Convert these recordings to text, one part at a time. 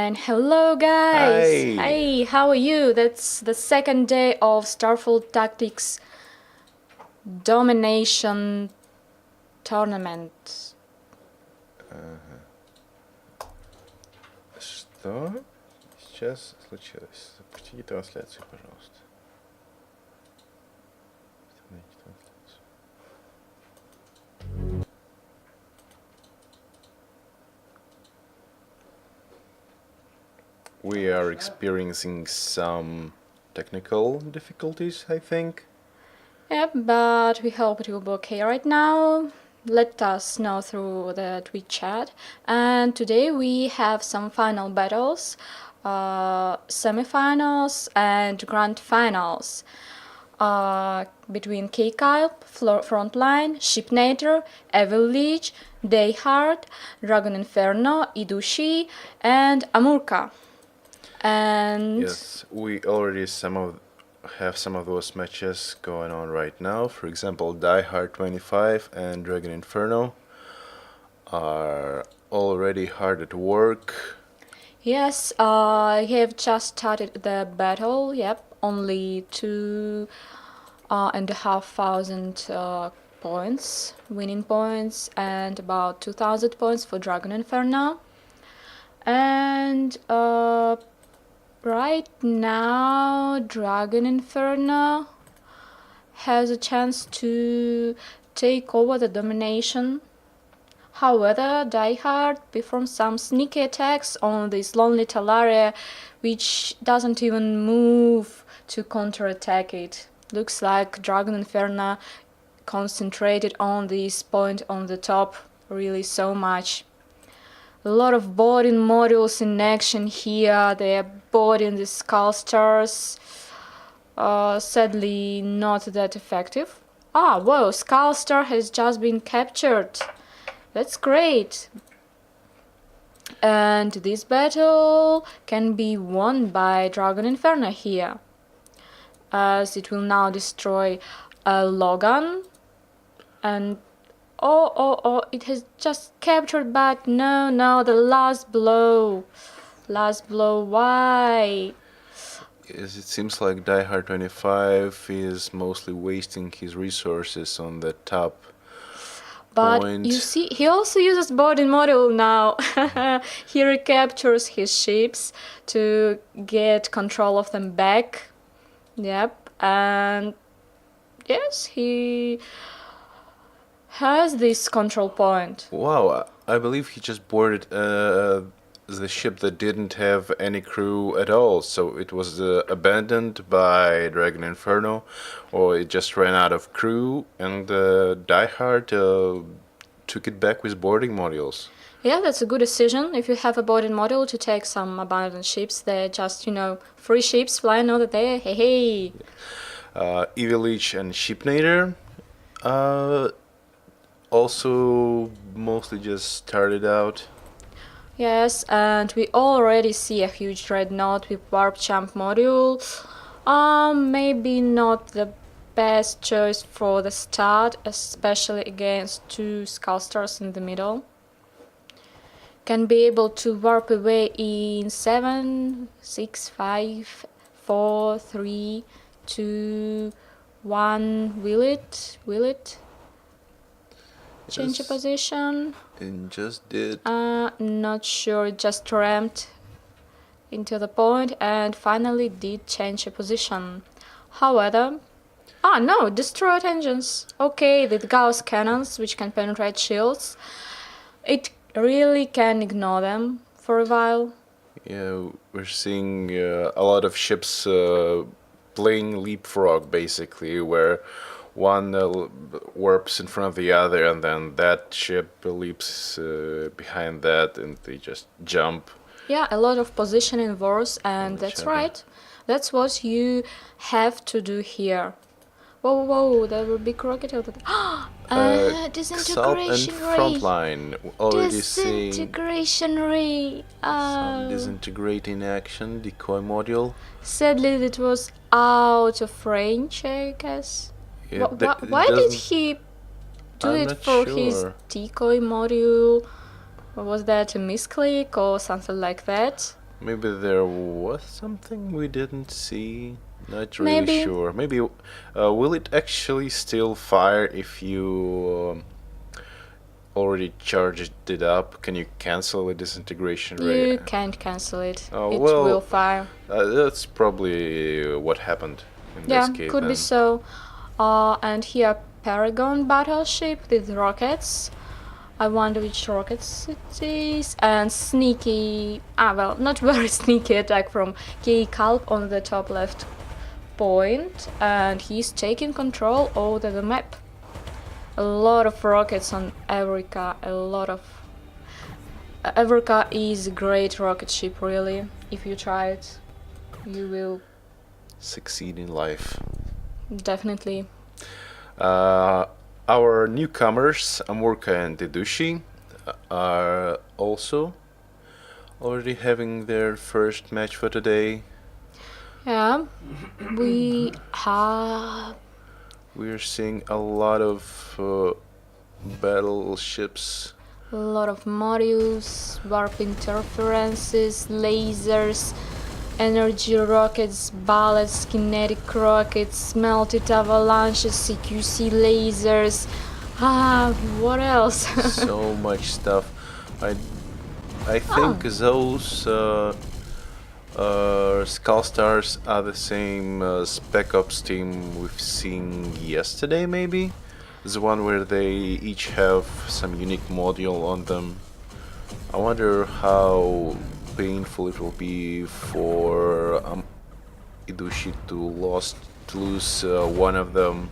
And hello guys! Hi. Hey, how are you? That's the second day of Starfall Tactics Domination Tournament. Что сейчас случилось? Запустите трансляцию, пожалуйста. Остановите трансляцию. We are experiencing some technical difficulties, I think. Yep, but we hope it will be okay right now. Let us know through the Twitch chat. And today we have some final battles, semifinals and grand finals. Between K-Kylp, Frontline, Shipnator, Evil Leech, Dayhard, Dragon Inferno, Idushi, and Amurka. And Yes, we already have some of those matches going on right now. For example, Die Hard 25 and Dragon Inferno are already hard at work. yes, I have just started the battle. Yep, only 2,500 points, winning points, and about 2,000 points for Dragon Inferno. And right now, Dragon Inferno has a chance to take over the domination. However, Diehard performs some sneaky attacks on this lonely Talaria, which doesn't even move to counterattack it. Looks like Dragon Inferno concentrated on this point on the top really so much. A lot of boarding modules in action here. They are boarding the Skull Stars. Sadly, not that effective. Whoa, Skull Star has just been captured. That's great. And this battle can be won by Dragon Inferno here, as it will now destroy Logan. And it has just captured, but no, the last blow, why? Yes, it seems like Die Hard 25 is mostly wasting his resources on the top But point. you see, he also uses boarding module now. He recaptures his ships to get control of them back. Yep, and yes, he has this control point. Wow, I believe he just boarded the ship that didn't have any crew at all, so it was abandoned by Dragon Inferno, or it just ran out of crew, and Die Hard took it back with boarding modules. Yeah, that's a good decision. If you have a boarding module to take some abandoned ships, they're just, free ships flying over there. Hey. Evil Leech and Shipnator also mostly just started out. Yes, and we already see a huge dreadnought with warp jump module. Maybe not the best choice for the start, especially against two Skull Stars in the middle. Can be able to warp away in 7, 6, 5, 4, 3, 2, 1. Will it? Change a position. And just did. Not sure, it just ramped into the point and finally did change a position. However, no, destroyed engines. Okay, with Gauss cannons, which can penetrate shields, it really can ignore them for a while. Yeah, we're seeing a lot of ships playing leapfrog, basically, where one warps in front of the other, and then that ship leaps behind that, and they just jump. Yeah, a lot of positioning wars, and that's right. That's what you have to do here. Whoa, there will be rocket over there. Disintegration and ray. Frontline already seeing Disintegration ray. some disintegrating action, decoy module. Sadly, it was out of range, I guess. Yeah, Why did he do I'm it not for sure. his decoy module? Or was that a misclick or something like that? Maybe there was something we didn't see. Not really Maybe sure. Maybe will it actually still fire if you already charged it up? Can you cancel the disintegration rate? you can't cancel it. Oh It will well, fire. that's probably what happened in this Yeah, case could be then. so. And here Paragon battleship with rockets. I wonder which rockets it is. And sneaky, well, not very sneaky attack from K. Kalp on the top left point, and he's taking control over the map. A lot of rockets on Evrika, a lot of. Evrika is a great rocket ship, really. If you try it, you will Succeed in life. definitely. Our newcomers, Amurka and Dedushi, are also already having their first match for today. Yeah, we have We're seeing a lot of battleships. a lot of modules, warp interferences, lasers, energy rockets, bullets, kinetic rockets, melted avalanches, CQC lasers. What else? So much stuff. I think those Skull Stars are the same Spec Ops team we've seen yesterday, maybe? The one where they each have some unique module on them. I wonder how painful it will be for Idushi to lose one of them.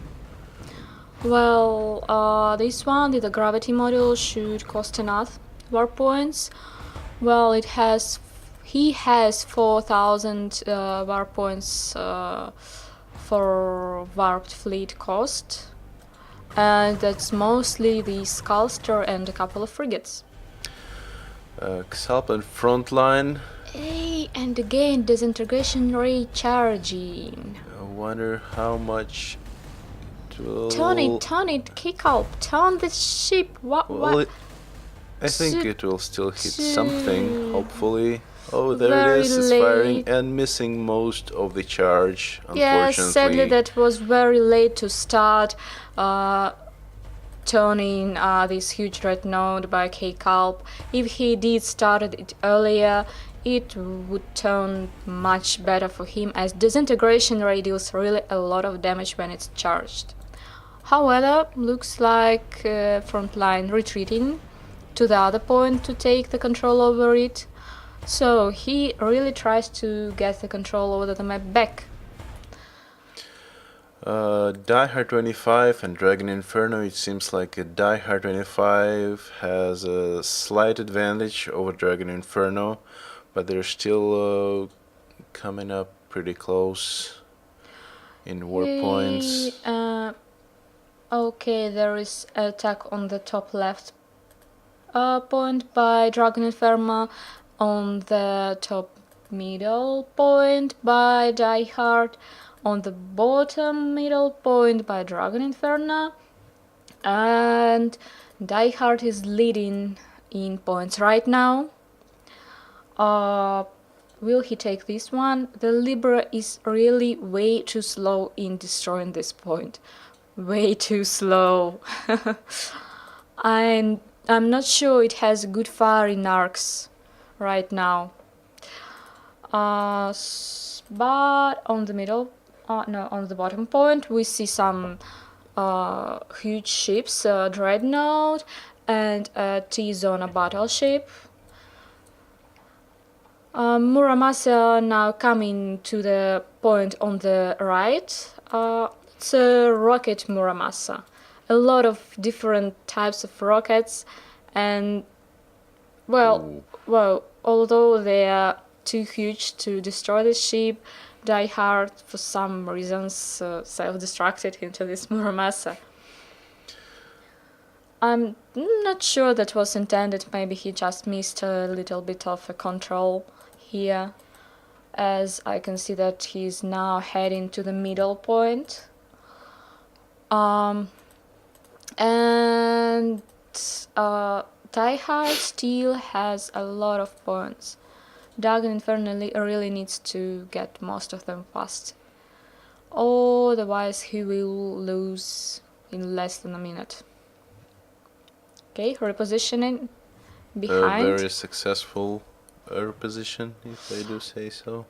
Well, this one, the gravity module, should cost enough warp points. Well, he has 4,000 warp points for warped fleet cost, and that's mostly the Skullster and a couple of frigates. Xalp and Frontline. Hey, and again, disintegration recharging. I wonder how much it will. Turn it, kick up, turn the ship. What? I think it will still hit something, hopefully. Oh, there Very it is, it's firing late. and missing most of the charge, Yes, unfortunately. sadly that was very late to start turning this huge red node by K-Kalp. If he did start it earlier, it would turn much better for him, as disintegration rate deals really a lot of damage when it's charged. However, looks like Frontline retreating to the other point to take the control over it. So he really tries to get the control over the map back. Die Hard 25 and Dragon Inferno, it seems like Die Hard 25 has a slight advantage over Dragon Inferno, but they're still coming up pretty close in warp points. Okay, there is an attack on the top left point by Dragon Inferno, on the top middle point by Die Hard, on the bottom middle point by Dragon Inferno, and Die Hard is leading in points right now. Will he take this one? The Libra is really way too slow in destroying this point. Way too slow. And I'm not sure it has good fire in arcs right now. But on the middle, no, on the bottom point, we see some huge ships, Dreadnought and a T-Zona battleship. Muramasa now coming to the point on the right. It's a rocket Muramasa. A lot of different types of rockets, and well, although they are too huge to destroy the ship, Die Hard, for some reasons, self-destructed into this Muramasa. I'm not sure that was intended. Maybe he just missed a little bit of a control here, as I can see that he's now heading to the middle point. And Die Hard still has a lot of points Dragon Inferno really needs to get most of them fast. Otherwise he will lose in less than a minute. Okay, repositioning A behind. very successful reposition, if I do say so.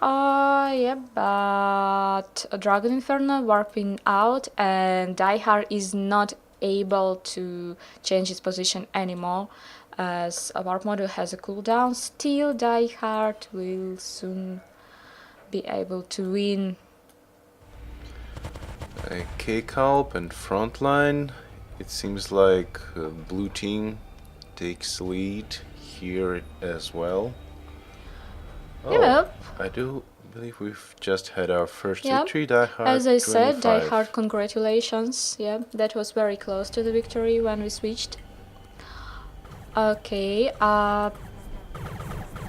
Yeah, but Dragon Inferno warping out and Diehard is not able to change its position anymore as a warp module has a cooldown. Still, Diehard will soon be able to win. K-Calp and Frontline. It seems like blue team takes lead here as well. Yep. I do believe we've just had our first Yep. victory. Diehard As I said, 25. Diehard, congratulations. Yeah, that was very close to the victory when we switched. Okay,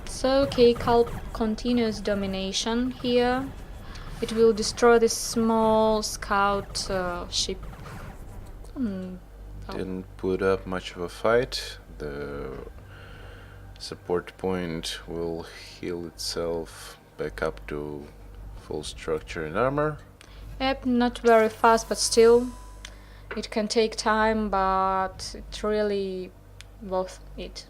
so K-Calp continues domination here. It will destroy this small scout ship. Didn't put up much of a fight. The support point will heal itself back up to full structure and armor. Yep, not very fast, but still. It can take time, but it's really worth it.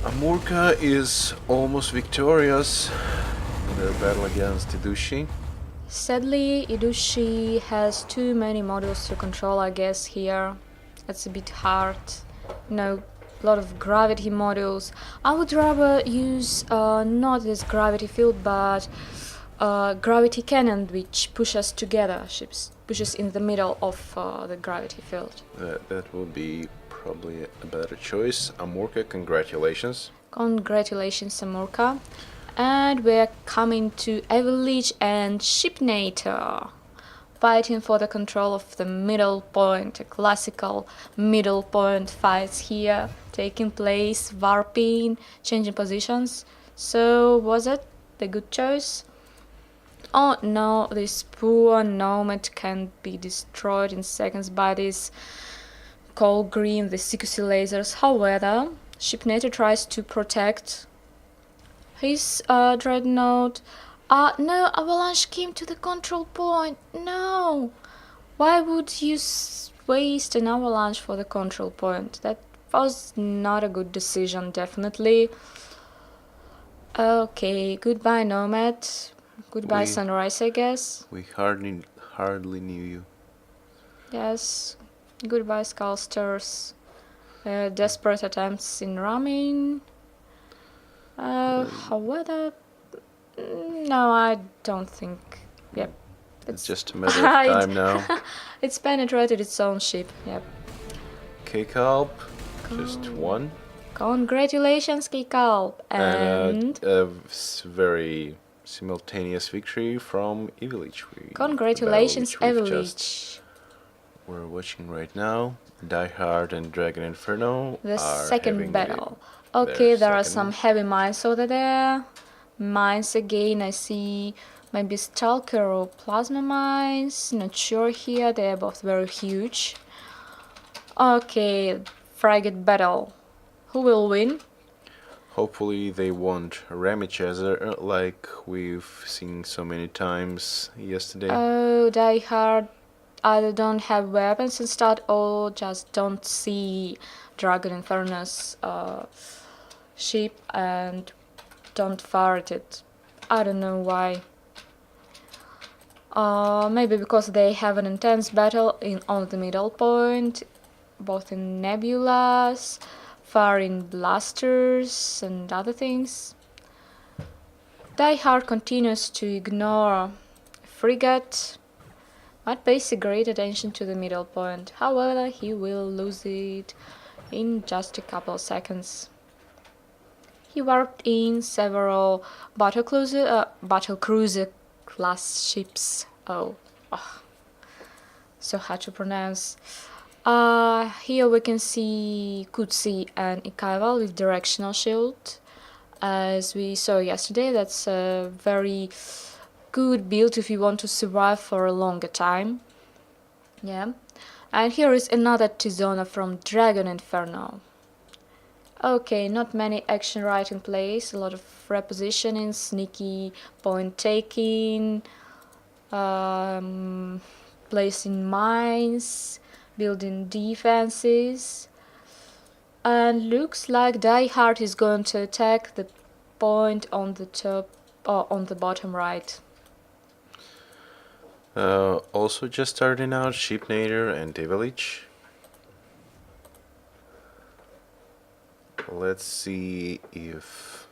Amurka is almost victorious in their battle against Idushi. Sadly, Idushi has too many modules to control, I guess, here. It's a bit hard. A lot of gravity modules. I would rather use not this gravity field, but gravity cannon, which pushes together ships, pushes in the middle of the gravity field. That would be probably a better choice. Amurka, congratulations. Congratulations, Amurka. And we're coming to Avalanche and Shipnator, fighting for the control of the middle point. A classical middle point fights here taking place, warping, changing positions. So was it the good choice? Oh no, this poor nomad can be destroyed in seconds by this cold green, the CQC lasers. However, Shipnator tries to protect his dreadnought. No, Avalanche came to the control point. No! Why would you waste an Avalanche for the control point? That was not a good decision, definitely. Okay, goodbye, Nomad. Goodbye, Sunrise, I guess. We hardly knew you. Yes. Goodbye, Skullsters. Desperate attempts in ramming. However, no, I don't think. Yep. It's just a matter of time now. It's penetrated its own ship. Yep. K-Calp, just one. Congratulations, K-Calp. And a very simultaneous victory from Ivilich. Congratulations, Ivilich. We're watching right now. Diehard and Dragon Inferno. The second battle. Okay, there are some heavy mines over there. Mines again, I see maybe Stalker or Plasma mines. Not sure here, they are both very huge. Okay, frigate battle. Who will win? Hopefully they won't ram each other like we've seen so many times yesterday. Oh, Diehard either don't have weapons instead or just don't see Dragon Inferno's ship and don't fire at it. I don't know why. Maybe because they have an intense battle on the middle point, both in nebulas, firing blasters and other things. Diehard continues to ignore frigate, but pays great attention to the middle point. However, he will lose it in just a couple of seconds. He warped in several battlecruiser class ships. Oh, so hard to pronounce. Here we could see an Ikaival with directional shield. As we saw yesterday, that's a very good build if you want to survive for a longer time. Yeah. And here is another Tizona from Dragon Inferno. Okay, not many action right in place, a lot of repositioning, sneaky point taking, um, placing mines, building defenses. And looks like Die Hard is going to attack the point on the top or on the bottom right. Also just starting out, Sheepnader and Devilish. Let's see if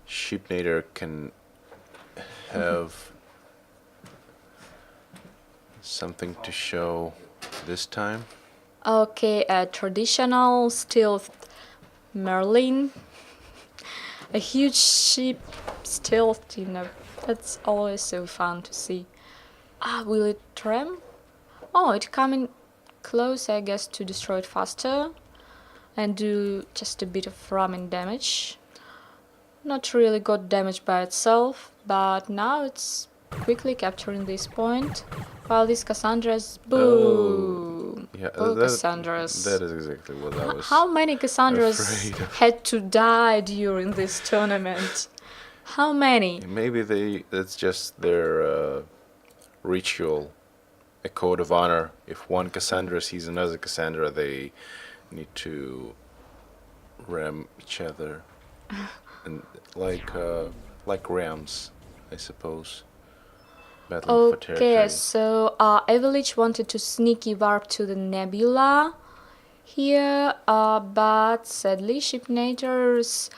Sheepnader can have something to show this time. Okay, a traditional stealth Merlin. A huge sheep stealth, that's always so fun to see. Will it tram? Oh, it's coming close, I guess, to destroy it faster and do just a bit of ramming damage. Not really got damage by itself, but now it's quickly capturing this point. While these Cassandras, boom! Yeah, Poor Cassandras. that is exactly what I was. How many Cassandras afraid of. had to die during this tournament? How many? Maybe that's just their ritual, a code of honor. If one Cassandra sees another Cassandra, they need to ram each other, and like rams, I suppose. Battling for territory. Okay, so Evelich wanted to sneaky warp to the nebula here, but sadly Shipnator's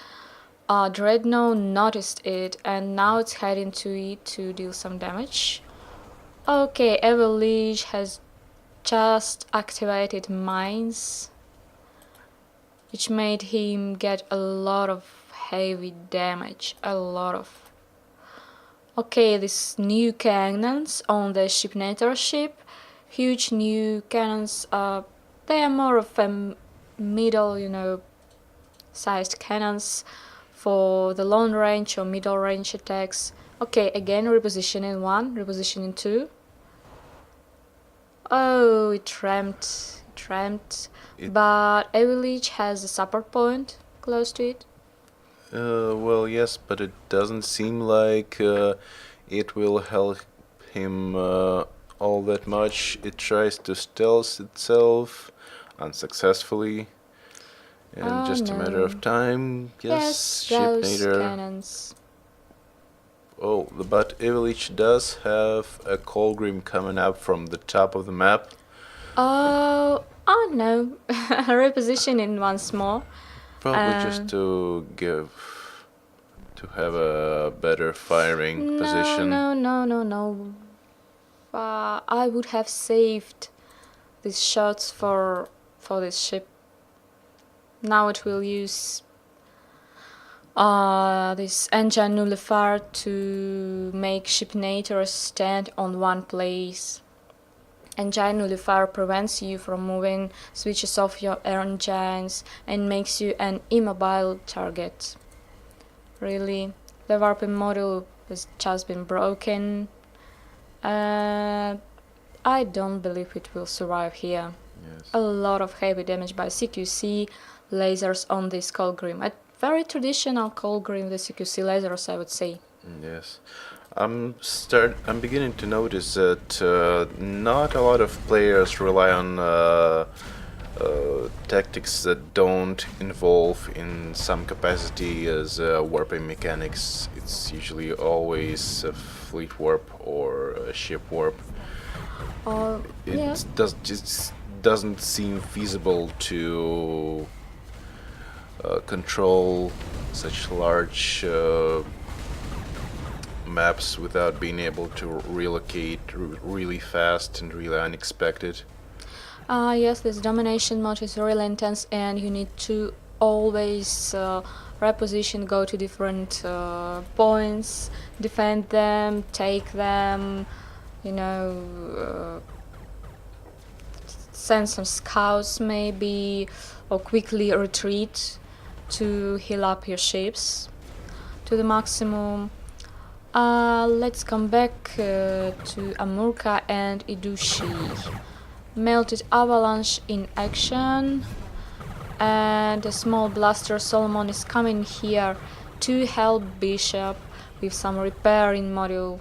Dreadnought noticed it and now it's heading to it to deal some damage. Okay, Evelich has just activated mines, which made him get a lot of heavy damage, a lot of. Okay, these new cannons on the Shipnator ship, huge new cannons, they are more of a middle, sized cannons for the long range or middle range attacks. Okay, again repositioning 1, repositioning 2. Oh, it rammed, but Evelich has a support point close to it. Well, yes, but it doesn't seem like it will help him all that much. It tries to stealth itself unsuccessfully, and just a matter of time. Yes, those Shipnader. cannons. Oh, but Ivelich does have a Colgrim coming up from the top of the map. Oh no, repositioning once more. Probably just to have a better firing position. No. I would have saved these shots for this ship. Now it will use this engine nullifier to make Shipnator stand on one place. Engine nullifier prevents you from moving, switches off your engines, and makes you an immobile target. Really, the warping module has just been broken. I don't believe it will survive here. Yes. A lot of heavy damage by CQC lasers on this Colgrim. A very traditional Colgrim, the CQC lasers, I would say. Yes. I'm beginning to notice that not a lot of players rely on tactics that don't involve in some capacity as warping mechanics. It's usually always a fleet warp or a ship warp. It just doesn't seem feasible to control such large maps without being able to relocate really fast and really unexpected. Yes, this domination mode is really intense and you need to always reposition, go to different points, defend them, take them, send some scouts maybe, or quickly retreat to heal up your ships to the maximum. Let's come back to Amurka and Idushi. Melted Avalanche in action, and a small blaster Solomon is coming here to help Bishop with some repairing module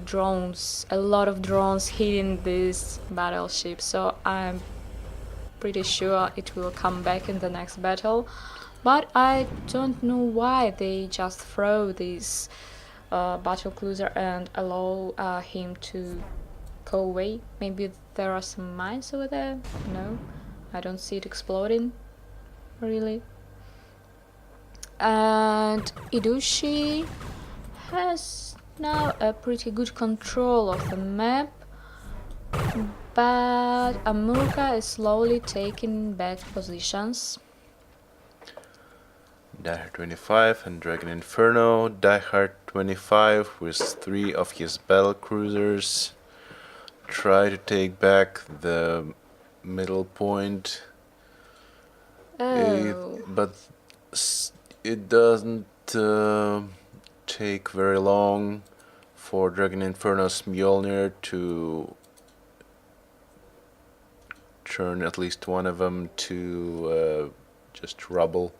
drones. A lot of drones hitting this battleship, so I'm pretty sure it will come back in the next battle. But I don't know why they just throw this battle cruiser and allow him to go away. Maybe there are some mines over there? No, I don't see it exploding, really. And Idushi has now a pretty good control of the map, but Amurka is slowly taking back positions. Diehard 25 and Dragon Inferno. Diehard 25 with 3 of his battle cruisers try to take back the middle point. Oh. But it doesn't take very long for Dragon Inferno's Mjolnir to turn at least one of them to just rubble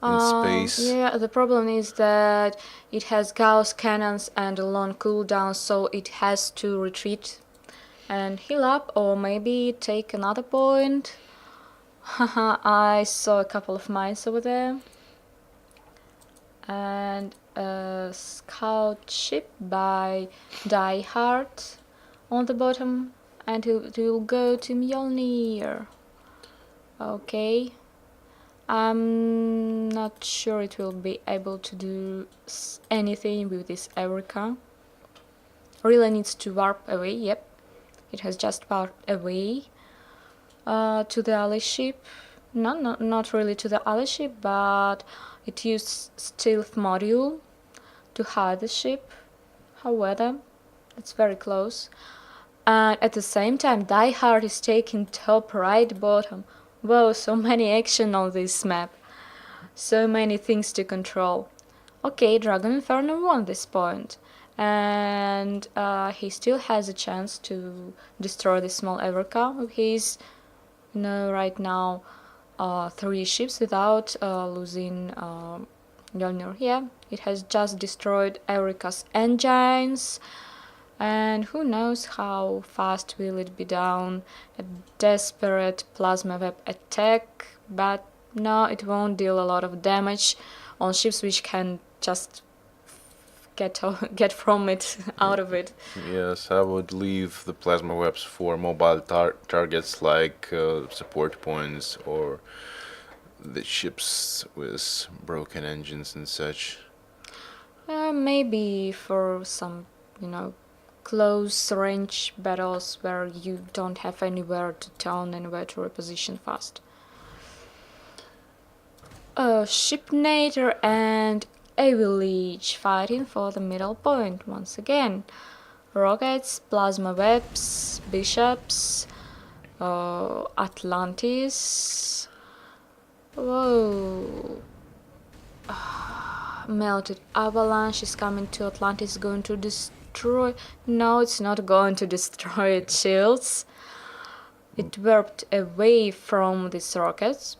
in space. Yeah, the problem is that it has Gauss cannons and a long cooldown, so it has to retreat and heal up, or maybe take another point. Haha, I saw a couple of mines over there. And a scout ship by Die Hard on the bottom, and it will go to Mjolnir. Okay. I'm not sure it will be able to do anything with this Eureka. Really needs to warp away, yep. It has just warped away to the ally ship. Not really to the ally ship, but it used stealth module to hide the ship. However, it's very close. And at the same time, Die Hard is taking top right bottom. Wow, so many action on this map. So many things to control. Okay, Dragon Inferno won this point. And he still has a chance to destroy the small Everka with his, right now, 3 ships without losing Mjolnir. Yeah, it has just destroyed Eureka's engines. And who knows how fast will it be down. A desperate plasma web attack, but no, it won't deal a lot of damage on ships which can just get from it, out of it. Yes, I would leave the plasma webs for mobile targets like support points or the ships with broken engines and such. Maybe for some, close range battles where you don't have anywhere to turn, anywhere to reposition fast. Shipnator and Avillage fighting for the middle point once again. Rockets, plasma webs, bishops, Atlantis. Whoa. Melted avalanche is coming to Atlantis, going to destroy. No, it's not going to destroy its shields. It warped away from these rockets.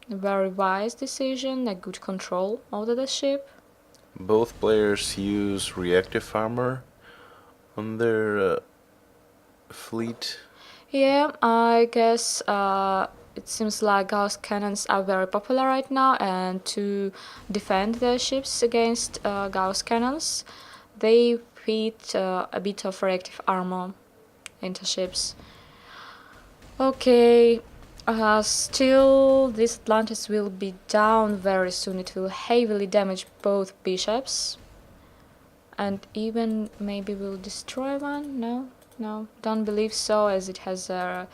Very wise decision, a good control over the ship. Both players use reactive armor on their fleet. Yeah, I guess it seems like Gauss cannons are very popular right now, and to defend their ships against Gauss cannons, they fit a bit of reactive armor into ships. Okay, still this Atlantis will be down very soon. It will heavily damage both bishops, and even maybe will destroy one. No, don't believe so, as it has a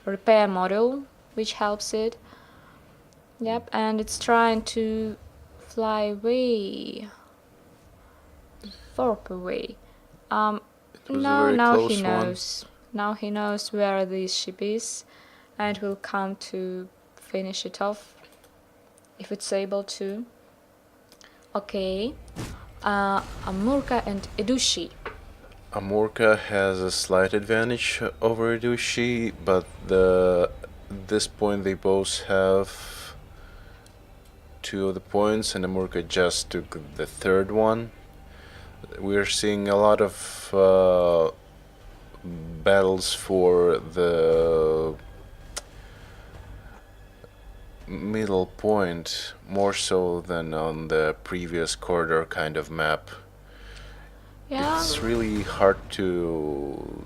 repair module which helps it. Yep, and it's trying to fly away, warp away. Now he knows. Now he knows where this ship is, and will come to finish it off if it's able to. Okay, Amurka and Idushi. Amurka has a slight advantage over Idushi, but the at this point they both have 2 of the points, and Amurka just took the third one. We're seeing a lot of battles for the middle point, more so than on the previous corridor kind of map. Yeah. It's really hard to.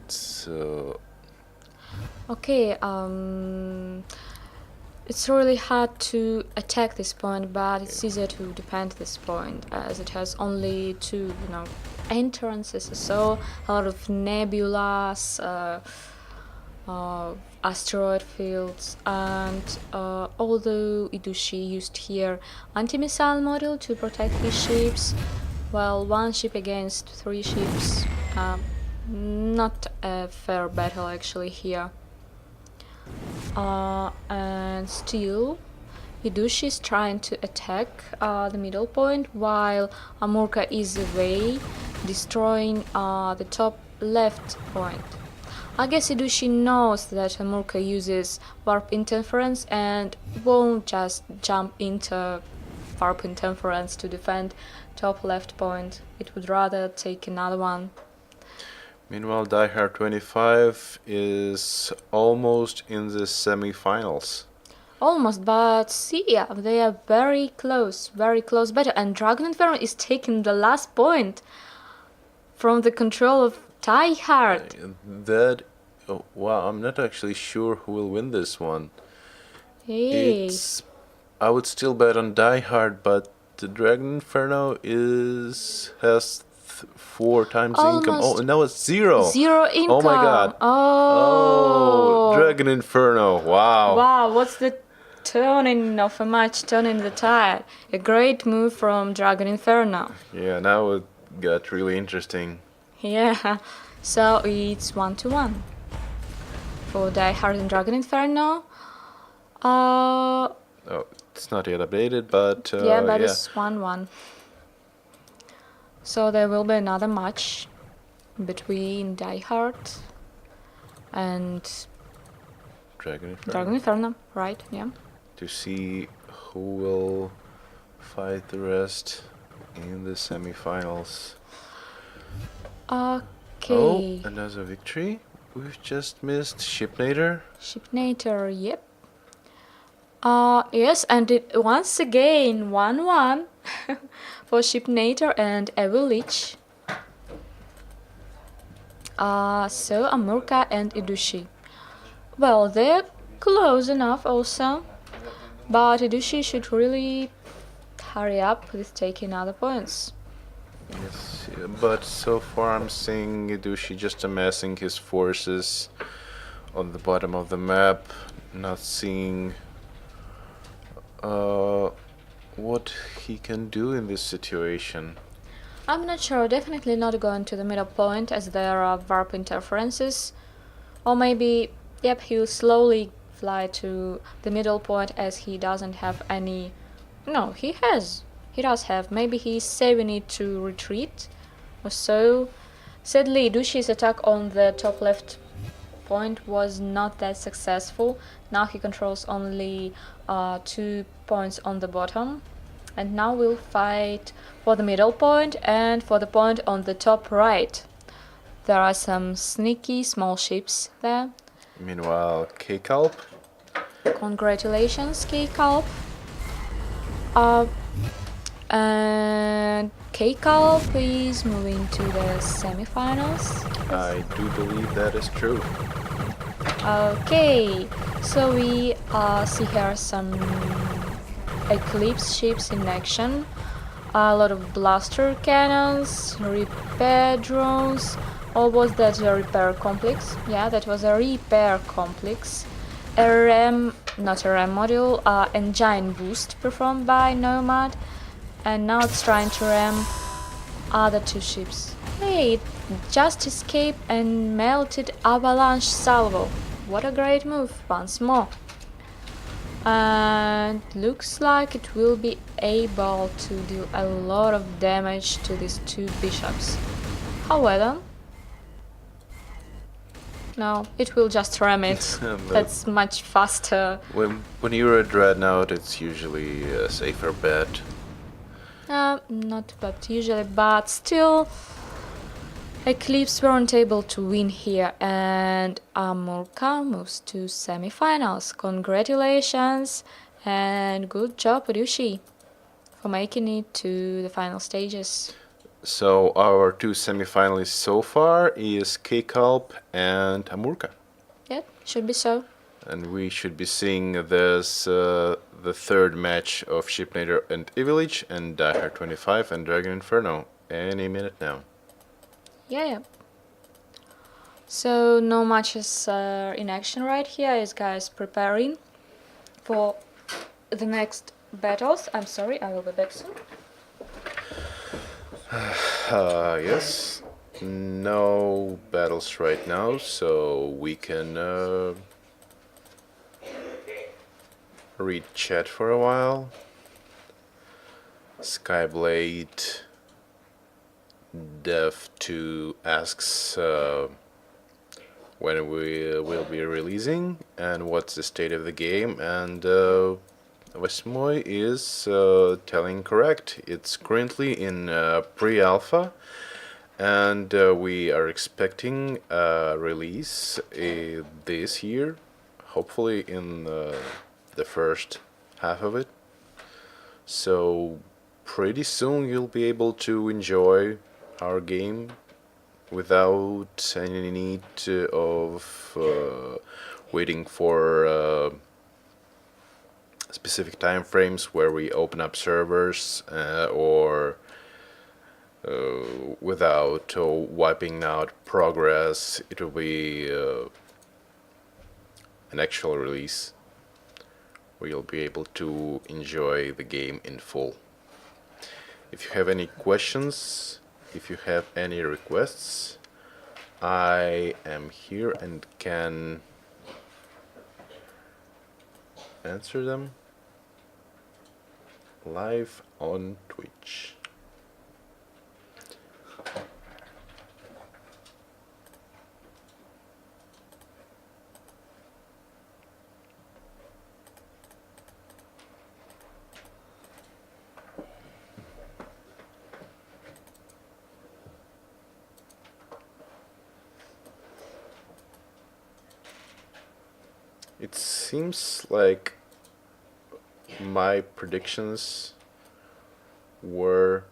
So Okay. It's really hard to attack this point, but it's easier to defend this point as it has only two, entrances. So a lot of nebulas, asteroid fields, and although Idushi used here anti-missile module to protect his ships, well, one ship against 3 ships, not a fair battle actually here. And still, Idushi is trying to attack the middle point while Amurka is away, destroying the top left point. I guess Idushi knows that Amurka uses warp interference and won't just jump into warp interference to defend top left point. It would rather take another one. meanwhile, Die Hard 25 is almost in the semi-finals. Almost, but see, yeah, they are very close battle. And Dragon Inferno is taking the last point from the control of Die Hard. Wow, I'm not actually sure who will win this one. Hey. I would still bet on Die Hard, but the Dragon Inferno has 4 times the income. Almost. Oh, now it's 0. 0 income. Oh my god. Oh. Dragon Inferno. Wow. Wow, what's the turning of a match, turning the tide? A great move from Dragon Inferno. Yeah, now it got really interesting. Yeah, so it's 1-1 for Die Hard and Dragon Inferno. Oh, it's not yet updated, but It's 1-1. So there will be another match between Die Hard and Dragon Inferno, right? Yeah. to see who will fight the rest in the semifinals. Okay. Oh, another victory. We've just missed Shipnator. Shipnator, yep. Yes, and it once again 1-1 for Shipnator and Evil Lich. So Amurka and Idushi. Well, they're close enough also, but Idushi should really hurry up with taking other points. Yes, but so far I'm seeing Idushi just amassing his forces on the bottom of the map, not seeing what he can do in this situation. I'm not sure, definitely not going to the middle point as there are warp interferences. Or maybe, yep, he'll slowly fly to the middle point as he doesn't have any... No, he has. He does have. Maybe he's saving it to retreat or so. Sadly, Idushi's attack on the top left point was not that successful. Now he controls only 2 points on the bottom. And now we'll fight for the middle point and for the point on the top right. There are some sneaky small ships there. Meanwhile, K-Culp. Congratulations, K-Culp. And K-Culp is moving to the semifinals. I do believe that is true. Okay, so we see here some Eclipse ships in action. A lot of blaster cannons, repair drones. Or was that a repair complex? Yeah, that was a repair complex. A RAM, not a RAM module, engine boost performed by Nomad. And now it's trying to ram other 2 ships. Hey, it just escaped and melted Avalanche Salvo. What a great move, once more. And looks like it will be able to deal a lot of damage to these 2 bishops. However, No, it will just ram it. That's much faster. When you're a dreadnought, it's usually a safer bet. Not but usually, but still, Eclipse weren't able to win here, and Amurka moves to semifinals. Congratulations, and good job, Ryushi, for making it to the final stages. So our two semifinalists so far is K-Culp and Amurka. Yeah, should be so. And we should be seeing this the third match of Shipnader and Evilich and Die Hard 25 and Dragon Inferno any minute now. Yeah. So no matches in action right here as guys preparing for the next battles. I'm sorry, I will be back soon. Yes. No battles right now, so we can read chat for a while. Skyblade Dev2 asks when we will be releasing and what's the state of the game, and Westmoy is telling correct. It's currently in pre-alpha, and we are expecting a release this year, hopefully in the first half of it. So pretty soon you'll be able to enjoy our game without any need of waiting for specific time frames where we open up servers or without wiping out progress. It will be an actual release where you'll be able to enjoy the game in full. If you have any questions, if you have any requests, I am here and can answer them live on Twitch. It seems like my predictions were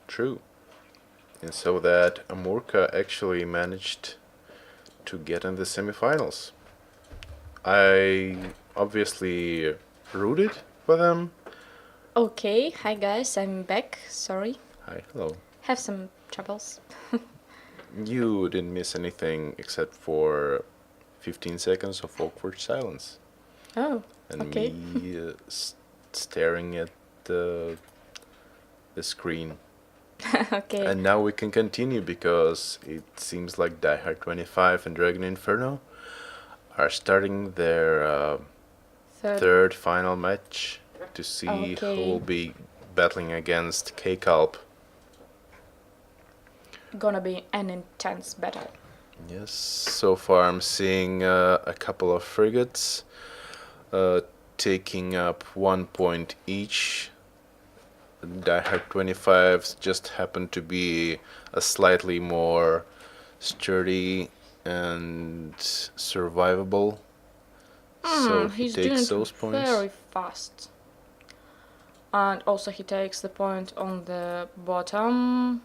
true, and so that Amurka actually managed to get in the semifinals. I obviously rooted for them. Okay, hi guys, I'm back. Sorry, Hi, hello. have some troubles. You didn't miss anything except for 15 seconds of awkward silence. Oh, And okay. me staring at the screen. Okay. And now we can continue because it seems like Die Hard 25 and Dragon Inferno are starting their third final match to see who will be battling against K-Culp. Gonna be an intense battle. Yes, so far I'm seeing a couple of frigates taking up 1 point each. Die Hard 25 just happened to be a slightly more sturdy and survivable. So he takes those points. Very fast. And also he takes the point on the bottom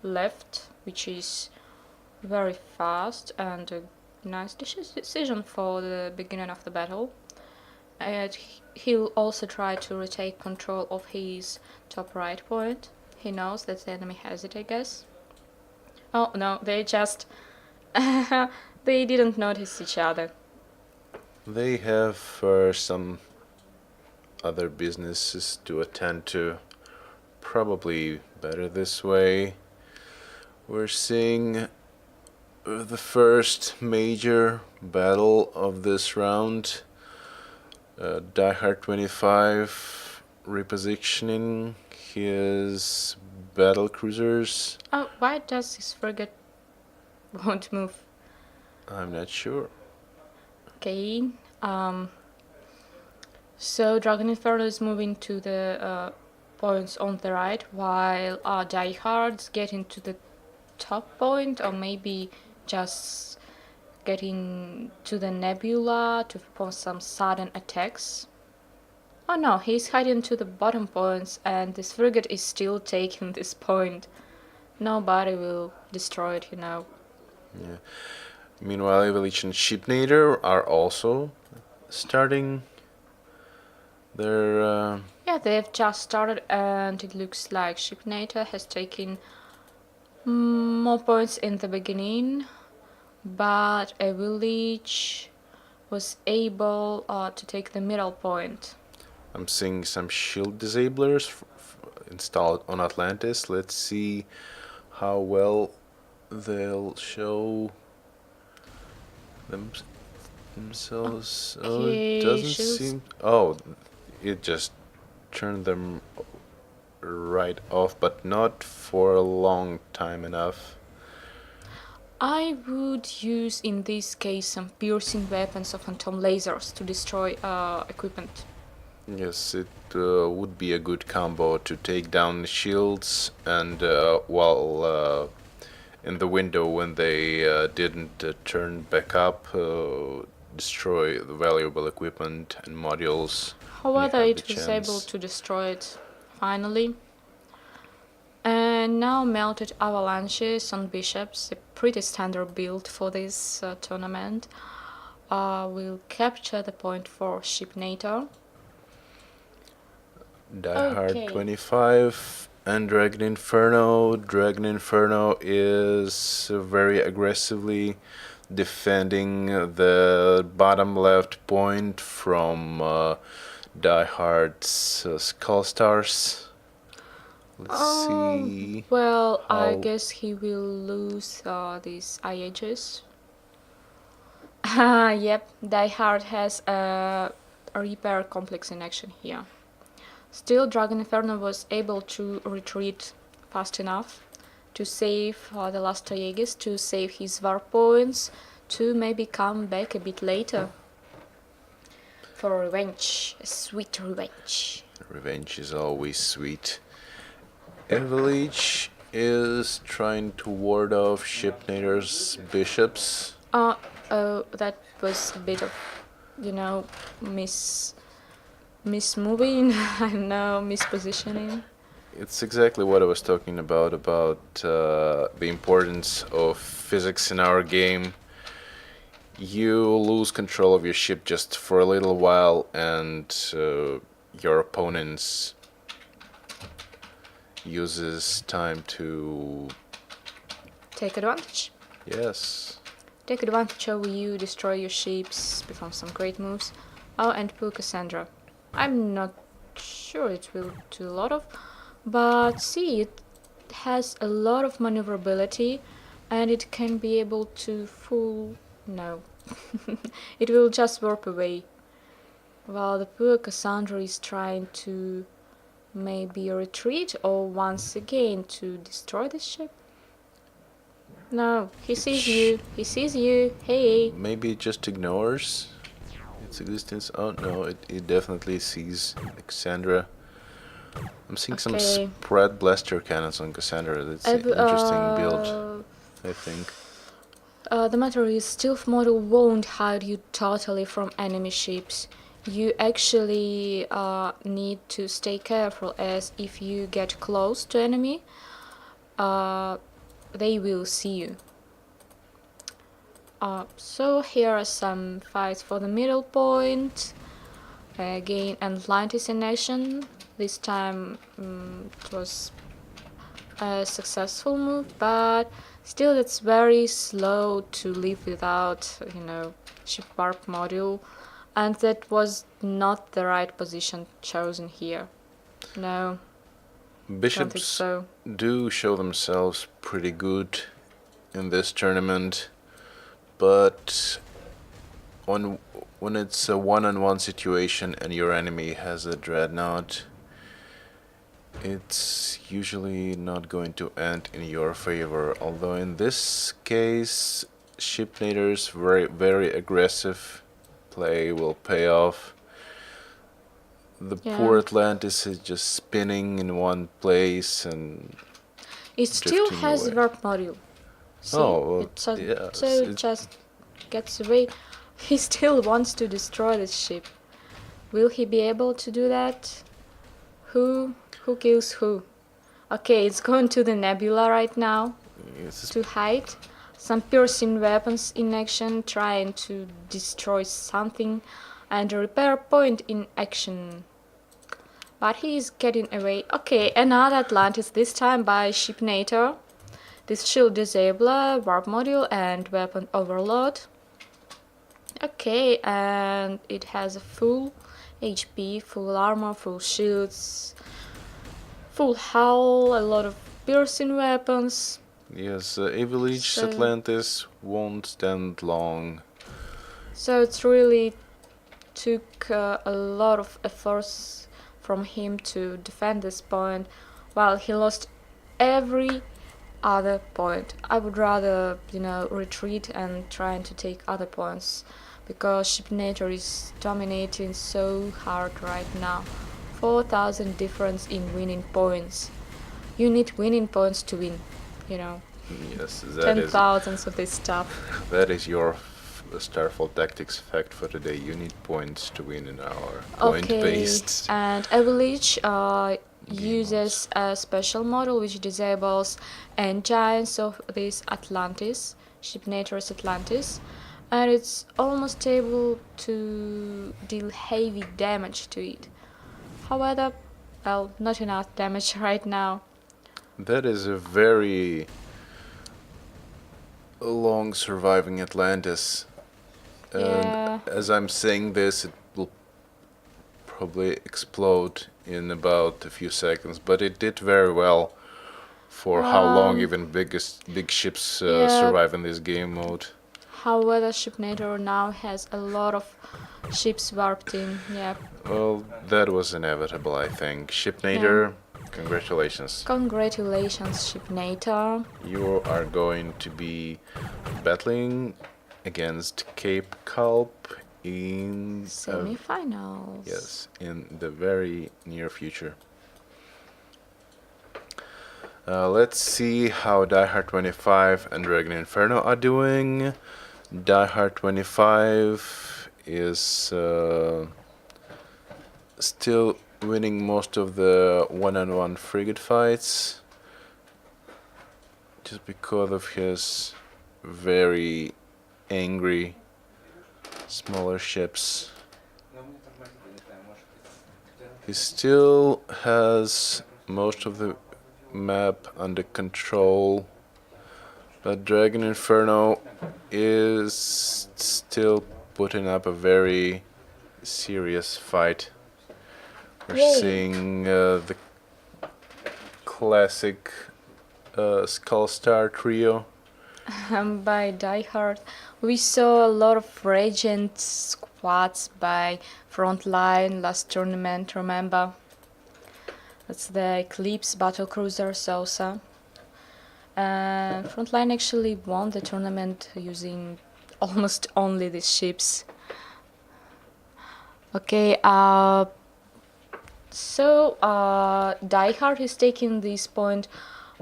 left, which is very fast and a nice decision for the beginning of the battle. And he'll also try to retake control of his top right point. He knows that the enemy has it, I guess. Oh no, they just they didn't notice each other. They have some other businesses to attend to. Probably better this way. We're seeing the first major battle of this round. Die Hard 25 repositioning his battle cruisers. Oh, why does this frigate won't move? I'm not sure. Okay. So Dragon Inferno is moving to the points on the right, while Die Hard's getting to the top point, or maybe just getting to the nebula to perform some sudden attacks. Oh no, he's hiding to the bottom points, and this frigate is still taking this point. Nobody will destroy it, Yeah. Meanwhile, Evolution Shipnator are also starting their. Yeah, they've just started, and it looks like Shipnator has taken more points in the beginning, but a village was able to take the middle point. I'm seeing some shield disablers installed on Atlantis. Let's see how well they'll show themselves. Oh, it Okay, doesn't shields. seem. Oh, it just turned them right off, but not for a long time enough. I would use in this case some piercing weapons or phantom lasers to destroy equipment. Yes, it would be a good combo to take down the shields and while in the window when they didn't turn back up, destroy the valuable equipment and modules. When you However, have the it was able chance. to destroy it finally. And now melted avalanches on bishops, a pretty standard build for this tournament, will capture the point for Shipnator. Die Hard Okay. 25 and Dragon Inferno. Dragon Inferno is very aggressively defending the bottom left point from Die Hard's Skull Stars. Let's see. Well, I how- guess he will lose these IHs. Yep, Die Hard has a repair complex in action here. Still, Dragon Inferno was able to retreat fast enough to save the last Aegis, to save his war points, to maybe come back a bit later for revenge, a sweet revenge. Revenge is always sweet. Evelich is trying to ward off Shipnator's bishops. That was a bit of, mismoving, I don't know, mispositioning. It's exactly what I was talking about the importance of physics in our game. You lose control of your ship just for a little while, and your opponent's uses time to. Take advantage. Yes. Take advantage of you, destroy your ships, perform some great moves. Oh, and pull Cassandra. I'm not sure it will do a lot of, but see, it has a lot of maneuverability, and it can be able to no. It will just warp away. While the poor Cassandra is trying to maybe retreat or once again to destroy the ship. No, he sees you. He sees you. Hey. Maybe it just ignores its existence. Oh no, it definitely sees Cassandra. I'm seeing some Okay. spread blaster cannons on Cassandra. That's an interesting build, I think. The matter is, stealth model won't hide you totally from enemy ships. You actually need to stay careful, as if you get close to enemy, they will see you. So here are some fights for the middle point. Again, Atlantis in action. This time it was a successful move, but still it's very slow to live without, ship warp module, and that was not the right position chosen here. No, don't think Bishops so. do show themselves pretty good in this tournament, but when it's a one-on-one situation and your enemy has a dreadnought, it's usually not going to end in your favor. Although in this case, Ship Nader's very aggressive play will pay off. The poor Yeah. Atlantis is just spinning in one place and It still drifting has away. warp module. See, Oh, well, it just, yes. so it just gets away. He still wants to destroy this ship. Will he be able to do that? Who kills who? Okay, it's going to the nebula right now It's to hide. Some piercing weapons in action trying to destroy something, and a repair point in action. But he is getting away. Okay, another Atlantis, this time by Shipnator. This shield disabler, warp module, and weapon overload. Okay, and it has a full HP, full armor, full shields, full hull, a lot of piercing weapons. Yes, Evil Age So- Atlantis won't stand long. So it really took a lot of efforts from him to defend this point, while he lost every other point. I would rather, retreat and trying to take other points, because Shipnator is dominating so hard right now. 4,000 difference in winning points. You need winning points to win, Yes, 10,000 of this stuff. that is your Starfall tactics fact for today. You need points to win in our point-based. And Avalanche uses a special model which disables engines of this Atlantis, Shipnator's Atlantis, and it's almost able to deal heavy damage to it. However, well, not enough damage right now. That is a very long surviving Atlantis. And Yeah. as I'm saying this, it will probably explode in about a few seconds, but it did very well for how long even big ships yeah. survive in this game mode. However, Shipnator now has a lot of ships warped in. Yep. Well, that was inevitable, I think. Shipnator, congratulations. Congratulations, Shipnator. You are going to be battling against Cape Culp in Semi-finals. yes, in the very near future. Let's see how Die Hard 25 and Dragon Inferno are doing. Die Hard 25 is still winning most of the one-on-one frigate fights, just because of his very angry smaller ships. He still has most of the map under control, but Dragon Inferno is still putting up a very serious fight. We're Yay. seeing the classic Skull Star trio. By Die Hard, we saw a lot of Regent squads by Frontline last tournament, remember? That's the Eclipse battlecruiser Sosa. Frontline actually won the tournament using almost only these ships. Okay, so Die Hard is taking this point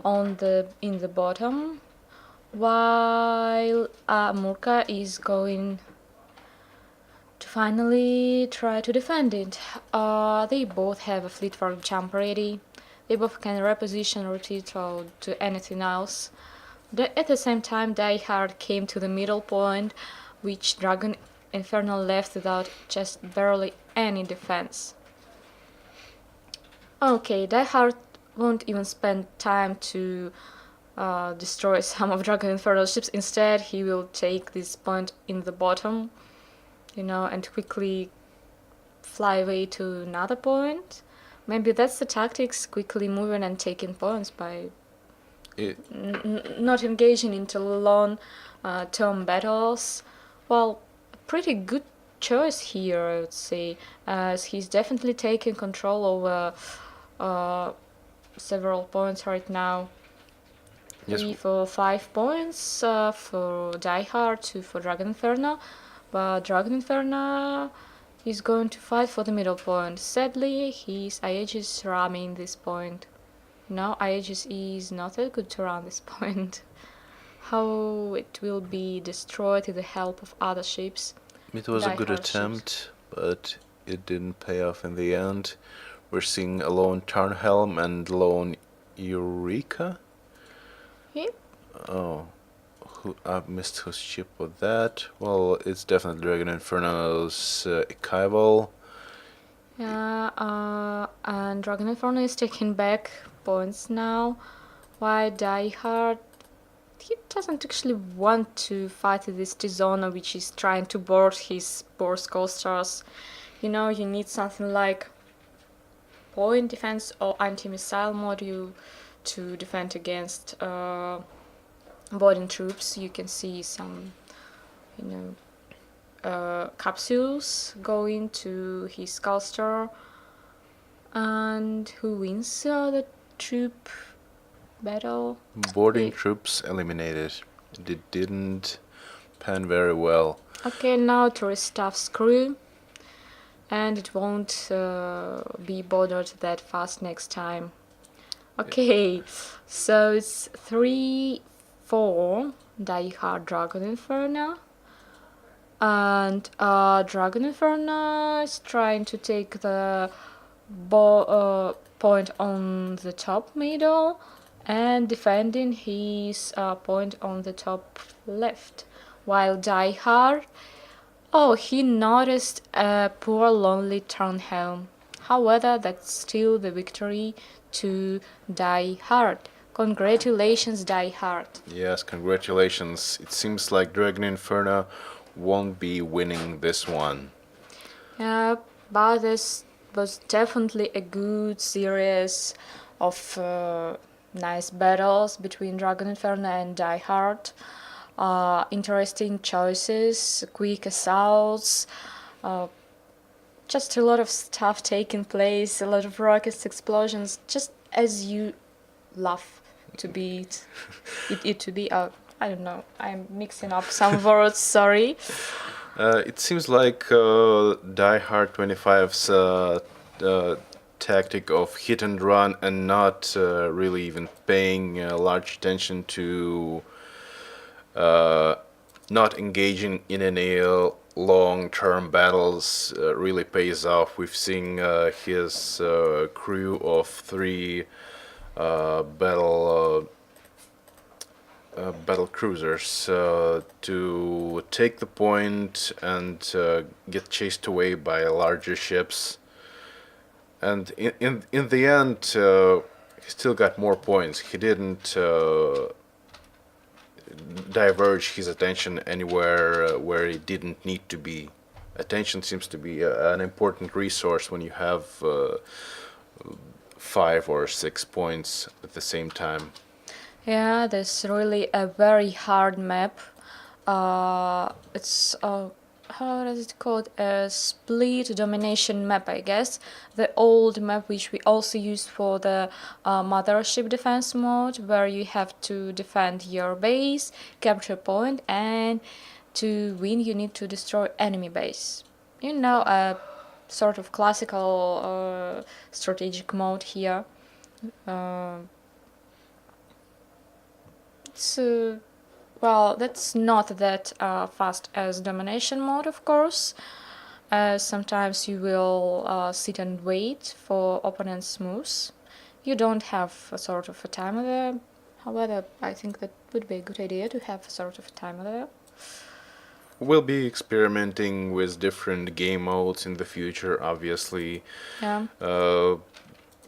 in the bottom, while Murka is going to finally try to defend it. They both have a fleet for jump ready. They both can reposition, rotate, or do anything else. At the same time, Die Hard came to the middle point, which Dragon Inferno left without just barely any defense. Okay, Die Hard won't even spend time to destroy some of Dragon Inferno's ships. Instead, he will take this point in the bottom, and quickly fly away to another point. Maybe that's the tactics, quickly moving and taking points by not engaging into long-term battles. Well, a pretty good choice here, I would say, as he's definitely taking control over several points right now. Yes. 3 for 5 points for Die Hard, 2 for Dragon Inferno. But Dragon Inferno is going to fight for the middle point. Sadly, his Aegis ramming this point. No, Aegis is not that good to run this point. How it will be destroyed with the help of other ships. It was a Die good Hard attempt, ships. but it didn't pay off in the end. We're seeing a lone Tarnhelm and lone Eureka. Yep. Oh, I missed whose ship was that. Well, it's definitely Dragon Inferno's Ekival. Yeah, and Dragon Inferno is taking back points now. Why Die Hard? He doesn't actually want to fight this Tizona, which is trying to board his poor Skullstars. You know, you need something like point defense or anti-missile module to defend against boarding troops. You can see some, you know, capsules going to his Skullstar. And who wins the troop battle? Boarding troops eliminated. It didn't pan very well. Okay, now tourist staff's crew, and it won't be bothered that fast next time. Okay, so it's 3-4 Die Hard Dragon Inferno, and Dragon Inferno is trying to take the point on the top middle and defending his point on the top left, while Die Hard, oh, he noticed a poor lonely Tarnhelm. However, that's still the victory to Die Hard. Congratulations, Die Hard. Yes, congratulations. It seems like Dragon Inferno won't be winning this one. Yeah, but this was definitely a good series of nice battles between Dragon Inferno and Die Hard. Interesting choices, quick assaults, just a lot of stuff taking place, a lot of rockets, explosions, just as you love to be it to be. I don't know. I'm mixing up some words. Sorry. It seems like Die Hard 25's tactic of hit and run and not really even paying large attention to not engaging in any long-term battles really pays off. We've seen his crew of 3 battle cruisers to take the point and get chased away by larger ships. And in the end, he still got more points. He didn't diverge his attention anywhere where it didn't need to be. Attention seems to be an important resource when you have 5 or 6 points at the same time. Yeah, that's really a very hard map. It's how does it called? A split domination map, I guess. The old map which we also used for the mothership defense mode, where you have to defend your base, capture point, and to win you need to destroy enemy base. You know, a sort of classical strategic mode here. It's well, that's not that fast as domination mode, of course. Sometimes you will sit and wait for opponent's moves. You don't have a sort of a timer there. However, I think that would be a good idea to have a sort of a timer there. We'll be experimenting with different game modes in the future, obviously. Yeah.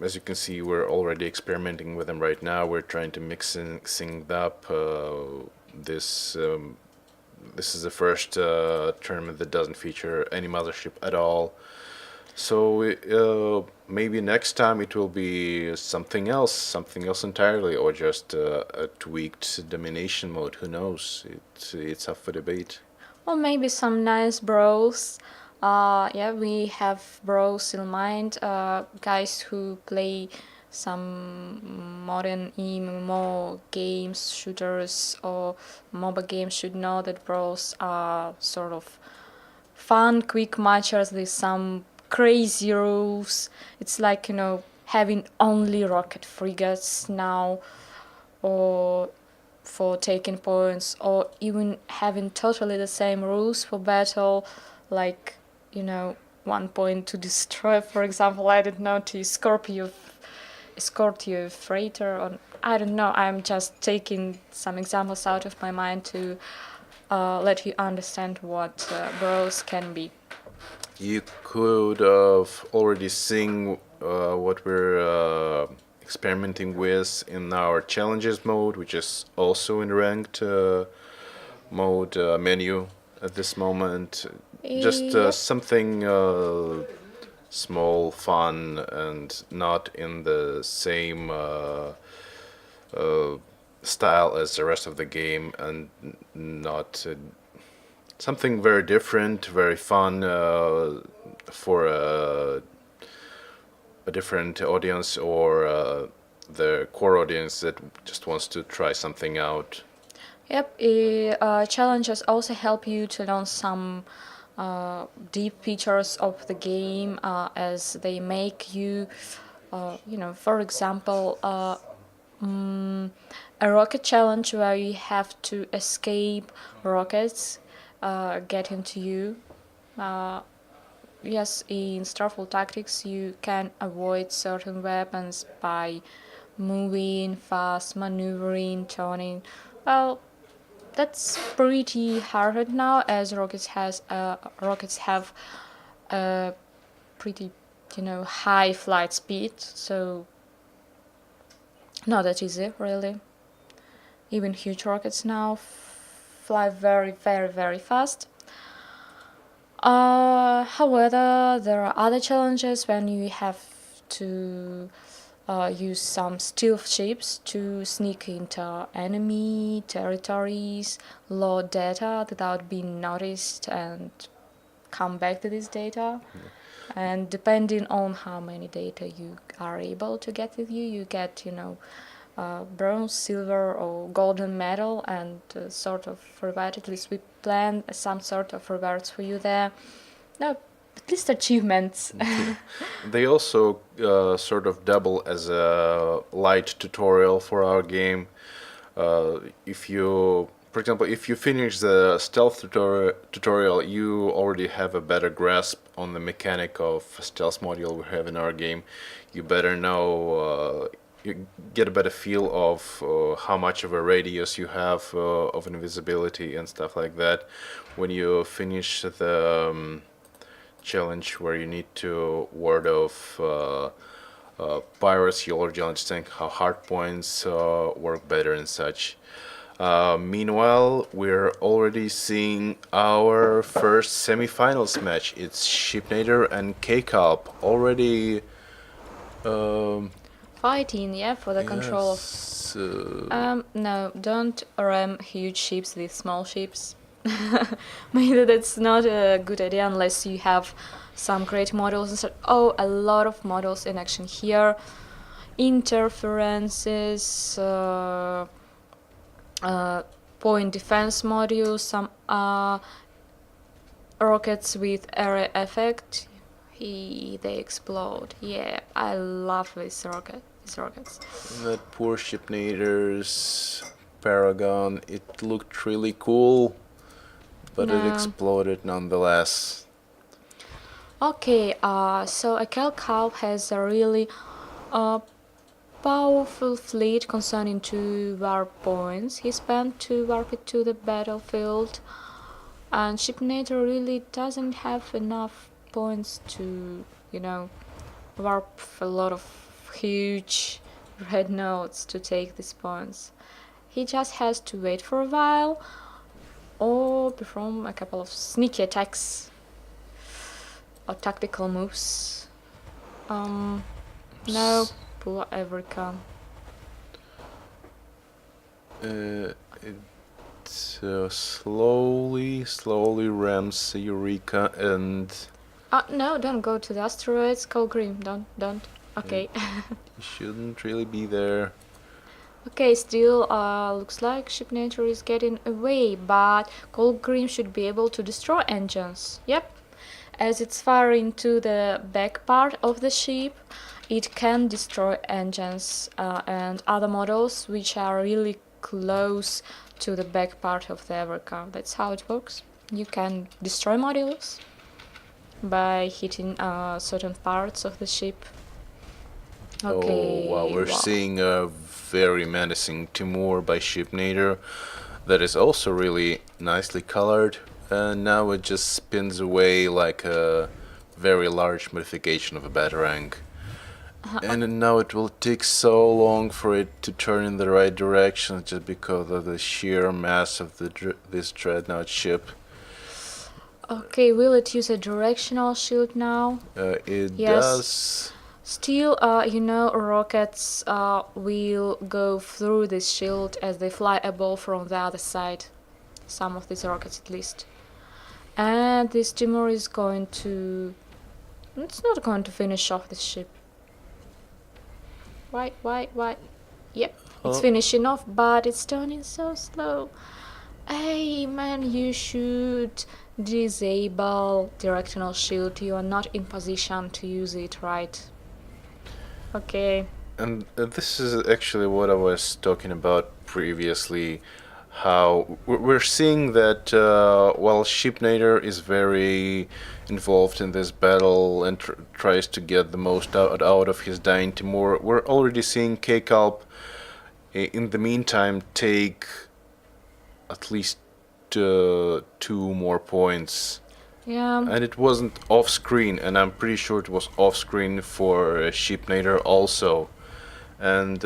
As you can see, we're already experimenting with them right now. We're trying to mix things up. This is the first tournament that doesn't feature any mothership at all. So maybe next time it will be something else entirely, or just a tweaked domination mode. Who knows? It's up for debate. Or maybe some nice bros. Yeah, we have bros in mind, guys who play some modern MMO games, shooters, or MOBA games should know that brawls are sort of fun, quick matches with some crazy rules. It's like, having only rocket frigates now, or for taking points, or even having totally the same rules for battle, like, 1 point to destroy, for example, I don't know, to escort your freighter, or I don't know. I'm just taking some examples out of my mind to let you understand what brawls can be. You could have already seen what we're experimenting with in our challenges mode, which is also in ranked mode menu at this moment. Just Yep. something small, fun, and not in the same style as the rest of the game, and not something very different, very fun for a different audience, or the core audience that just wants to try something out. Yep, challenges also help you to learn some deep features of the game, as they make you, for example, a rocket challenge where you have to escape rockets getting to you. Yes, in Starfall Tactics, you can avoid certain weapons by moving fast, maneuvering, turning. Well, that's pretty hard now, as rockets have a pretty, high flight speed. So not that easy, really. Even huge rockets now fly very, very, very fast. However, there are other challenges when you have to use some stealth ships to sneak into enemy territories, load data without being noticed, and come back to this data. And depending on how many data you are able to get with you, you get, bronze, silver, or golden medal, and sort of reward. At least we plan some sort of rewards for you there. No, at least achievements. They also sort of double as a light tutorial for our game. If you, for example, if you finish the stealth tutorial, you already have a better grasp on the mechanic of stealth module we have in our game. You better know, you get a better feel of how much of a radius you have of invisibility and stuff like that. When you finish the challenge where you need to ward off pirates, you already understand how hard points work better and such. Meanwhile, we're already seeing our first semifinals match. It's Shipnader and K-Calp already. Fighting, yeah, for the control of. Yes, No, don't ram huge ships with small ships. Maybe that's not a good idea unless you have some great models and oh, a lot of models in action here. Interferences, point defense modules, some rockets with area effect. They explode. Yeah, I love these rockets. that poor Shipnader's Paragon. It looked really cool, but it No. exploded nonetheless. Okay, so a Cow has a really powerful fleet concerning 2 warp points. He spent 2 warp it to the battlefield, and Shipnator really doesn't have enough points to, warp a lot of huge red nodes to take these points. He just has to wait for a while or perform a couple of sneaky attacks or tactical moves. No, poor Eureka. It slowly rams Eureka and No, don't go to the asteroids. Go green. Don't. Okay. He shouldn't really be there. Okay, still looks like ship nature is getting away, but Colgrim should be able to destroy engines. Yep. As it's far into the back part of the ship, it can destroy engines and other models which are really close to the back part of the Evercar. That's how it works. You can destroy models by hitting certain parts of the ship. Oh, wow, Okay, we're wow. seeing a very menacing Timur by Shipnader that is also really nicely colored, and now it just spins away like a very large modification of a Batarang. And now it will take so long for it to turn in the right direction just because of the sheer mass of this dreadnought ship. Okay, will it use a directional shield now? It Yes. does. Still, rockets will go through this shield as they fly above from the other side. Some of these rockets, at least. And this Timur is going to. It's not going to finish off this ship. Why? Yep, it's Oh. finishing off, but it's turning so slow. Hey man, you should disable directional shield. You are not in position to use it, right? Okay. And this is actually what I was talking about previously. How we're seeing that while Shipnader is very involved in this battle and tries to get the most out of his dying Timur, we're already seeing Kekalp in the meantime take at least 2 more points. Yeah. And it wasn't off screen, and I'm pretty sure it was off screen for Shipnader also. And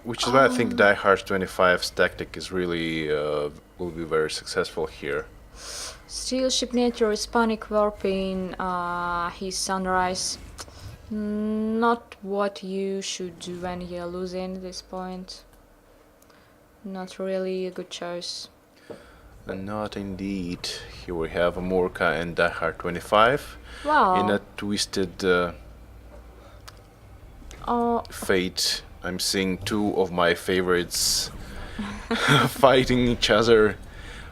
which is why I think Die Hard 25's tactic is really will be very successful here. Still, Shipnature is panic warping his sunrise. Not what you should do when you're losing this point. Not really a good choice. And not indeed. Here we have Amorka and Die Hard 25 Wow. in a twisted fate. I'm seeing 2 of my favorites fighting each other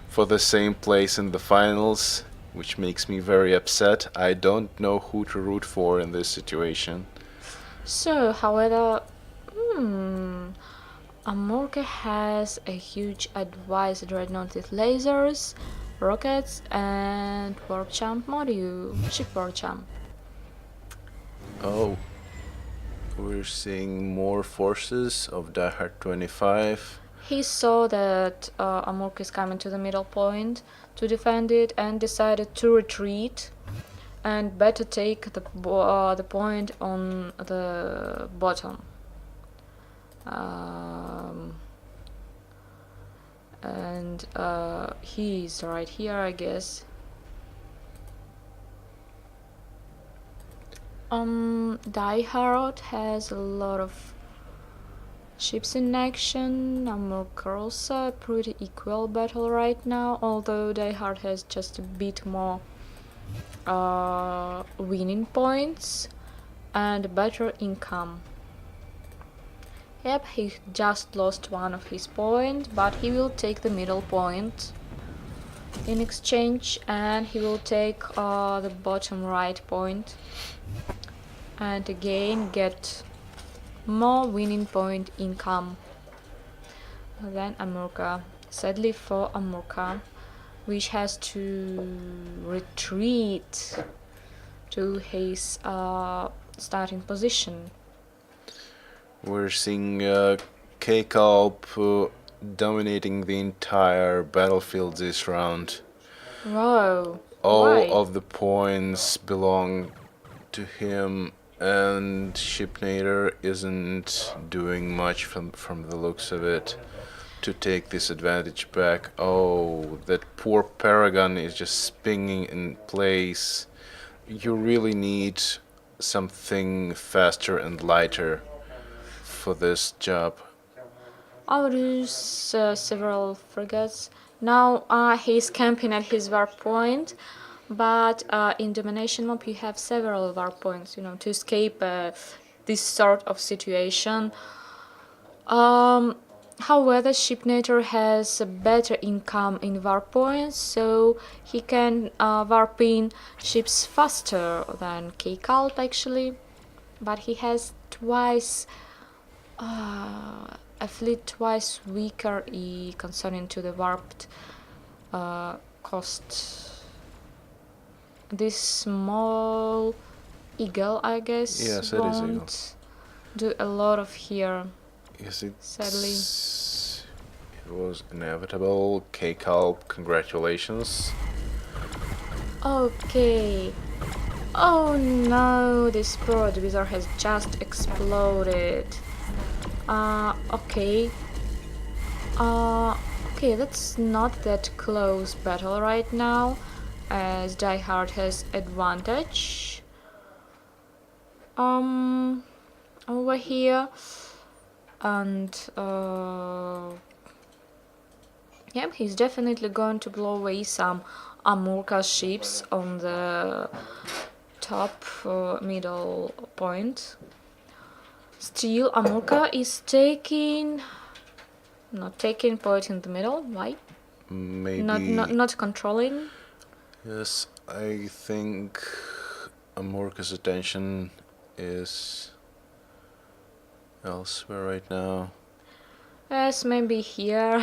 for the same place in the finals, which makes me very upset. I don't know who to root for in this situation. So, however, Amorka has a huge advanced dreadnought with lasers, rockets, and warp jump module, ship warp jump. Oh, we're seeing more forces of Die Hard 25. He saw that Amorka is coming to the middle point to defend it and decided to retreat and better take the point on the bottom. And he's right here, I guess. Die Hard has a lot of ships in action. Amorka also a pretty equal battle right now, although Die Hard has just a bit more winning points and better income. Yep, he just lost one of his points, but he will take the middle point in exchange, and he will take the bottom right point and again get more winning point income than Amorka. Sadly for Amorka, which has to retreat to his starting position. We're seeing K-Kalp dominating the entire battlefield this round. Wow. All Why? of the points belong to him, and Shipnader isn't doing much from the looks of it to take this advantage back. Oh, that poor Paragon is just spinning in place. You really need something faster and lighter for this job. I would use several frigates. Now he's camping at his warp point, But in Domination map you have several warp points, to escape this sort of situation. However, Shipnator has a better income in warp points, so he can warp in ships faster than K-Cult actually. But he has twice a fleet twice weaker concerning to the warped cost. This small eagle, I guess, Yes, it is eagle. won't do a lot of here. Yes, Sadly. It was inevitable. K-Calp, congratulations. Okay. Oh no, this poor wizard has just exploded. Okay. Okay, that's not that close battle right now, as Die Hard has advantage. Over here, and yep, he's definitely going to blow away some Amurka ships on the top middle point. Still, Amurka is not taking point in the middle. Why? Maybe. Not controlling. Yes, I think Amorca's attention is elsewhere right now. Yes, maybe here,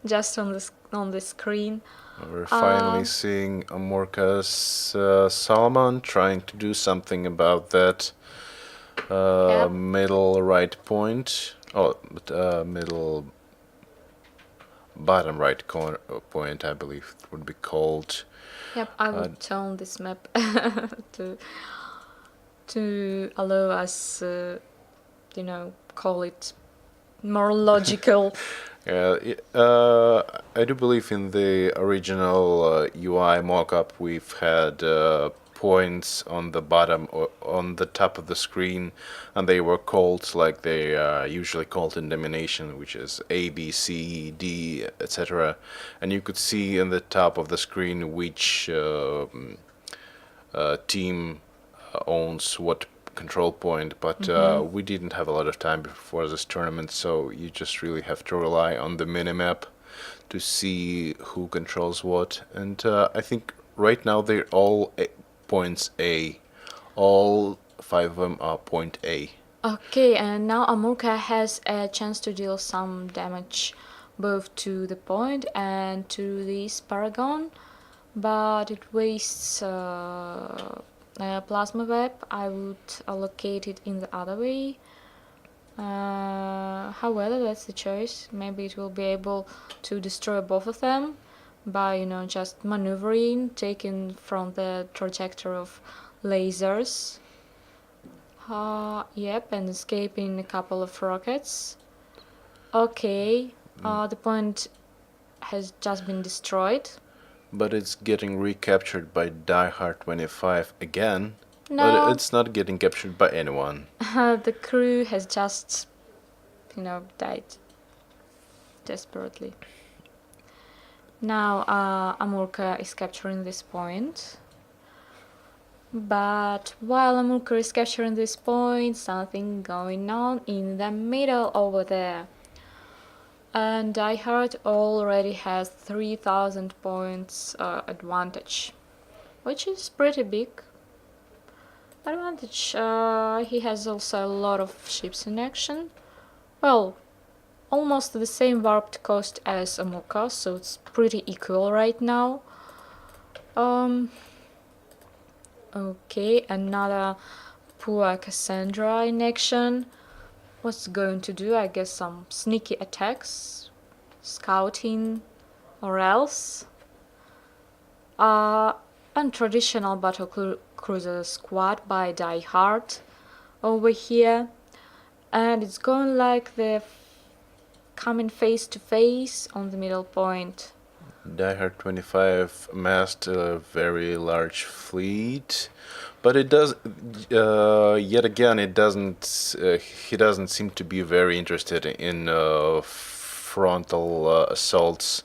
just on the screen. We're finally seeing Amorca's Salmon trying to do something about that Yep. middle right point. Oh, but middle bottom right corner point, I believe it would be called. Yep, I will turn this map to allow us, call it more logical. Yeah, I do believe in the original UI mockup we've had points on the bottom or on the top of the screen, and they were called like they are usually called in Domination, which is A, B, C, D, etc. And you could see in the top of the screen which team owns what control point, but we didn't have a lot of time before this tournament, so you just really have to rely on the minimap to see who controls what. And I think right now they're all points A. All 5 of them are point A. Okay, and now Amurka has a chance to deal some damage both to the point and to this Paragon, but it wastes Plasma Web. I would allocate it in the other way. However, that's the choice. Maybe it will be able to destroy both of them by, just maneuvering, taking from the trajectory of lasers. Yep, and escaping a couple of rockets. Okay, the point has just been destroyed. But it's getting recaptured by Die Hard 25 again. No. But it's not getting captured by anyone. The crew has just, died desperately. Now Amurka is capturing this point. But while Amurka is capturing this point, something going on in the middle over there. And Die Hard already has 3000 points advantage, which is pretty big advantage. He has also a lot of ships in action. Well, almost the same warped cost as Amurka, so it's pretty equal right now. Okay, another poor Cassandra in action. What's going to do? I guess some sneaky attacks, scouting, or else. Untraditional battle cruiser squad by Die Hard over here, and it's going like they're coming face to face on the middle point. Die Hard 25 amassed a very large fleet, but it does. Yet again, it doesn't. He doesn't seem to be very interested in frontal assaults.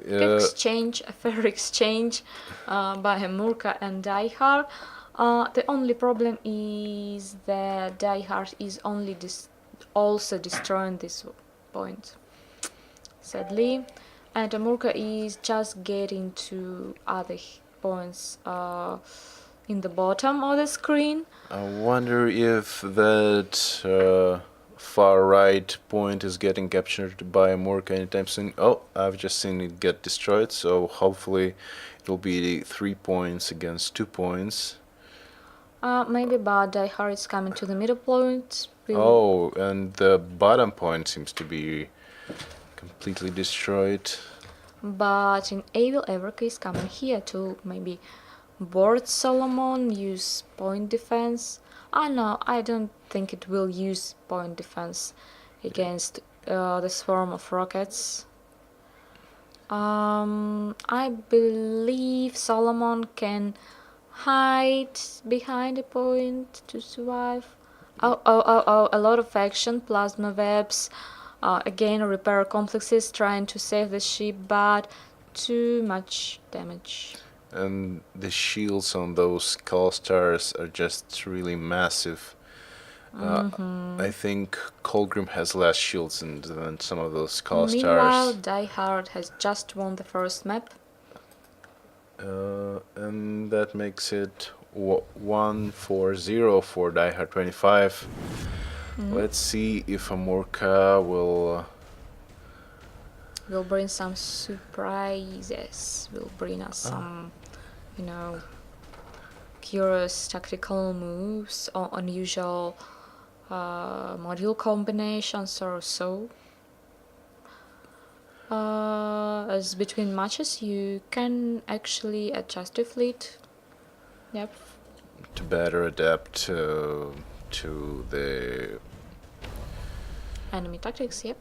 A fair exchange by Murka and Diehard. The only problem is that Diehard is also destroying this point, sadly, and Murka is just getting to other points in the bottom of the screen. I wonder if that far right point is getting captured by Morka anytime soon. Oh, I've just seen it get destroyed, so hopefully it'll be 3 points against 2 points. Maybe, but Diehard is coming to the middle point. Oh, and the bottom point seems to be completely destroyed. But in Evil Everke is coming here to maybe board Solomon, use point defense. I don't think it will use point defense against the swarm of rockets. I believe Solomon can hide behind a point to survive. Oh, a lot of action, plasma webs, again repair complexes trying to save the ship, but too much damage. And the shields on those skull stars are just really massive. I think Colgrim has less shields than some of those skull Meanwhile, stars. Diehard has just won the first map. And that makes it 1-4-0 for Diehard 25. Let's see if Amorka will Bring some surprises. Will bring us some, curious tactical moves or unusual module combinations or so. As between matches, you can actually adjust your fleet. Yep. to better adapt to the Enemy tactics, yep.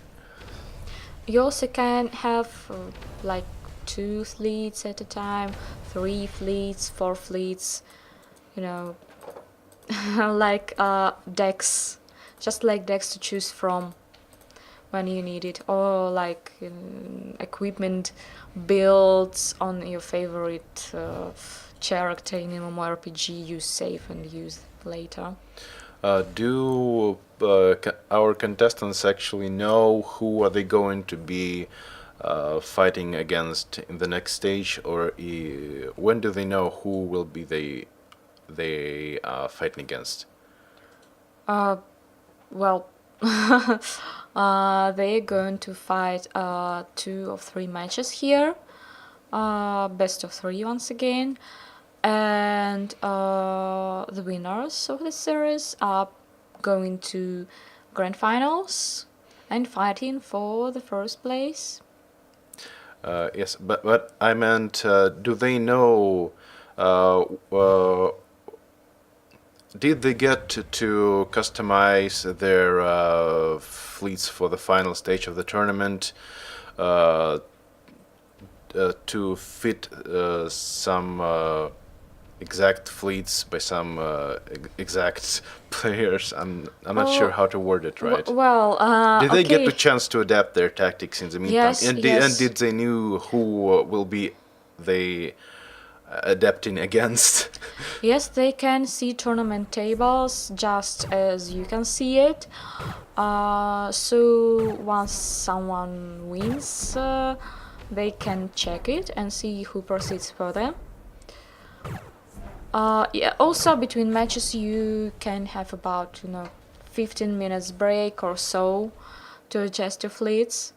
You also can have like 2 fleets at a time, 3 fleets, 4 fleets, like decks, just like decks to choose from when you need it, or like equipment builds on your favorite character in MMORPG you save and use later. do our contestants actually know who are they going to be fighting against in the next stage, or when do they know who will be they fighting against? Well, they're going to fight 2 or 3 matches here, best of 3 once again, and the winners of the series are going to grand finals and fighting for the first place. Yes, but I meant, do they know? Did they get to customize their fleets for the final stage of the tournament to fit some exact fleets by some exact players? I'm not sure how to word it right. Did they get the chance to adapt their tactics in the meantime? Yes, and did they knew who will be they adapting against? Yes, they can see tournament tables just as you can see it. So once someone wins, they can check it and see who proceeds further. Yeah, also between matches you can have about 15 minutes break or so to adjust your fleets.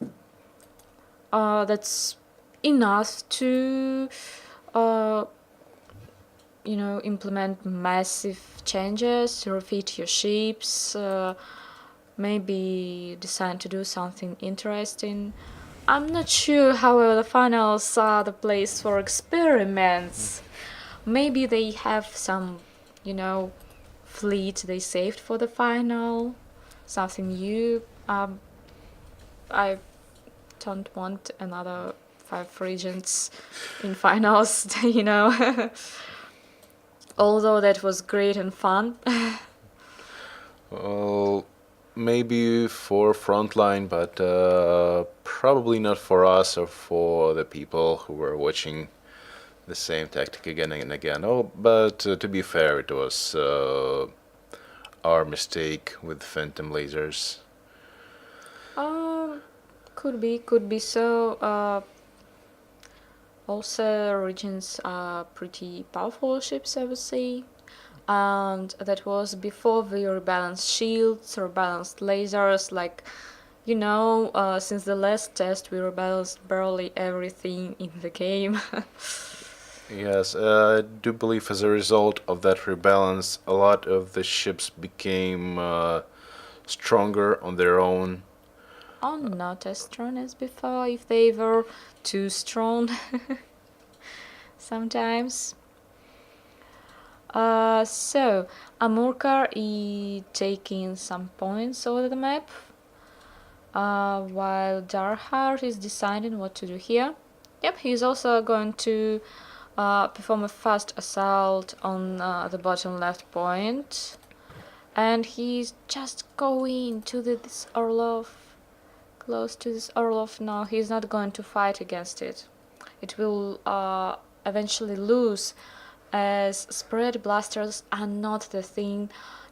That's enough to implement massive changes, refit your ships, maybe decide to do something interesting. I'm not sure, however, the finals are the place for experiments. Maybe they have some, fleet they saved for the final, something new. I don't want another 5 regions in finals, Although that was great and fun. Well, maybe for frontline, but probably not for us or for the people who were watching the same tactic again and again. Oh, but to be fair, it was our mistake with phantom lasers. Could be so. Also, Regions are pretty powerful ships, I would say. And that was before we rebalanced shields, rebalanced lasers. Like, since the last test, we rebalanced barely everything in the game. Yes, I do believe as a result of that rebalance, a lot of the ships became stronger on their own. Oh, not as strong as before, if they were too strong sometimes. So, Amurkar is taking some points over the map, while Darhar is deciding what to do here. Yep, he's also going to perform a fast assault on the bottom left point. And he's just going to this Orlov, close to this Orlov. No, he's not going to fight against it. It will eventually lose, as spread blasters are not the thing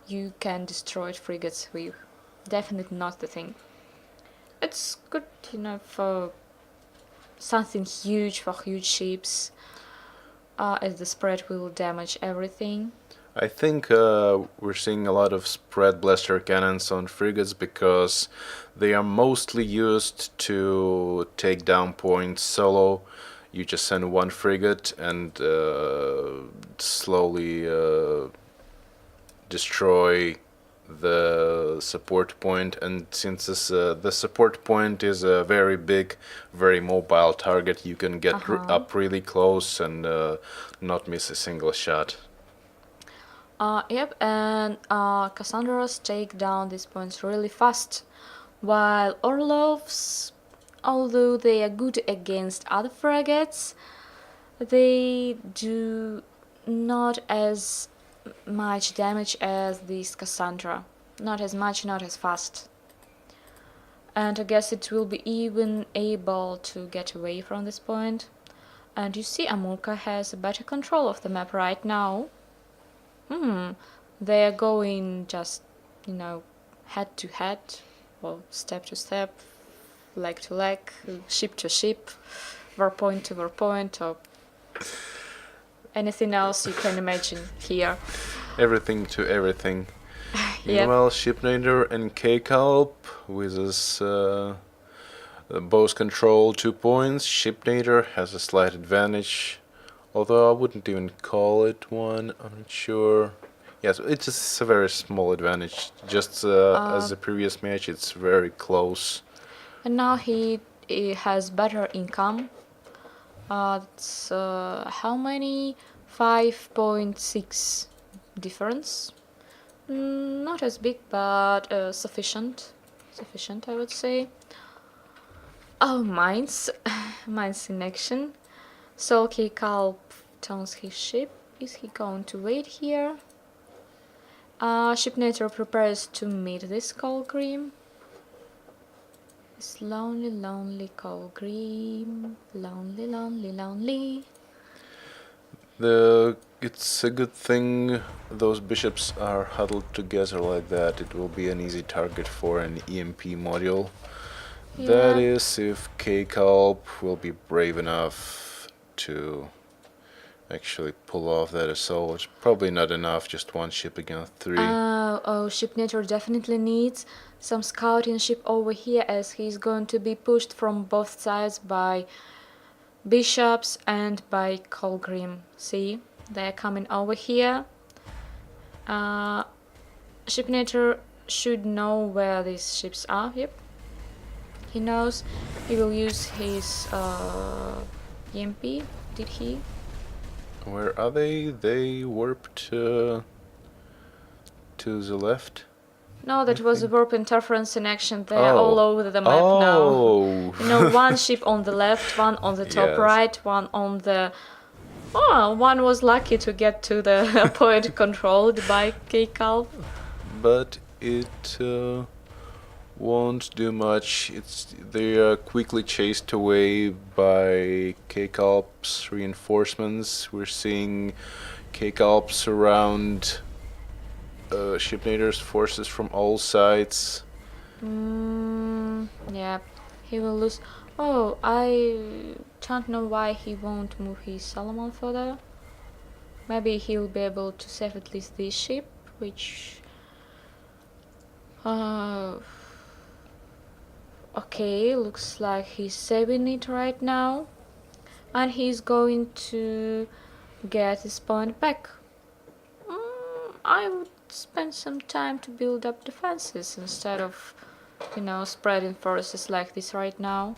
you can destroy frigates with. Definitely not the thing. It's good, for something huge, for huge ships, as the spread will damage everything. I think we're seeing a lot of spread blaster cannons on frigates because they are mostly used to take down points solo. You just send one frigate and slowly destroy the support point, and since the support point is a very big, very mobile target, you can get up really close and not miss a single shot. Yep, and Cassandra's take down these points really fast, while Orlovs, although they are good against other frigates, they do not as much damage as this Cassandra. Not as much, not as fast. And I guess it will be even able to get away from this point. And you see, Amurka has a better control of the map right now. They are going just, head to head, or step to step, leg to leg, ship to ship, warpoint to warpoint, or anything else you can imagine here. Everything to everything. Yep. Meanwhile, Shipnader and K-Calp with his both control 2 points. Shipnader has a slight advantage, although I wouldn't even call it one. I'm not sure. Yes, it's just a very small advantage. Just as the previous match, it's very close. And now he has better income. It's how many? 5.6 difference. Not as big, but sufficient. Sufficient, I would say. Oh, mines. Mines in action. So Kalp turns his ship. Is he going to wait here? Shipnator prepares to meet this Colgrim. This lonely, lonely Colgrim. Lonely, lonely, lonely. It's a good thing those bishops are huddled together like that. It will be an easy target for an EMP module. Yeah. That is, if K-Calp will be brave enough to actually pull off that assault. It's probably not enough, just one ship against 3. Shipnator definitely needs some scouting ship over here, as he's going to be pushed from both sides by bishops and by Colgrim. See, they're coming over here. Shipnator should know where these ships are. Yep, he knows. He will use his EMP. Did he? Where are they? They warped to the left. No, that was a warp interference in action. They are all over the map now. One ship on the left, one on the top Yes. right, one on the... Oh, one was lucky to get to the point controlled by K-Calp. But it won't do much. They are quickly chased away by K-Kalp's reinforcements. We're seeing K-Kalp surround Shipnader's forces from all sides. Yeah, he will lose. Oh, I don't know why he won't move his Solomon further. Maybe he'll be able to save at least this ship, which... okay, looks like he's saving it right now. And he's going to get his point back. I would spend some time to build up defenses instead of, spreading forces like this right now.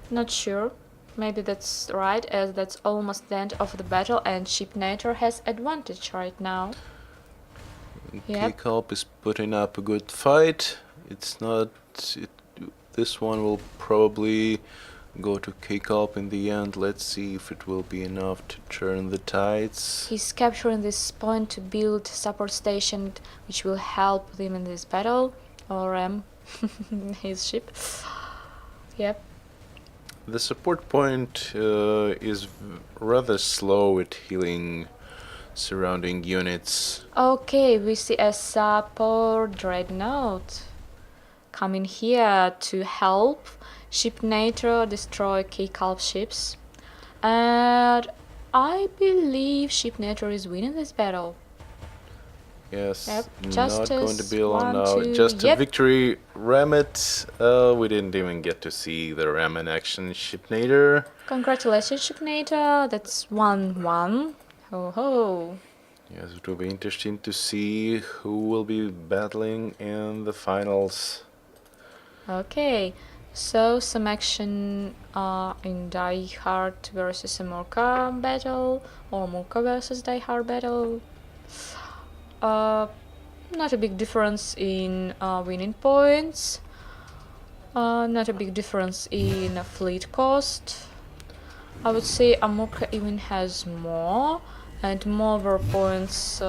Not sure. Maybe that's right, as that's almost the end of the battle and Shipnator has advantage right now. Yep. K-Kalp is putting up a good fight. This one will probably go to K-Kalp in the end. Let's see if it will be enough to turn the tides. He's capturing this point to build support station, which will help him in this battle, or his ship. Yep. The support point is rather slow at healing surrounding units. Okay, we see a support dreadnought coming here to help Shipnator destroy K-Kalp ships. And I believe Shipnator is winning this battle. Yes, Yep, not going to be long now. 1, 2, Just a yep. victory. Ram it. We didn't even get to see the ram in action. Shipnator. Congratulations, Shipnator. That's 1-1. Ho ho. Yes, it will be interesting to see who will be battling in the finals. Okay, so some action in Die Hard versus a Murka battle, or Murka versus Die Hard battle. Not a big difference in winning points. Not a big difference in fleet cost. I would say Amurka even has more, and more war points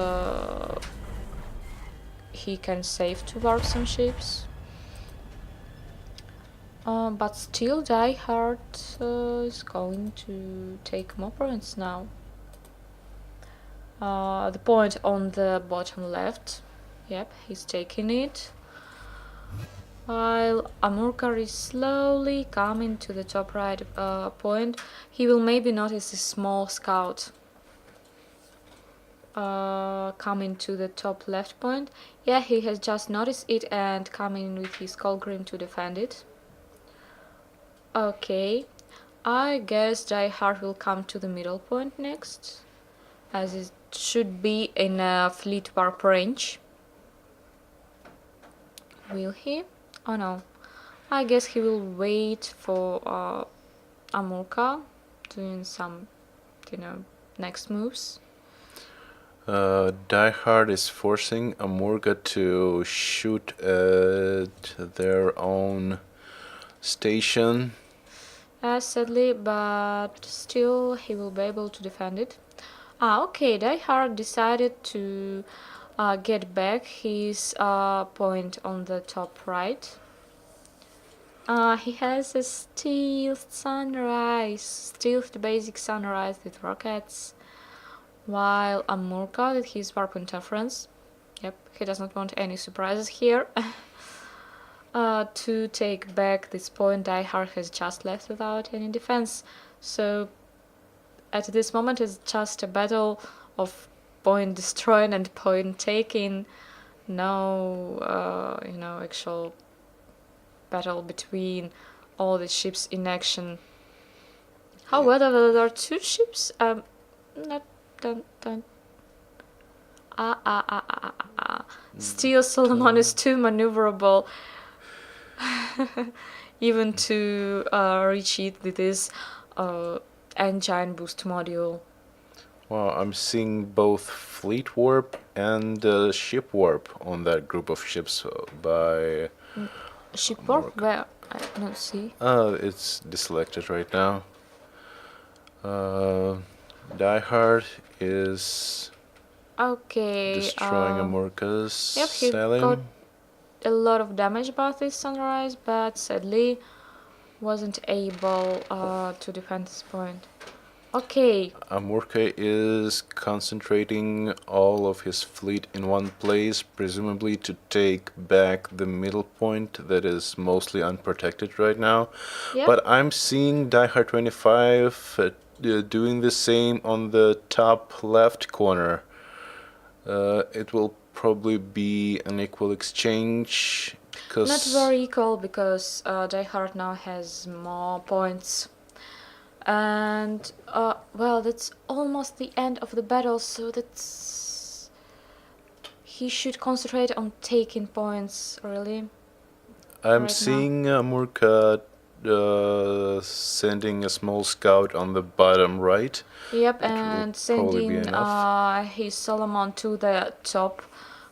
he can save to warp some ships. But still Die Hard is going to take more points now. The point on the bottom left, yep, he's taking it. While Amurkar is slowly coming to the top right point, he will maybe notice a small scout coming to the top left point. Yeah, he has just noticed it and coming with his Colgrim to defend it. Okay, I guess Die Hard will come to the middle point next, as it should be in a fleet warp range. Will he? Oh no, I guess he will wait for Amurka doing some, next moves. Die Hard is forcing Amurga to shoot at their own station. Sadly, but still he will be able to defend it. Okay, Die Hard decided to get back his point on the top right. He has a stealth basic sunrise with rockets, while Amurka did his warp interference. Yep, he does not want any surprises here. To take back this point, Die Hard has just left without any defense. So at this moment it's just a battle of point destroying and point taking. No, actual battle between all the ships in action. However, there are two ships. Still, Solomon is too maneuverable, even to reach it with this engine boost module. Wow, I'm seeing both fleet warp and ship warp on that group of ships by... Ship warp? Where? I don't see. It's deselected right now. Die Hard is Okay. destroying Amurka's Yep, he sailing. got a lot of damage by this sunrise, but sadly wasn't able to defend this point. Okay. Amurka is concentrating all of his fleet in one place, presumably to take back the middle point that is mostly unprotected right now. Yep. But I'm seeing Diehard 25 doing the same on the top left corner. It will probably be an equal exchange because Not very equal because Die Hard now has more points. And well, that's almost the end of the battle, so that's he should concentrate on taking points, really. I'm right seeing Amurka sending a small scout on the bottom right. Yep, It will and probably be sending enough. his Solomon to the top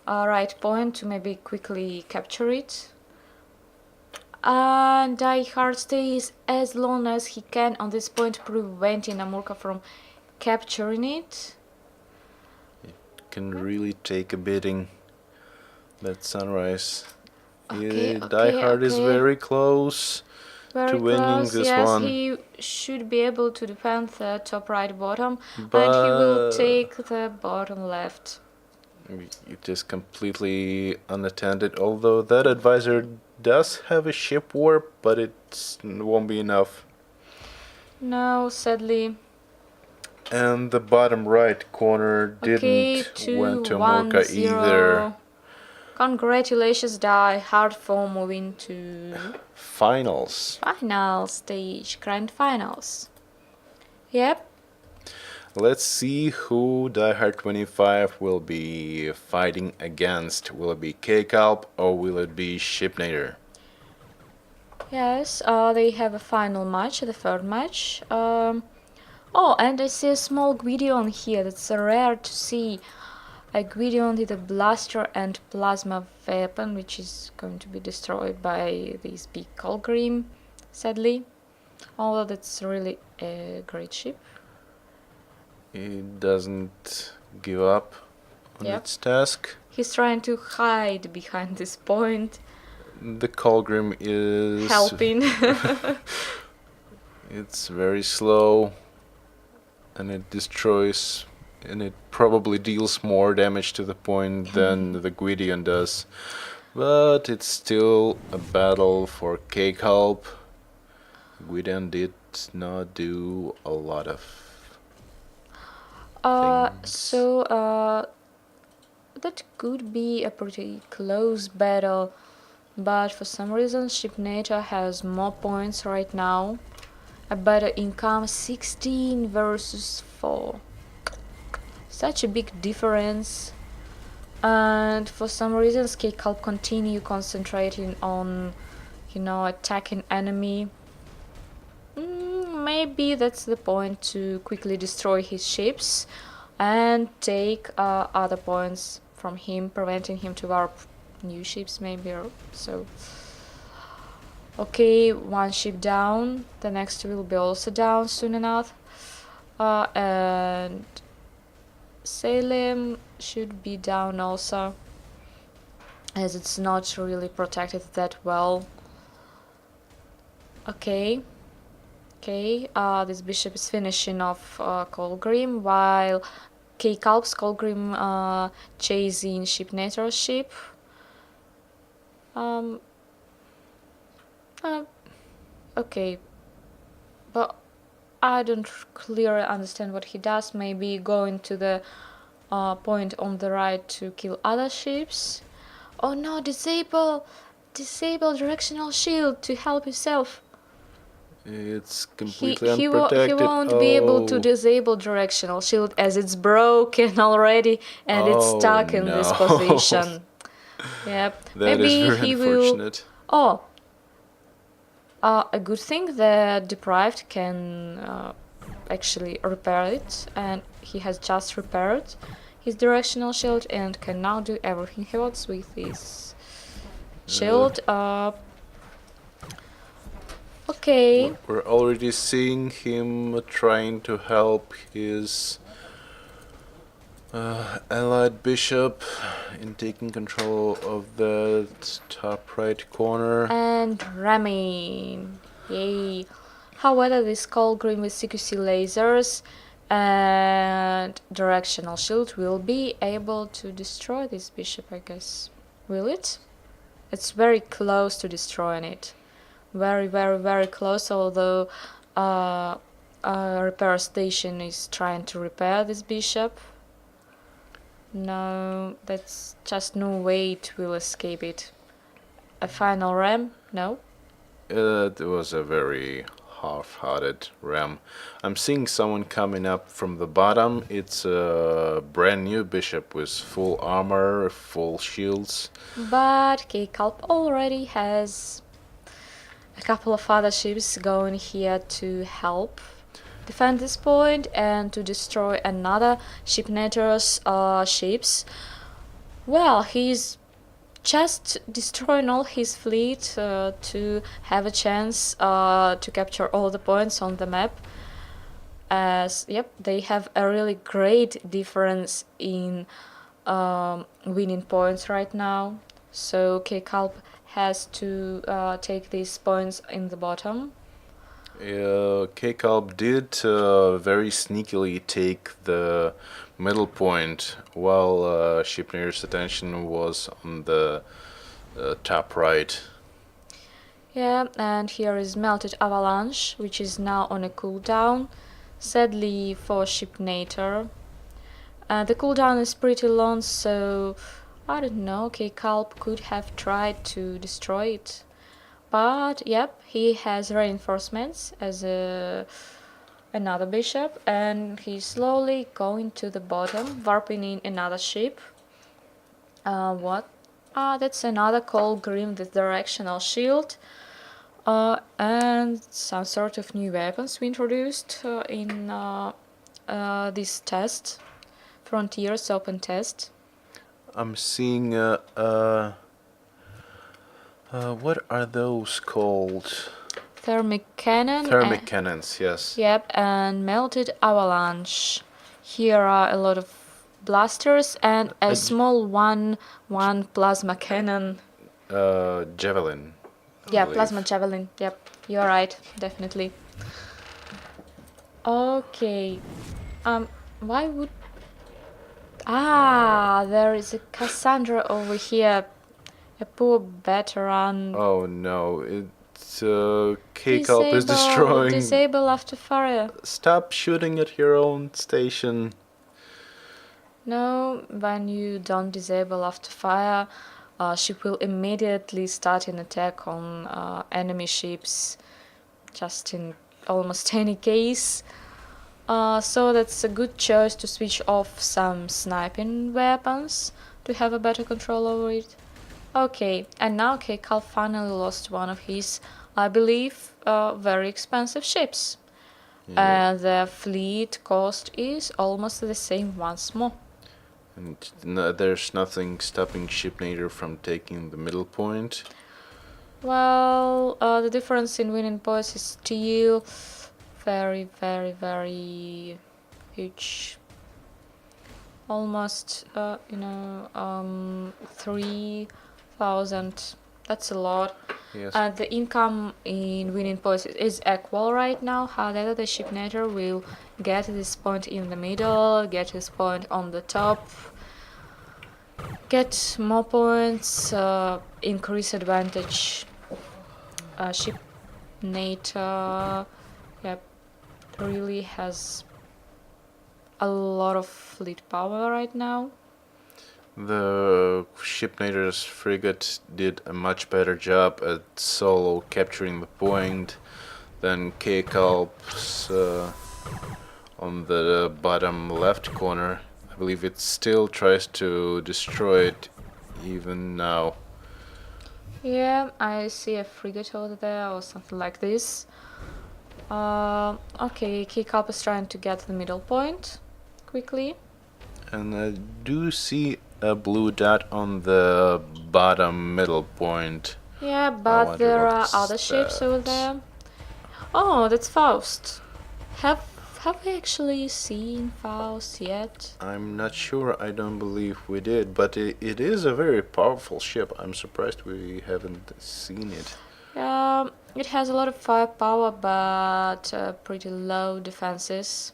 right point to maybe quickly capture it. And Die Hard stays as long as he can on this point, preventing Amurka from capturing it. Can really take a beating. That sunrise. Okay, Die Hard is very close very to winning close. this Yes, one. he should be able to defend the top right bottom, But and he will take the bottom left. it is completely unattended, although that advisor does have a ship warp, but it won't be enough. No, sadly. And the bottom right corner didn't went to Amurka either. Congratulations, Die Hard, for moving to Finals. final stage, grand finals. Yep. Let's see who Die Hard 25 will be fighting against. Will it be K-Calp or will it be Shipnator? Yes, they have a final match, the third match. Oh, and I see a small Gwydion here. That's rare to see. A Gwydion with a blaster and plasma weapon, which is going to be destroyed by this big Colgrim, sadly. Although that's really a great ship. It doesn't give up on its task. He's trying to hide behind this point. The Colgrim is helping. It's very slow and it destroys and it probably deals more damage to the point than the Gwydion does. But it's still a battle for K-Calp. Gwydion did not do a lot of so that could be a pretty close battle, but for some reason Shipnator has more points right now. A better income, 16 versus 4. Such a big difference. And for some reasons K-Calp continue concentrating on, attacking enemy. Maybe that's the point to quickly destroy his ships and take other points from him, preventing him to warp new ships maybe or so. Okay, one ship down, the next will be also down soon enough. And Salem should be down also, as it's not really protected that well. Okay, this bishop is finishing off Colgrim, while K-Calp's Colgrim chasing Shipnator's ship. Okay, but I don't clearly understand what he does. Maybe going to the point on the right to kill other ships. Oh no, disable directional shield to help yourself. It's completely unprotected. He won't be able to disable directional shield as it's broken already and it's stuck in this position. Yep. That Maybe is very he unfortunate. will. A good thing that Deprived can actually repair it, and he has just repaired his directional shield and can now do everything he wants with his shield. Okay. We're already seeing him trying to help his allied bishop in taking control of the top right corner. And ramming. Yay. However, this Cold Green with CQC lasers and directional shield will be able to destroy this bishop, I guess. Will it? It's very close to destroying it. Very, very, very close, although a repair station is trying to repair this bishop. No, that's just no way it will escape it. A final ram? No. It was a very half-hearted ram. I'm seeing someone coming up from the bottom. It's a brand new bishop with full armor, full shields. But K-Culp already has a couple of other ships going here to help defend this point and to destroy another shipnator's ships. Well, he's just destroying all his fleet to have a chance to capture all the points on the map. As yep, they have a really great difference in winning points right now. So K-Culp has to take these points in the bottom. K-Culp did very sneakily take the middle point while Shipner's attention was on the top right. Yeah, and here is Melted Avalanche, which is now on a cooldown. Sadly for Shipnator. The cooldown is pretty long, so I don't know, K-Culp could have tried to destroy it. But yep, he has reinforcements as another bishop, and he's slowly going to the bottom, warping in another ship. What? That's another Cold Green with directional shield. And some sort of new weapons we introduced in this test, Frontiers open test. I'm seeing what are those called? Thermic cannon. Thermic cannons, yes. Yep, and melted avalanche. Here are a lot of blasters and a small one plasma cannon. Javelin. Yeah, plasma javelin. Yep, you're right, definitely. Okay. Why would... there is a Cassandra over here. A poor veteran. Oh no, it's K-Culp is destroying. Disable after fire. Stop shooting at your own station. No, when you don't disable after fire, ship will immediately start an attack on enemy ships, just in almost any case. So that's a good choice to switch off some sniping weapons to have a better control over it. Okay, and now K-Culp finally lost one of his, I believe, very expensive ships. And the fleet cost is almost the same once more. And there's nothing stopping Shipnator from taking the middle point. Well, the difference in winning points is still very, very, very huge. Almost, 3,000. That's a lot. Yes. And the income in winning points is equal right now. However, the Shipnator will get this point in the middle, get this point on the top, get more points, increase advantage. Shipnator, yep, really has a lot of fleet power right now. The Shipnator's frigate did a much better job at solo capturing the point than K-Culp's on the bottom left corner. I believe it still tries to destroy it even now. Yeah, I see a frigate over there or something like this. Okay, K-Culp is trying to get the middle point quickly. And I do see a blue dot on the bottom middle point. Yeah, but there are what's other ships over that? there. Oh, that's Faust. Have we actually seen Faust yet? I'm not sure. I don't believe we did, but it is a very powerful ship. I'm surprised we haven't seen it. It has a lot of firepower, but pretty low defenses.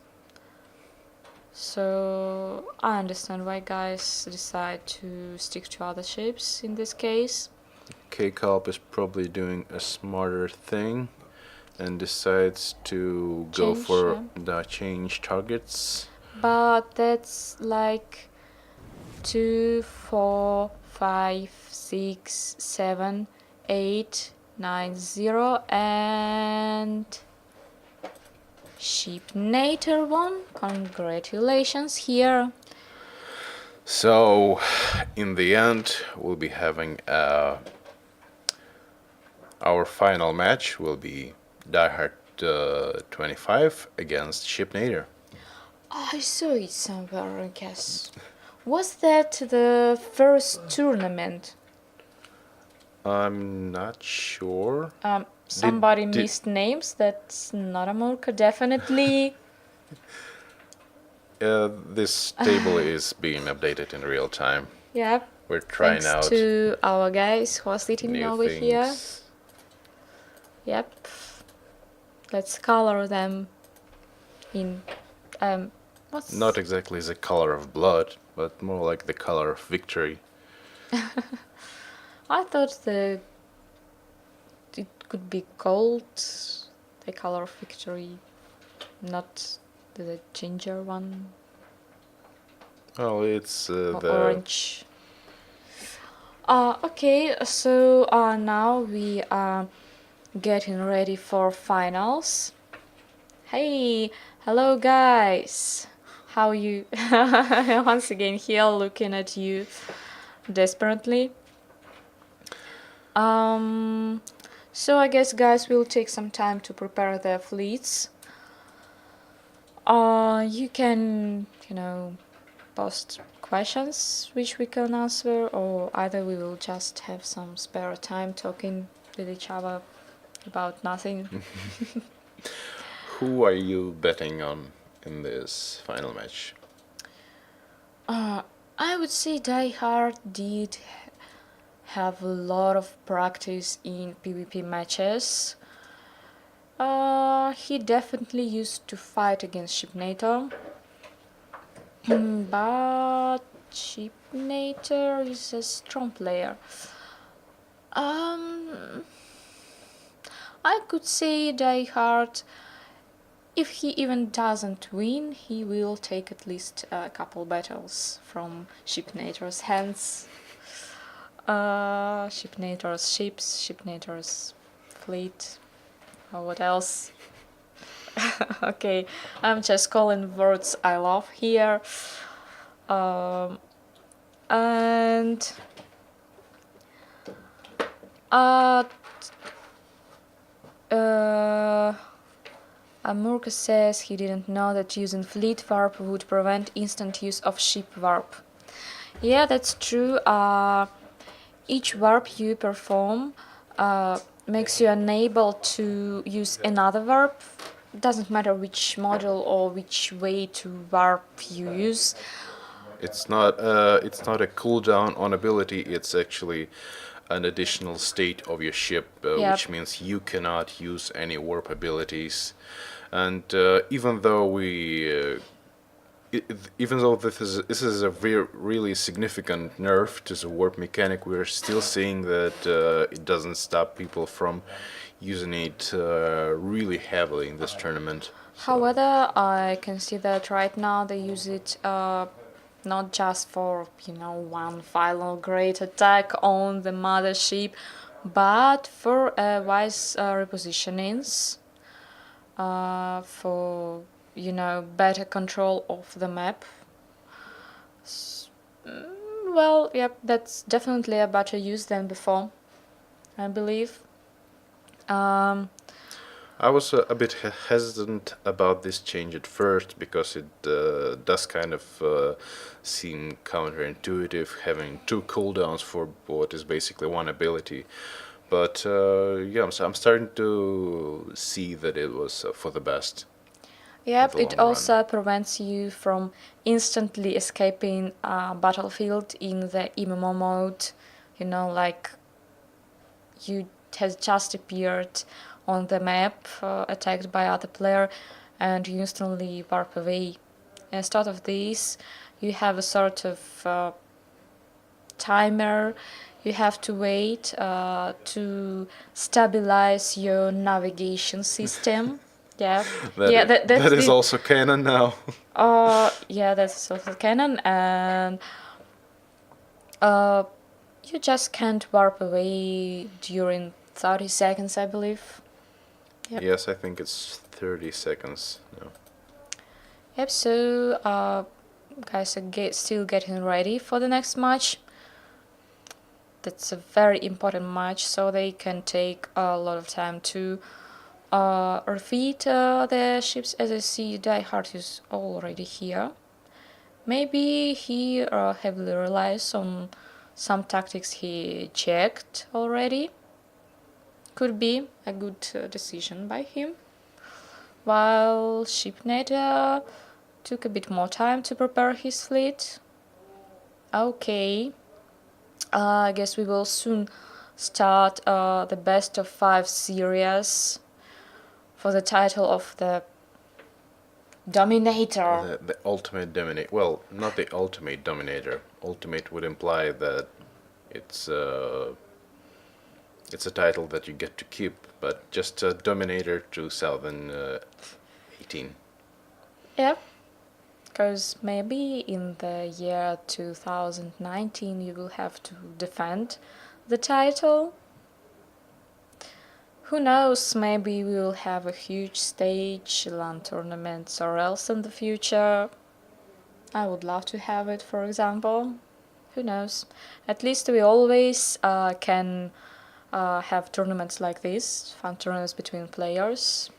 So I understand why guys decide to stick to other ships in this case. K-Calp is probably doing a smarter thing and decides to go Change, for yeah. the change targets. But that's like 2, 4, 5, 6, 7, 8, 9, 0, and Shipnator won. Congratulations here. So, in the end, we'll be having our final match will be Die Hard 25 against Shipnator. I saw it somewhere, I guess. Was that the first tournament? I'm not sure. Somebody did- missed names. That's not a Murka, definitely. This table is being updated in real time. Yep. We're trying Thanks out to our guys who are sitting new over here. things. Yep. Let's color them in what's Not exactly the color of blood, but more like the color of victory. I thought it could be gold, the color of victory, not the ginger one. Well, it's Or the orange. Okay, so now we are getting ready for finals. Hey, hello guys. How you? Once again here looking at you desperately. So I guess guys will take some time to prepare their fleets. You can, post questions which we can answer, or either we will just have some spare time talking with each other about nothing. Who are you betting on in this final match? I would say Die Hard did have a lot of practice in PvP matches. He definitely used to fight against Shipnator. But Shipnator is a strong player. I could say Die Hard, if he even doesn't win, he will take at least a couple battles from Shipnator's hands. Shipnator's ships, Shipnator's fleet, or what else? Okay, I'm just calling words I love here. And Amurka says he didn't know that using fleet warp would prevent instant use of ship warp. Yeah, that's true. Each warp you perform makes you unable to use another warp. Doesn't matter which model or which way to warp you use. It's not a cooldown on ability. It's actually an additional state of your ship, Yep. which means you cannot use any warp abilities. And even though even though this is a really significant nerf to the warp mechanic, we're still seeing that it doesn't stop people from using it really heavily in this tournament. However, I can see that right now they use it not just for, one final great attack on the mothership, but for wise repositionings, for, better control of the map. Well, yep, that's definitely a better use than before, I believe. I was a bit hesitant about this change at first because it does kind of seem counterintuitive having two cooldowns for what is basically one ability. But yeah, I'm starting to see that it was for the best. Yep, the it long also run. prevents you from instantly escaping a battlefield in the MMO mode. Like you has just appeared on the map, attacked by other player, and you instantly warp away. Instead of this, you have a sort of timer. You have to wait to stabilize your navigation system. Yeah, That yeah, is, that's that is the also canon now. yeah, that's also canon, and uh, you just can't warp away during 30 seconds, I believe. Yep. Yes, I think it's 30 seconds. No. Yep. So, guys are still getting ready for the next match. That's a very important match, so they can take a lot of time to refit the ships. As I see, Die Hard is already here. Maybe he heavily relies on some tactics he checked already. Could be a good decision by him. While Shipnader took a bit more time to prepare his fleet. Okay, I guess we will soon start the best of 5 series for the title of the Dominator. The ultimate dominator. Well, not the ultimate dominator. Ultimate would imply that it's it's a title that you get to keep, but just Dominator 2018. Yep, because maybe in the year 2019 you will have to defend the title. Who knows, maybe we will have a huge stage, LAN tournaments or else in the future. I would love to have it, for example. Who knows? At least we always can have tournaments like this, fun tournaments between players.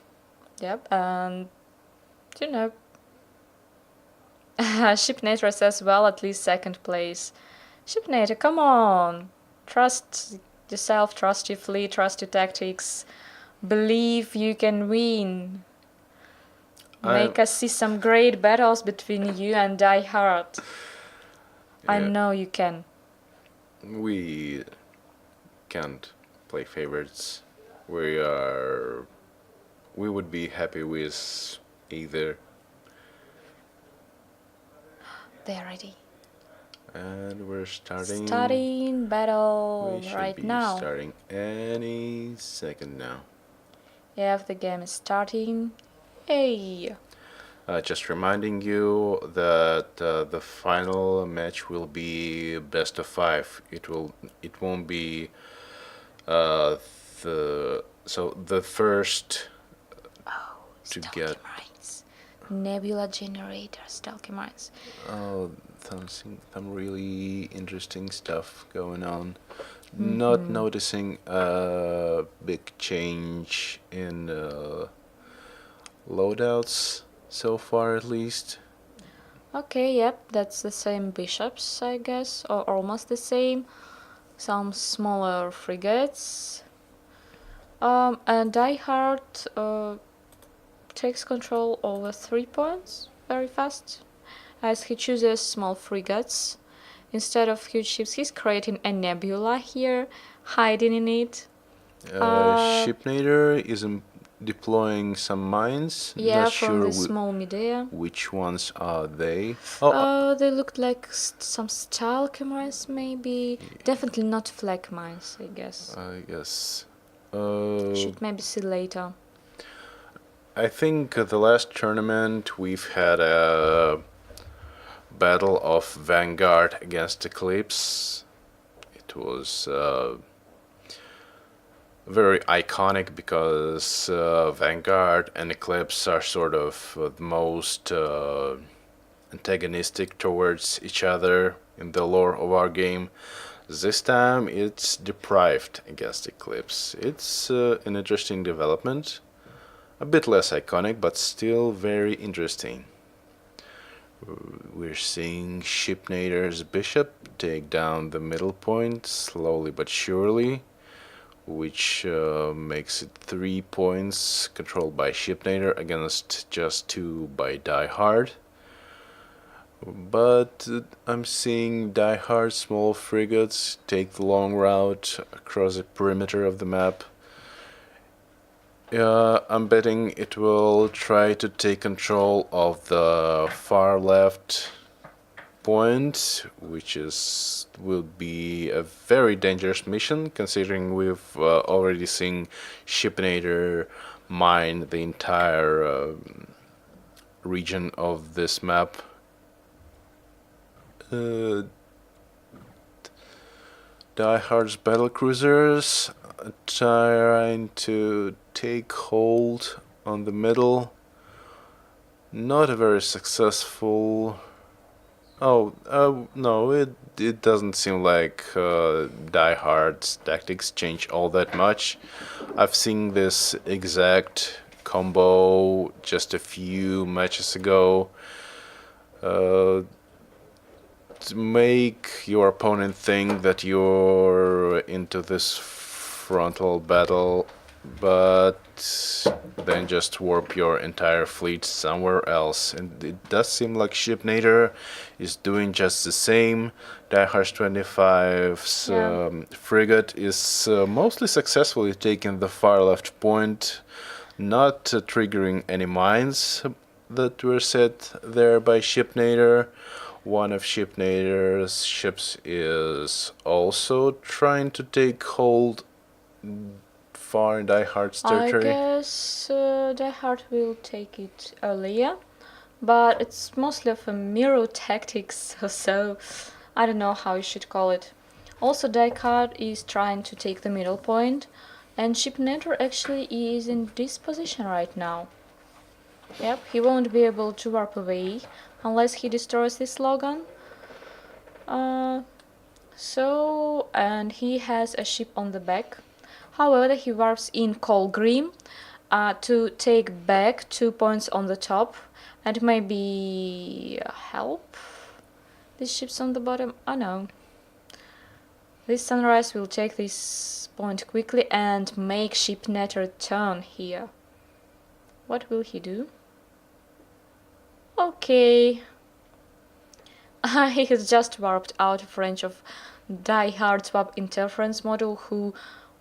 Yep, and you know, Shipnator says, well, at least second place. Shipnator, come on! Trust yourself, trust your fleet, trust your tactics. Believe you can win. Make us see some great battles between you and Die Hard. I know you can. We can't play favorites. We would be happy with either. They're ready. And we're starting. Starting battle We should right be now. starting any second now. Yeah, the game is starting. Hey! Just reminding you that the final match will be best of 5. It won't be the first to get. Mines. Nebula generators, Stalker mines. Oh, some really interesting stuff going on. Not noticing a big change in loadouts so far, at least. Okay, yep, that's the same bishops, I guess, or almost the same. Some smaller frigates. And Die Hard takes control over 3 points very fast, as he chooses small frigates. Instead of huge ships, he's creating a nebula here, hiding in it. Shipnader is deploying some mines. Yeah, Not from sure the small Medea. which ones are they. They looked like some Stalker mines, maybe. Definitely not flak mines, I guess. I guess. Should maybe see later. I think the last tournament we've had a battle of Vanguard against Eclipse. It was very iconic because Vanguard and Eclipse are sort of the most antagonistic towards each other in the lore of our game. This time it's deprived against Eclipse. It's an interesting development. A bit less iconic, but still very interesting. We're seeing Shipnader's bishop take down the middle point slowly but surely, which makes it 3 points controlled by Shipnator against just 2 by Die Hard. But I'm seeing Die Hard small frigates take the long route across the perimeter of the map. I'm betting it will try to take control of the far left point, which will be a very dangerous mission, considering we've already seen Shipnator mine the entire region of this map. Die Hard's battlecruisers trying to take hold on the middle. Not a very successful. No, it doesn't seem like Die Hard's tactics change all that much. I've seen this exact combo just a few matches ago. To make your opponent think that you're into this frontal battle, but then just warp your entire fleet somewhere else. And it does seem like Shipnator is doing just the same. Die Hard 25's frigate is mostly successfully taking the far left point, not triggering any mines that were set there by Shipnator. One of Shipnator's ships is also trying to take hold far in Die Hard's territory. I guess Die Hard will take it earlier, but it's mostly of a mirror tactics, so I don't know how you should call it. Also, Die Hard is trying to take the middle point, and Shipnator actually is in this position right now. Yep, he won't be able to warp away unless he destroys this Logan. And he has a ship on the back. However, he warps in Colgrim to take back 2 points on the top and maybe help these ships on the bottom. Oh no. This Sunrise will take this point quickly and make Shipnator turn here. What will he do? Okay. He has just warped out of range of Die Hard swap interference model, who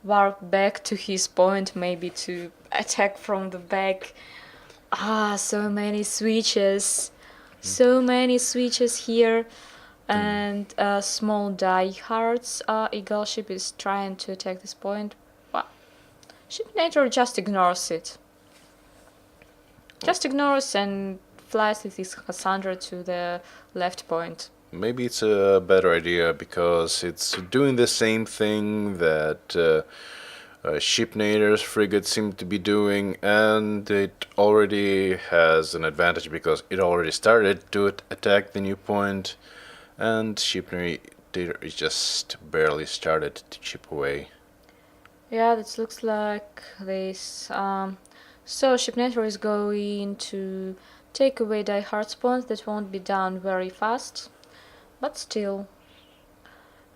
warped back to his point, maybe to attack from the back. So many switches. So many switches here. And small Die Hard's Eagle ship is trying to attack this point. Well, Shipnator just ignores it. Just ignores and flies with his Cassandra to the left point. Maybe it's a better idea because it's doing the same thing that Shipnator's frigate seemed to be doing, and it already has an advantage because it already started to attack the new point, and Shipnator is just barely started to chip away. Yeah, this looks like this. So Shipnator is going to take away Die Hard's points. That won't be done very fast, but still.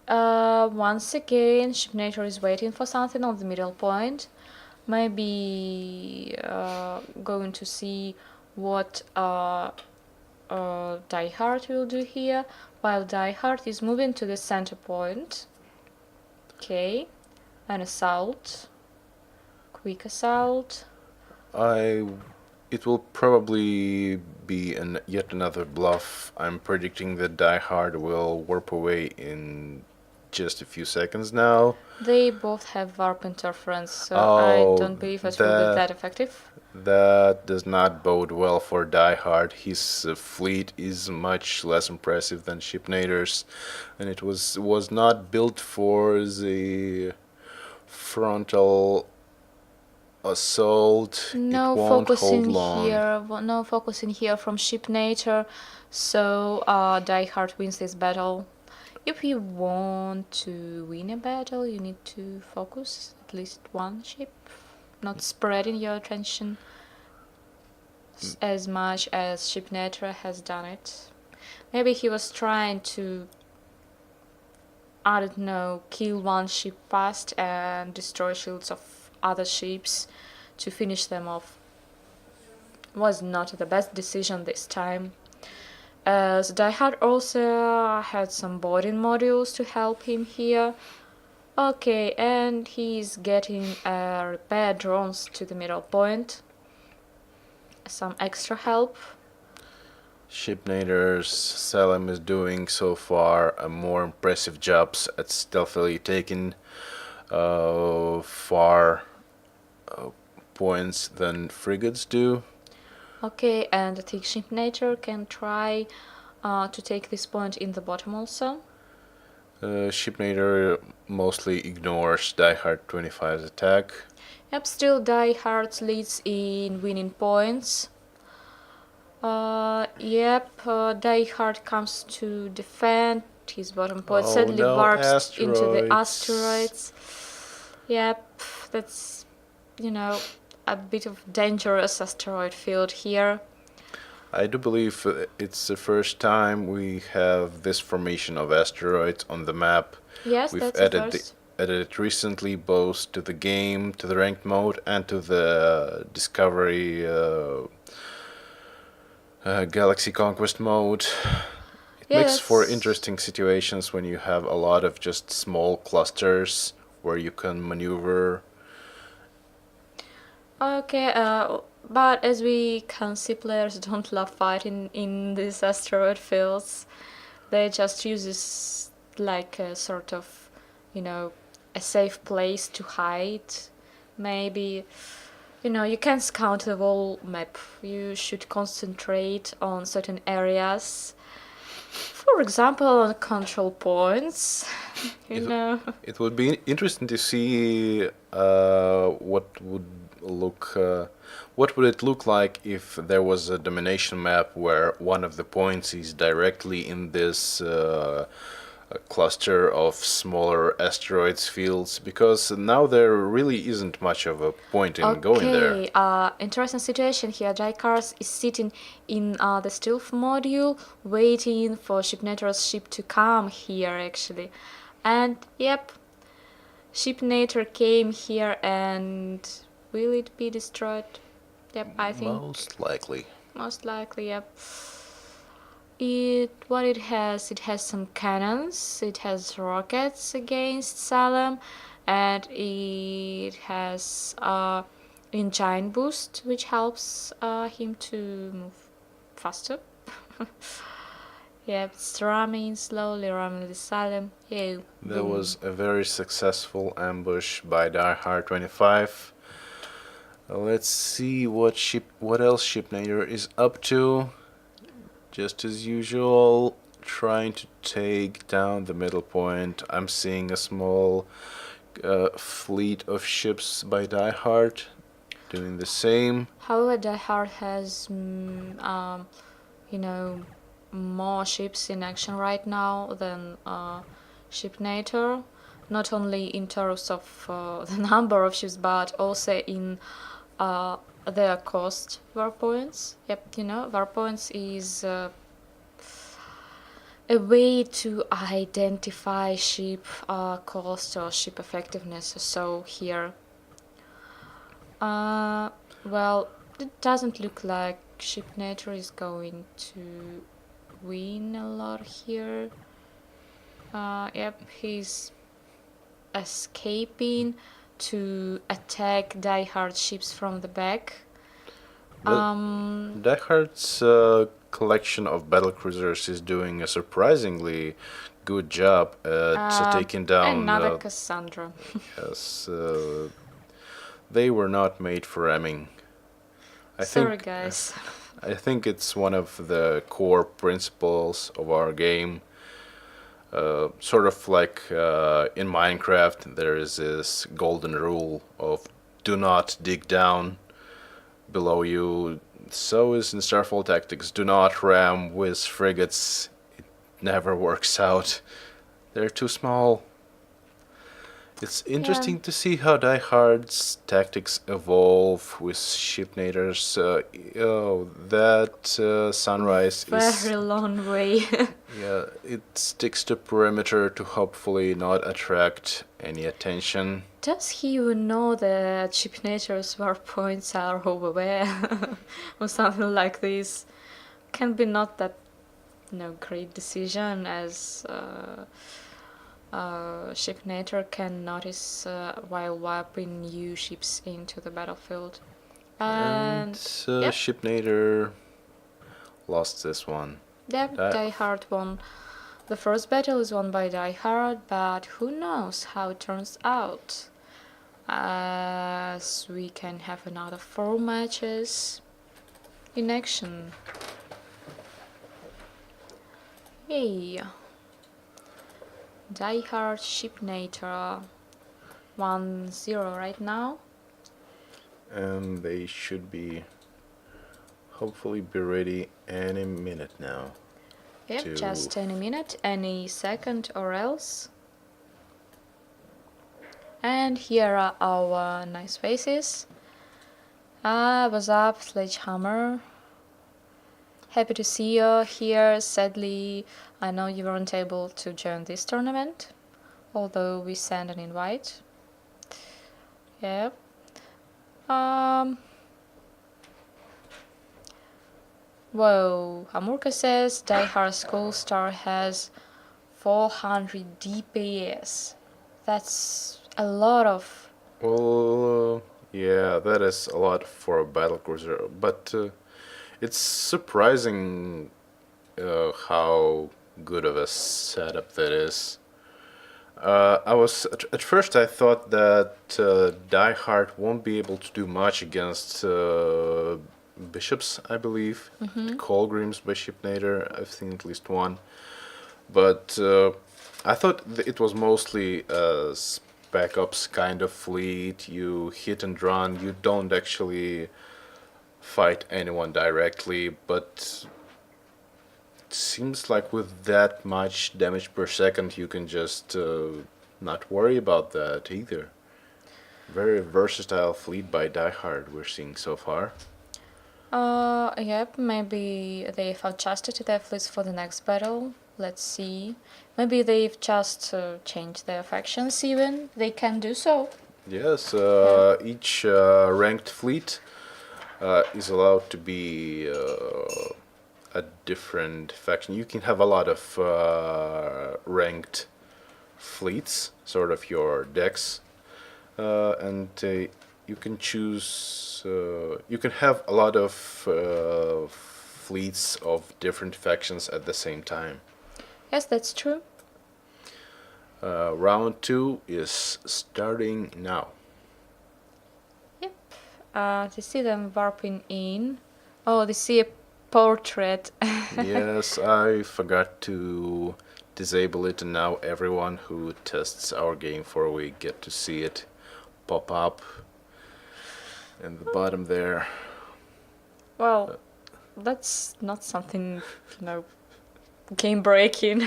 Once again, Shipnator is waiting for something on the middle point. Maybe going to see what Die Hard will do here, while Die Hard is moving to the center point. Okay, an assault. Quick assault. It will probably be yet another bluff. I'm predicting that Die Hard will warp away in just a few seconds now. They both have warp interference, so I don't believe it will be that effective. That does not bode well for Die Hard. His fleet is much less impressive than Shipnator's, and it was not built for the frontal assault. No it won't focusing hold long. here. No focusing here from Shipnator. So Die Hard wins this battle. If you want to win a battle, you need to focus at least one ship, not spreading your attention as much as Shipnator has done it. Maybe he was trying to I don't know, kill one ship fast and destroy shields of other ships to finish them off. Was not the best decision this time. As Die Hard also had some boarding modules to help him here. Okay, and he's getting repair drones to the middle point. Some extra help. Shipnader's Salem is doing so far a more impressive jobs at stealthily taking far points than frigates do. Okay, and the thick Shipnator can try to take this point in the bottom also. Shipnader mostly ignores Die Hard 25's attack. Yep, still Die Hard leads in winning points. Die Hard comes to defend his bottom point. Oh, Suddenly no, warps into the asteroids. asteroids. Yep, that's, a bit of dangerous asteroid field here. I do believe it's the first time we have this formation of asteroids on the map. Yes, We've that's the added first. added it recently both to the game, to the ranked mode, and to the Discovery Galaxy Conquest mode. It makes for interesting situations when you have a lot of just small clusters where you can maneuver. Okay, but as we can see, players don't love fighting in these asteroid fields. They just use this like a sort of, a safe place to hide. Maybe, you can't scout the whole map. You should concentrate on certain areas. For example, on control points. It would be interesting to see what would it look like if there was a domination map where one of the points is directly in this cluster of smaller asteroids fields, because now there really isn't much of a point in going there. Okay, interesting situation here. Jaikars is sitting in the stealth module, waiting for Shipnator's ship to come here, actually. And yep, Shipnator came here, and will it be destroyed? Yep, I think Most likely. most likely. Yep. What it has some cannons, it has rockets against Salem, and it has engine boost, which helps him to move faster. Yep, it's slowly ramming the Salem. Yeah, There was a very successful ambush by Die Hard 25. Let's see what else Shipnader is up to. Just as usual, trying to take down the middle point. I'm seeing a small fleet of ships by Die Hard doing the same. However, Die Hard has, more ships in action right now than Shipnator. Not only in terms of the number of ships, but also in their cost war points. Yep, war points is a way to identify ship cost or ship effectiveness. So here, well, it doesn't look like Shipnator is going to win a lot here. Yep, he's escaping to attack Die Hard ships from the back. Die Hard's collection of battlecruisers is doing a surprisingly good job at taking down. Another Cassandra. Yes, they were not made for ramming. Sorry, guys. I think it's one of the core principles of our game. Sort of like in Minecraft, there is this golden rule of do not dig down below you. So is in Starfall Tactics. Do not ram with frigates. It never works out. They're too small. It's Yeah, interesting to see how Die Hard's tactics evolve with ship naders. That sunrise is, very long way. yeah, it sticks to perimeter to hopefully not attract any attention. Does he even know that Chipnator's war points are over there? Or something like this? Can be not that great decision as Shipnator can notice while warping new ships into the battlefield. And And yep, Ship Nader lost this one. yep, That Die Hard won. The first battle is won by Die Hard, but who knows how it turns out? As we can have another 4 matches in action. Yay! Die Hard Shipnator 1-0 right now. and they should be hopefully be ready any minute now. Yep, just any minute, any second or else. And here are our nice faces. What's up, Sledgehammer? Happy to see you here. Sadly, I know you weren't able to join this tournament, although we sent an invite. Yep. Whoa, Amurka says Die Hard Skull Star has 400 DPS. That's a lot of. Well, yeah, that is a lot for a battlecruiser, but it's surprising how good of a setup that is. At first I thought that Die Hard won't be able to do much against bishops. I believe Colgrim's Bishop Nader. I've seen at least one, but I thought it was mostly a spec ops kind of fleet. You hit and run. You don't actually fight anyone directly, but seems like with that much damage per second, you can just not worry about that either. Very versatile fleet by Die Hard we're seeing so far. Yep, maybe they've adjusted their fleets for the next battle. Let's see. Maybe they've just changed their factions even. They can do so. Yes, Yeah. each ranked fleet is allowed to be a different faction. You can have a lot of ranked fleets, sort of your decks, and you can choose. You can have a lot of fleets of different factions at the same time. Yes, that's true. Round 2 is starting now. Yep. To see them warping in. Oh, they see a portrait. Yes, I forgot to disable it, and now everyone who tests our game for a week get to see it pop up in the bottom there. Well, that's not something, game breaking.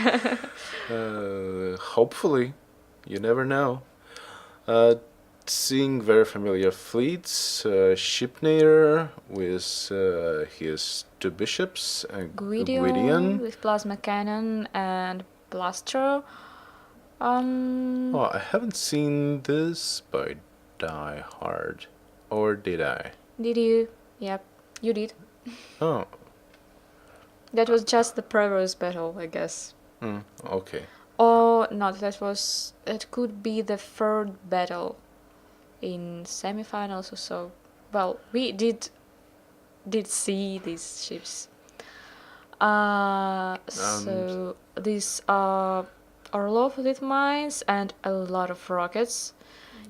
Hopefully, you never know. Seeing very familiar fleets, Shipnader with his two bishops, Gwydion with plasma cannon and blaster. Oh, I haven't seen this by Die Hard. Or did I? Did you? Yep, you did. Oh, That was just the previous battle, I guess. okay. Or not, it could be the third battle in semifinals or so. Well, we did see these ships. So these are Orlov with mines and a lot of rockets.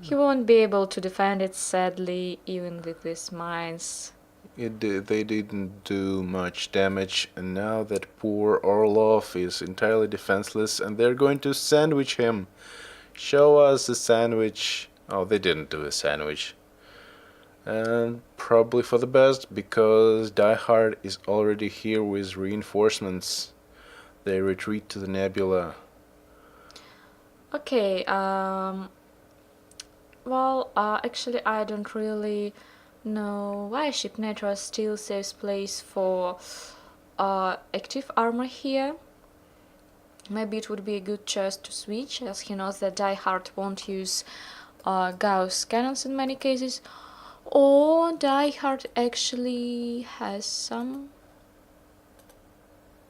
He won't be able to defend it, sadly, even with these mines. They didn't do much damage, and now that poor Orlov is entirely defenseless, and they're going to sandwich him. Show us a sandwich. Oh, they didn't do a sandwich. And probably for the best, because Die Hard is already here with reinforcements. They retreat to the nebula. Okay, Well, actually, I don't really know why Ship Network still saves place for active armor here. Maybe it would be a good choice to switch, as he knows that Die Hard won't use Gauss cannons in many cases. Or Die Hard actually has some.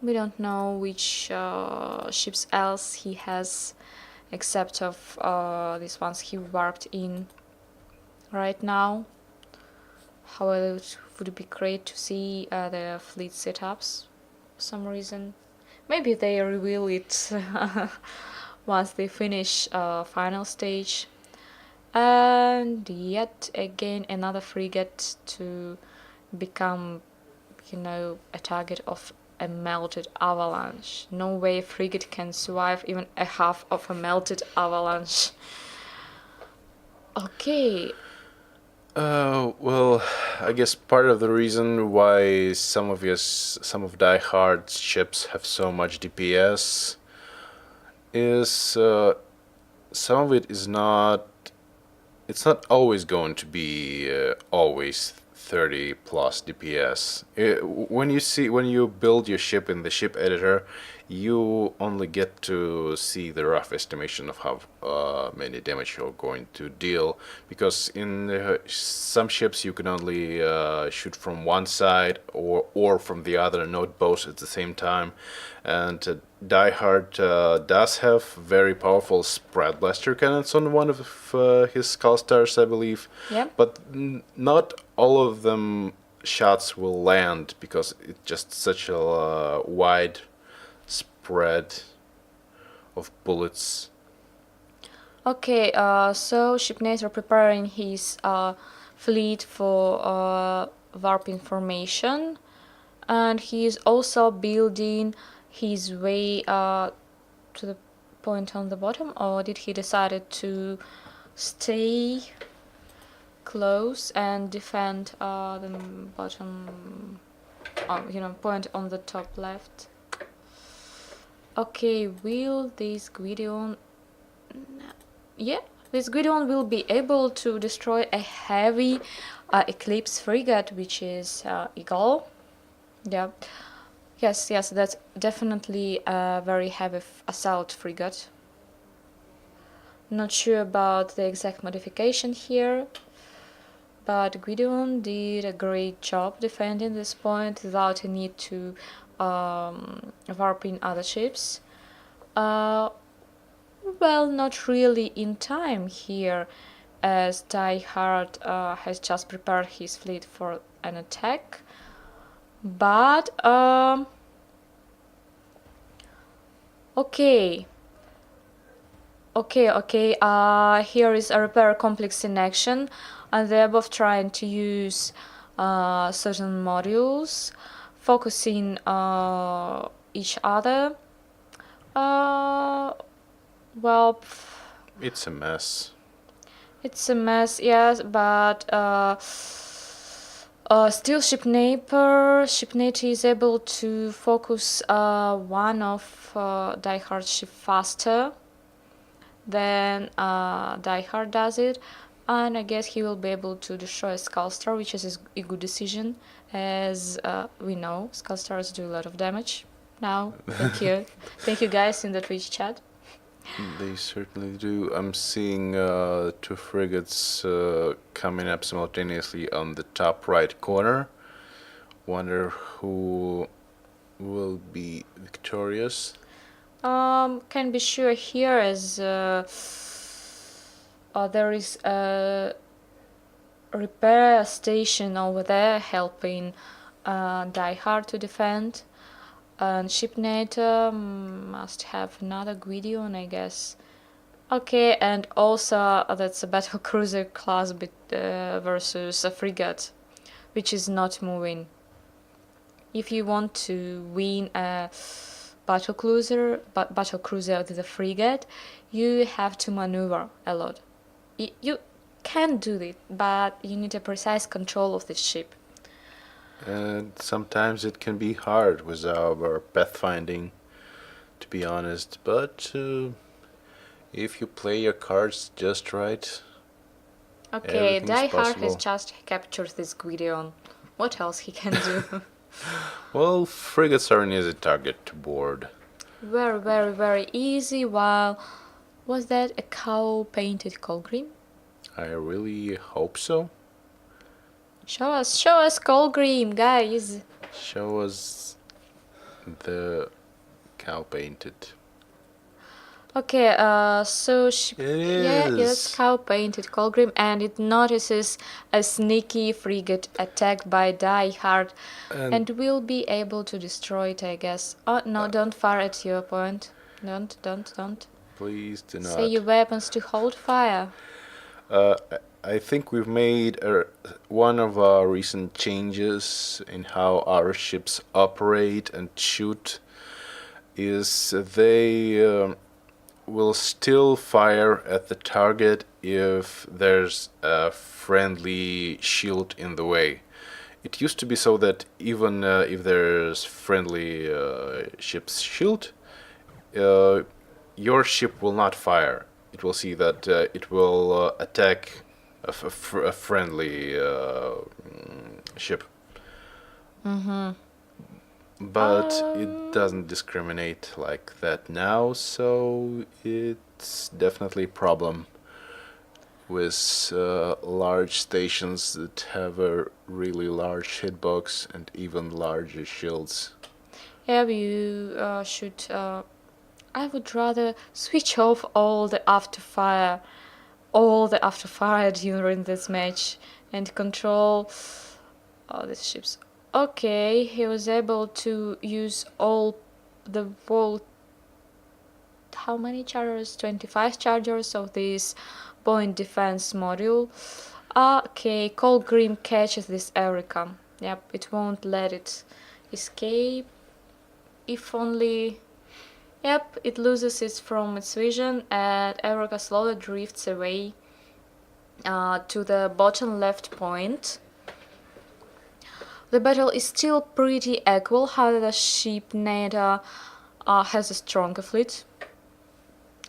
We don't know which ships else he has, except of these ones he warped in right now. However, it would be great to see the fleet setups for some reason. Maybe they reveal it once they finish final stage. And yet again another frigate to become, a target of a melted avalanche. No way a frigate can survive even a half of a melted avalanche. Okay. Well, I guess part of the reason why some of Die Hard's ships have so much DPS is some of it is not. It's not always going to be always 30 plus DPS. When you build your ship in the ship editor, you only get to see the rough estimation of how many damage you're going to deal, because in some ships you can only shoot from one side or from the other, not both at the same time. And Die Hard does have very powerful spread blaster cannons on one of his Skull Stars, I believe. Yep. But not all of them shots will land, because it's just such a wide spread of bullets. Okay, so Shipnator preparing his fleet for warping formation, and he is also building his way to the point on the bottom, or did he decided to stay close and defend the bottom, point on the top left? Okay, will this Gwydion... Yeah, this Gwydion will be able to destroy a heavy Eclipse frigate, which is Eagle. Yeah. Yes, that's definitely a very heavy assault frigate. Not sure about the exact modification here, but Gwydion did a great job defending this point without a need to warp in other ships. Well, not really in time here, as Die Hard has just prepared his fleet for an attack. But, okay. Here is a repair complex in action, and they're both trying to use certain modules, focusing each other. Well, It's a mess. it's a mess, yes, but still Shipnator is able to focus one of Die Hard ship faster than Die Hard does it, and I guess he will be able to destroy Skullstar, which is a good decision, as we know Skullstars do a lot of damage. Now, thank you guys in the Twitch chat. They certainly do. I'm seeing two frigates coming up simultaneously on the top right corner. Wonder who will be victorious. Can be sure here, as there is a repair station over there helping Die Hard to defend. And Shipnator must have another Gwydion, I guess. Okay, and also that's a battle cruiser class versus a frigate, which is not moving. If you want to win a battle cruiser with a frigate, you have to maneuver a lot. You can do it, but you need a precise control of this ship. And sometimes it can be hard with our pathfinding, to be honest. But if you play your cards just right, Okay, Everything is Die Hard has possible. just captured this Gideon. What else he can do? Well, frigates are an easy target to board. Very, very, very easy. While was that a cow painted Colgrim? I really hope so. Show us Colgrim, guys. Show us the cow painted. Okay, so she, It yeah, it's is. cow painted Colgrim, and it notices a sneaky frigate attacked by Die Hard, And and will be able to destroy it, I guess. Oh no, don't fire at your point. Don't. please do Say your not. weapons to hold fire. Uh, I think we've made one of our recent changes in how our ships operate and shoot is they will still fire at the target if there's a friendly shield in the way. It used to be so that even if there's friendly ship's shield, uh, your ship will not fire. It will see that it will attack a friendly ship, but it Um, doesn't discriminate like that now, so it's definitely a problem with large stations that have a really large hitbox and even larger shields. yeah, you should. I would rather switch off all the afterfire during this match, and control all these ships. Okay, he was able to use all the whole. How many chargers? 25 chargers of this point defense module. Okay, Cold Grim catches this Erica. Yep, it won't let it escape. If only. Yep, it loses it from its vision, and Erica slowly drifts away to the bottom left point. The battle is still pretty equal, however, the ship NATO has a stronger fleet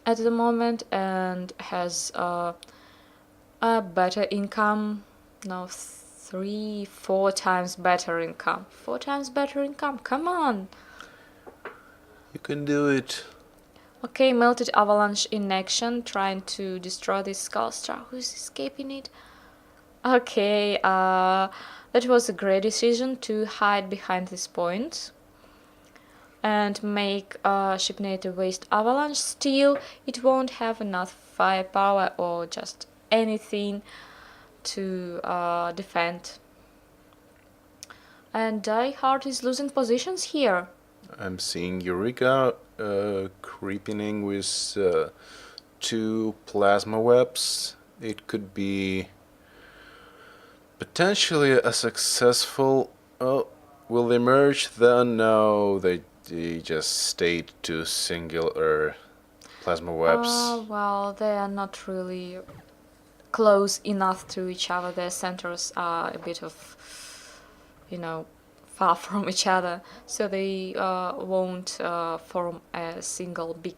at the moment and has a better income. No, 4 times better income. 4 times better income, come on! You can do it. Okay, Melted Avalanche in action, trying to destroy this Skullstar. Who's escaping it? Okay, that was a great decision to hide behind this point and make Ship NATO waste Avalanche. Still, it won't have enough firepower or just anything to defend. And Die Hard is losing positions here. I'm seeing Eureka creeping in with 2 plasma webs. It could be potentially a successful. Oh, will they merge? Then no, they just stayed 2 singular plasma webs. Well, they are not really close enough to each other. Their centers are a bit of, far from each other, so they won't form a single big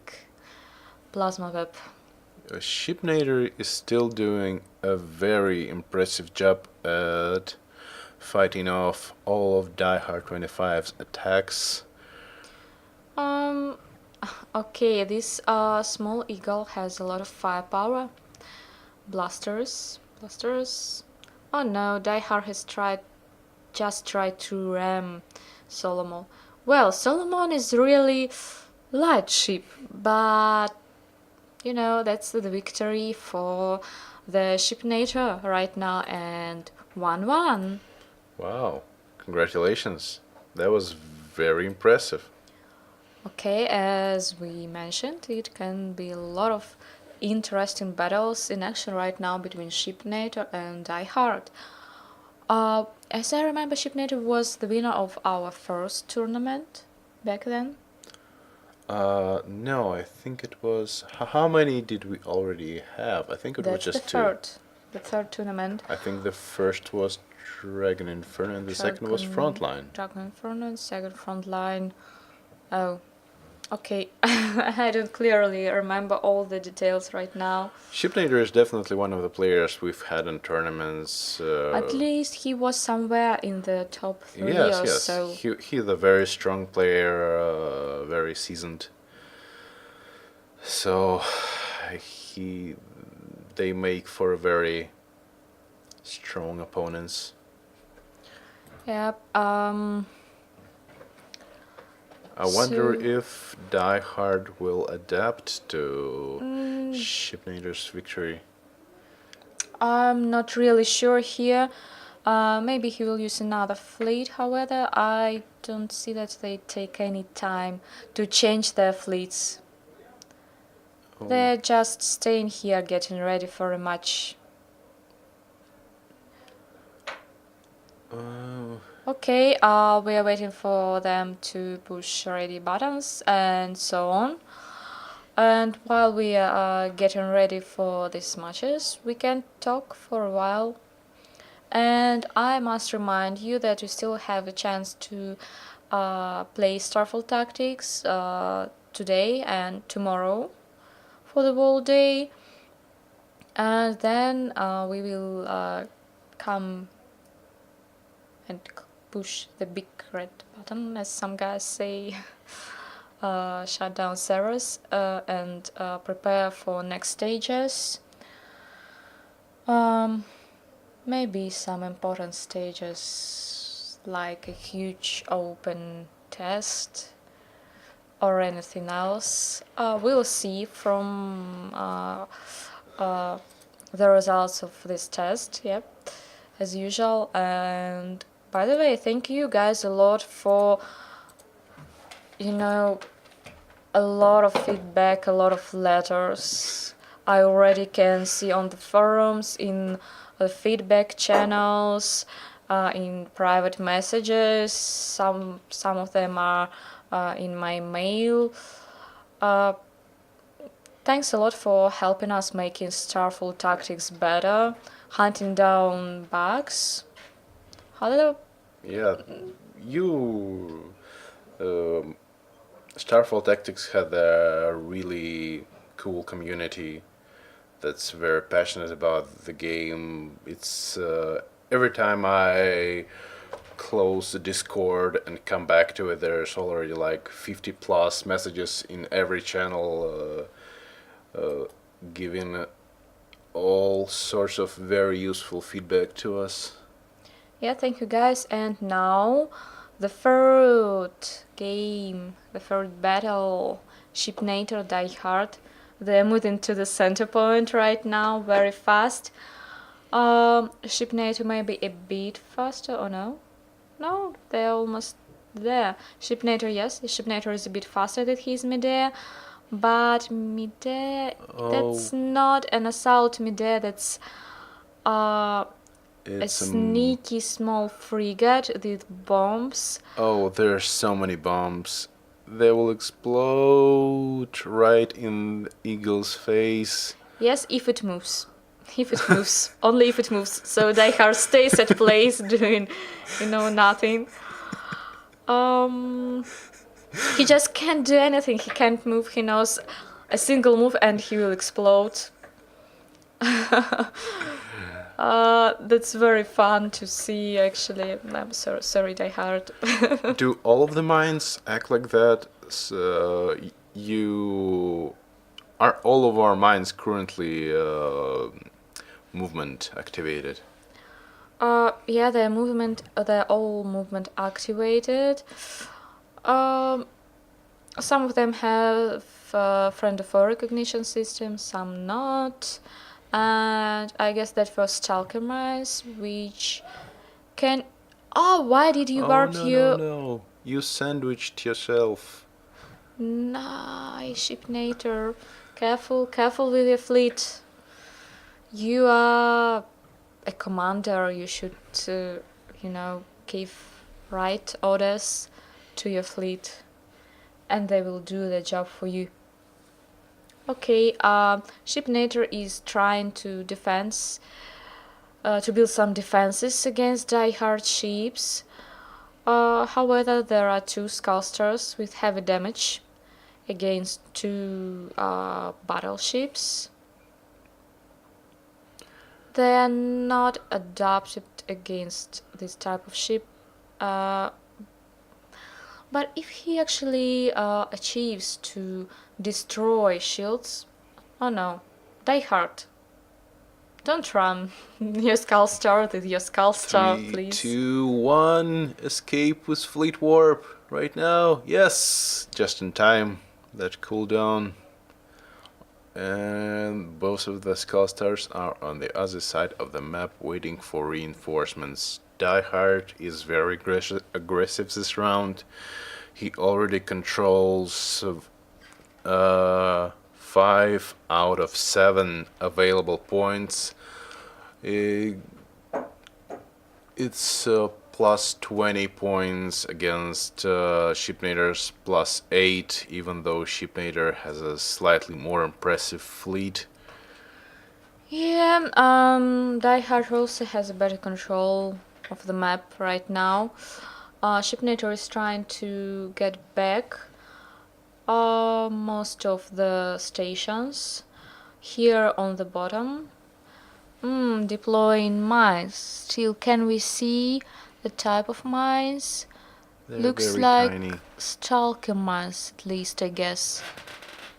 plasma web. Shipnader is still doing a very impressive job at fighting off all of Die Hard 25's attacks. Um, okay, this small eagle has a lot of firepower. Blasters. Oh no, Die Hard has tried to ram Solomon. Well, Solomon is really light ship, but that's the victory for the ship NATO right now, and 1-1. Wow, congratulations. That was very impressive. Okay, as we mentioned, it can be a lot of interesting battles in action right now between Ship NATO and Die Hard. As I remember, Ship NATO was the winner of our first tournament back then. No, I think it was. How many did we already have? I think it was That's the just 2. third. The third tournament. I think the first was Dragon Inferno and the second was Frontline. Dragon Inferno, second Frontline. Oh, Okay, I don't clearly remember all the details right now. Shipnader is definitely one of the players we've had in tournaments. At least he was somewhere in the top 3 Yes, or yes. so. He's a very strong player, very seasoned. So he they make for very strong opponents. Yep. I wonder So if Die Hard will adapt to mm, Shipnader's victory. I'm not really sure here. Maybe he will use another fleet. However, I don't see that they take any time to change their fleets. Oh. They're just staying here, getting ready for a match. Okay, we are waiting for them to push ready buttons and so on. And while we are getting ready for these matches, we can talk for a while. And I must remind you that you still have a chance to play Starfall Tactics today and tomorrow for the whole day. And then we will come and push the big red button, as some guys say, shut down servers and prepare for next stages. Maybe some important stages like a huge open test or anything else. We'll see from the results of this test, yep, as usual. And by the way, thank you guys a lot for, a lot of feedback, a lot of letters. I already can see on the forums, in the feedback channels, in private messages. Some of them are in my mail. Thanks a lot for helping us making Starfall Tactics better, hunting down bugs. Hello. Yeah, you. Starfall Tactics had a really cool community that's very passionate about the game. It's every time I close the Discord and come back to it, there's already like 50 plus messages in every channel giving all sorts of very useful feedback to us. Yeah, thank you guys. And now the third game, the third battle, Shipnator Die Hard. They're moving to the center point right now very fast. Shipnator may be a bit faster or no? No, they're almost there. Shipnator, yes, Shipnator is a bit faster than his midair, but midair, that's not an assault midair, that's a sneaky small frigate with bombs. Oh, there's so many bombs. They will explode right in the eagle's face. Yes, if it moves. If it moves. Only if it moves. So Die Hard stays at place doing, nothing. He just can't do anything. He can't move. He knows a single move and he will explode. That's very fun to see, actually. I'm sorry, Die Hard. Do all of the mines act like that? So you are all of our mines currently movement activated? Yeah, they're all movement activated. Some of them have friend of foe recognition system, some not. And I guess that was Stalker Mice, which can... Oh, why did you warp No. You sandwiched yourself. Nice, Shipnator. Careful with your fleet. You are a commander. You should, give right orders to your fleet, and they will do the job for you. Okay, Shipnator is trying to build some defenses against Die Hard ships. However, there are two Skullsters with heavy damage against two battleships. They are not adapted against this type of ship. But if he actually achieves to destroy shields, oh no, die hard. Don't run. Your skull star with your skull star, 3, please. 2, 1. Escape with fleet warp right now. Yes, just in time. That cooldown. And both of the skull stars are on the other side of the map waiting for reinforcements. Die Hard is very aggressive this round. He already controls 5 out of 7 available points. It's plus 20 points against Shipnader's plus 8, even though Shipnader has a slightly more impressive fleet. Yeah, Die Hard also has a better control of the map right now. Shipnator is trying to get back most of the stations here on the bottom. Deploying mines. Still, can we see the type of mines? They're Looks very like tiny. stalker mines, at least, I guess.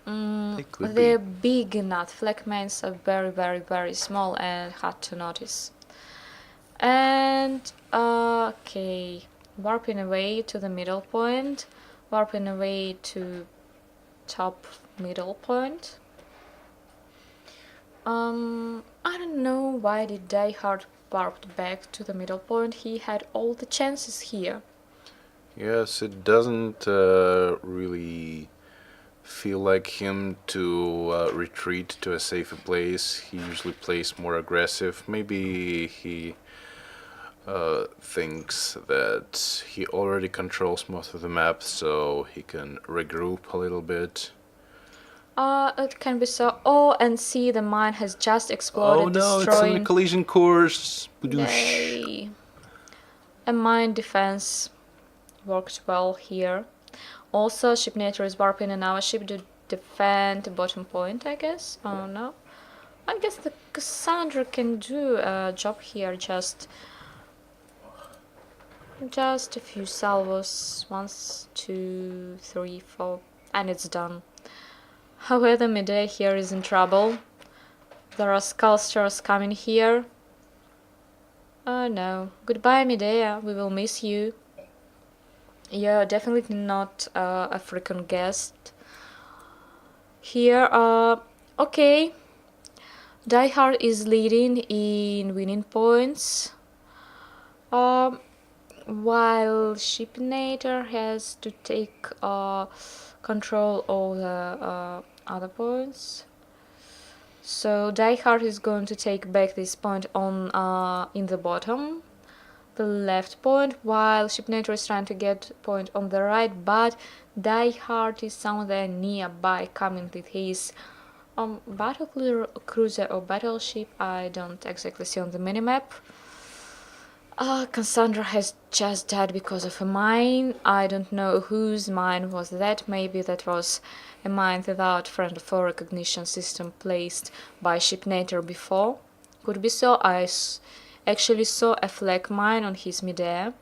They could They're be. big enough. Flak mines are very, very, very small and hard to notice. And okay, warping away to the middle point, warping away to top middle point. I don't know why did Die Hard warped back to the middle point. He had all the chances here. Yes, it doesn't really feel like him to retreat to a safer place. He usually plays more aggressive. Maybe he thinks that he already controls most of the map, so he can regroup a little bit. It can be so. Oh, and see, the mine has just exploded, Oh no, it's on the destroying. collision course. Yay. A mine defense worked well here. Also, Shipnator is warping in our ship to defend the bottom point, I guess. Oh no. I guess the Cassandra can do a job here, just a few salvos. 1, 2, 3, 4, and it's done. However, Medea here is in trouble. There are skull stars coming here. Oh no. Goodbye, Medea. We will miss you. You're definitely not a freaking guest. Here, okay. Die Hard is leading in winning points. While Shipnator has to take control of the other points. So Die Hard is going to take back this point on in the bottom, the left point, while Shipnator is trying to get point on the right, but Die Hard is somewhere nearby, coming with his battle cruiser or battleship. I don't exactly see on the minimap. Cassandra has just died because of a mine. I don't know whose mine was that. Maybe that was a mine without friend or foe recognition system placed by Shipnator before. Could be so. I actually saw a flag mine on his midair.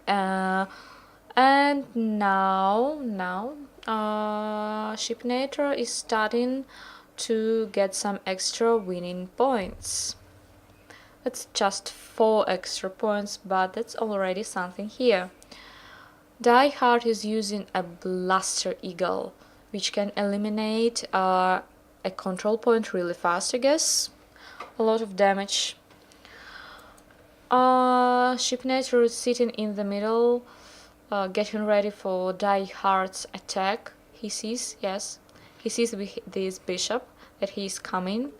And now Shipnator is starting to get some extra winning points. It's just 4 extra points, but that's already something here. Die Hard is using a Blaster Eagle, which can eliminate a control point really fast, I guess. A lot of damage. Shipnator is sitting in the middle, getting ready for Die Hard's attack. He sees, yes, he sees this bishop that he is coming.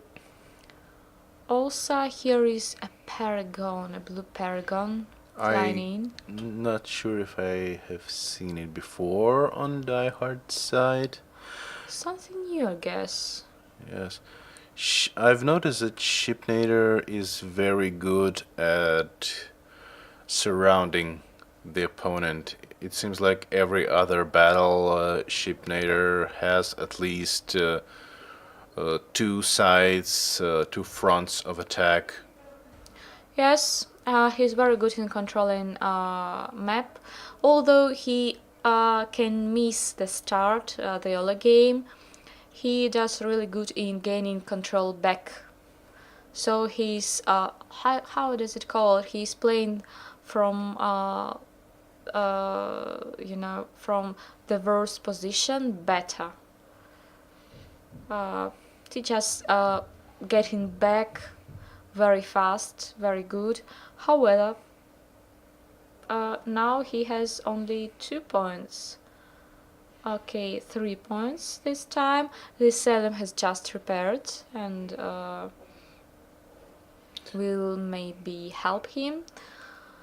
Also, here is a paragon, a blue paragon flying in. I'm not sure if I have seen it before on Die Hard's side. Something new, I guess. Yes. I've noticed that Shipnator is very good at surrounding the opponent. It seems like every other battle, Shipnader has at least two sides, two fronts of attack. Yes, he's very good in controlling map. Although he can miss the start, the early game, he does really good in gaining control back. So he's how does it called? He's playing from from the worst position better. He just getting back very fast, very good. However, now he has only 2 points. Okay, 3 points this time. This Salem has just repaired and will maybe help him.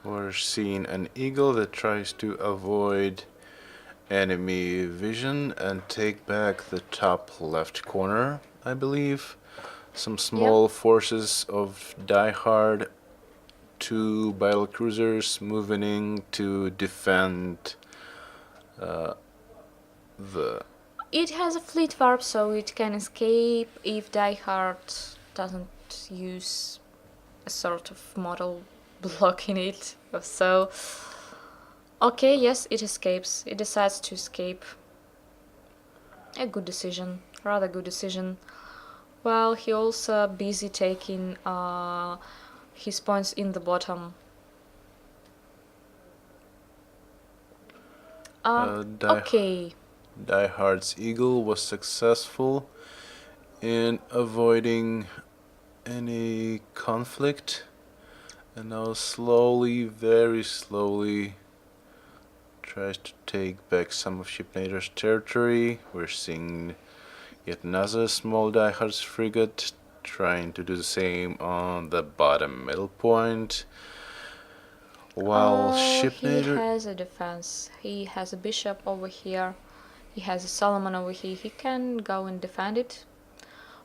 We're seeing an eagle that tries to avoid enemy vision and take back the top left corner, I believe. Some small forces of Die Hard, two battle cruisers moving in to defend the. It has a fleet warp, so it can escape if Die Hard doesn't use a sort of model blocking it or so. Okay, yes, it escapes. It decides to escape. A good decision, rather good decision. Well, he also busy taking his points in the bottom. Okay. Die Hard's eagle was successful in avoiding any conflict, and now slowly, very slowly, tries to take back some of Shipnader's territory. We're seeing yet another small Die Hard's frigate trying to do the same on the bottom middle point. While Shipnader... He has a defense. He has a bishop over here. He has a Solomon over here. He can go and defend it.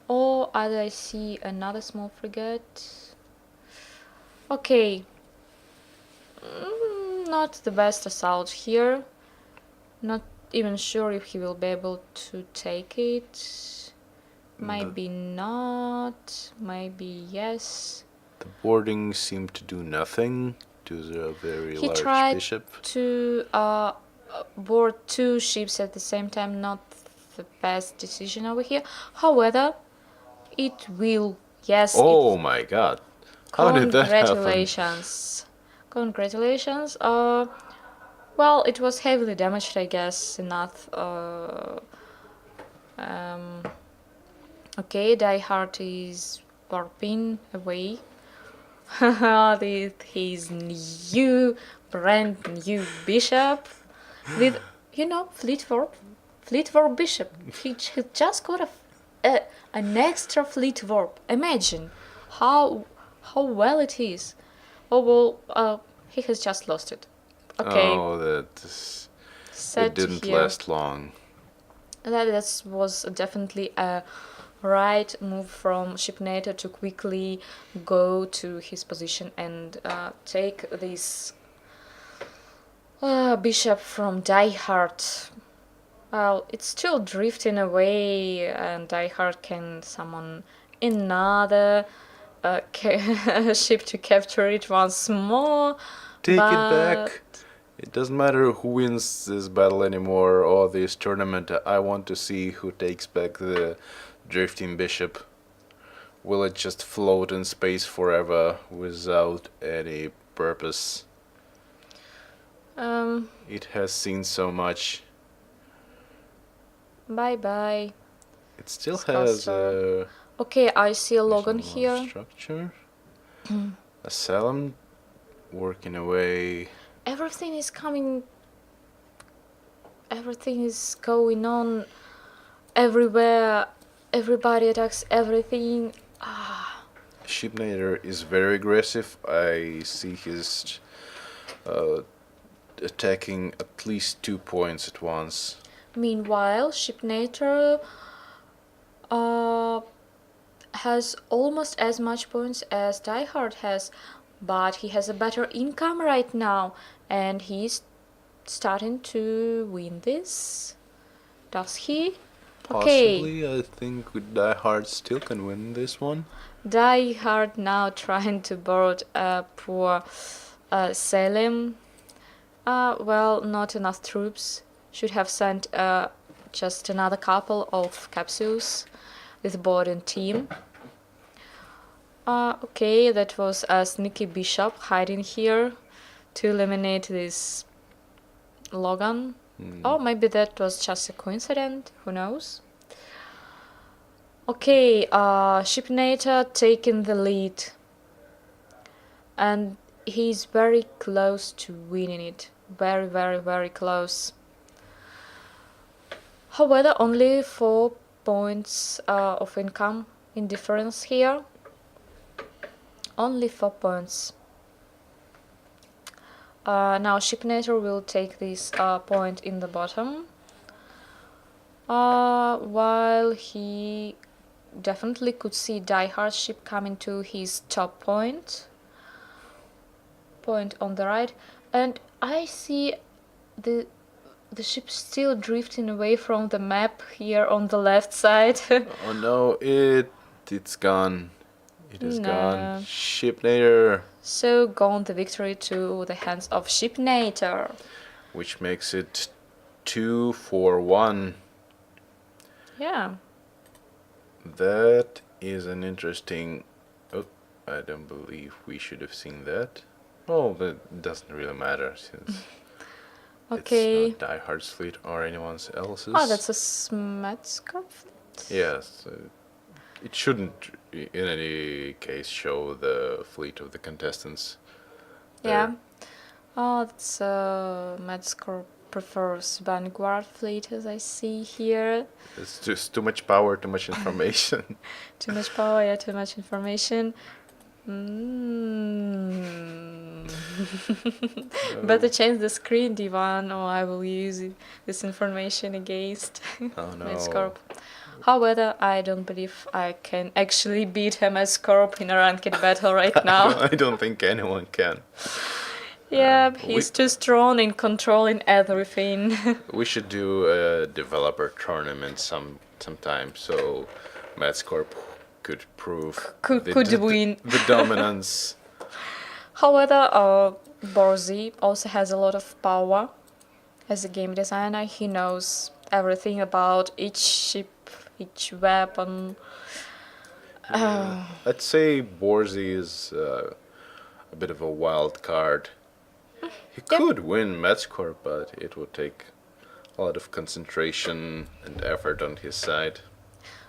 Or either I see another small frigate. Okay. Not the best assault here. Not even sure if he will be able to take it. Maybe not. Maybe yes. The boarding seemed to do nothing to the very He large tried bishop. To board two ships at the same time. Not the best decision over here. However, it will. Yes. Oh my god. How did that happen? Congratulations. Congratulations. Well, it was heavily damaged, I guess, enough. Okay, Die Hard is warping away. His new, brand new bishop with, fleet warp bishop. He just got an extra fleet warp. Imagine how well it is. Oh well, he has just lost it. Okay. Oh, it didn't last long. That was definitely a right move from Shipnader to quickly go to his position and take this bishop from Die Hard. Well, it's still drifting away, and Die Hard can summon another ship to capture it once more. Take it back. It doesn't matter who wins this battle anymore or this tournament. I want to see who takes back the drifting bishop. Will it just float in space forever without any purpose? It has seen so much. Bye bye. It still has a... Okay, I see a Logan here. Structure. A Salem working away. Everything is coming. Everything is going on everywhere. Everybody attacks everything. Shipnader is very aggressive. I see his attacking at least 2 points at once. Meanwhile, Shipnader has almost as much points as Die Hard has, but he has a better income right now, and he's starting to win this. Does he? Okay. Possibly, I think Die Hard still can win this one. Die Hard now trying to board poor Selim. Well, not enough troops. Should have sent just another couple of capsules with boarding team. Okay, that was a sneaky bishop hiding here to eliminate this Logan. Oh, maybe that was just a coincidence. Who knows? Okay, Shipnator taking the lead. And he's very close to winning it. Very, very, very close. However, only 4 points of income in difference here. Only 4 points. Now Shipnator will take this point in the bottom. While he definitely could see Die Hard ship coming to his top point on the right, and I see the ship still drifting away from the map here on the left side. Oh no, it's gone. It is No. gone. Shipnator. So gone the victory to the hands of Shipnator. Which makes it 2-1. Yeah. That is an interesting... Oh, I don't believe we should have seen that. Oh, that doesn't really matter since Okay. it's not Die Hard's fleet or anyone else's. Oh, that's a Smetskov fleet? Yes, it shouldn't in any case show the fleet of the contestants. Yeah. There. Oh, that's Medscorp prefers Vanguard fleet, as I see here. It's just too much power, too much information. Too much power, yeah, too much information. Better change the screen, Divan, or I will use this information against Oh no. Medscorp. However, I don't believe I can actually beat Medscorp in a ranked battle right now. I don't think anyone can. Yeah, he's too strong in controlling everything. We should do a developer tournament sometime so Medscorp could prove Could win. the dominance. However, Borzi also has a lot of power. As a game designer, he knows everything about each ship, each weapon. I'd say Borzi is a bit of a wild card. He could win Medscorp, but it would take a lot of concentration and effort on his side.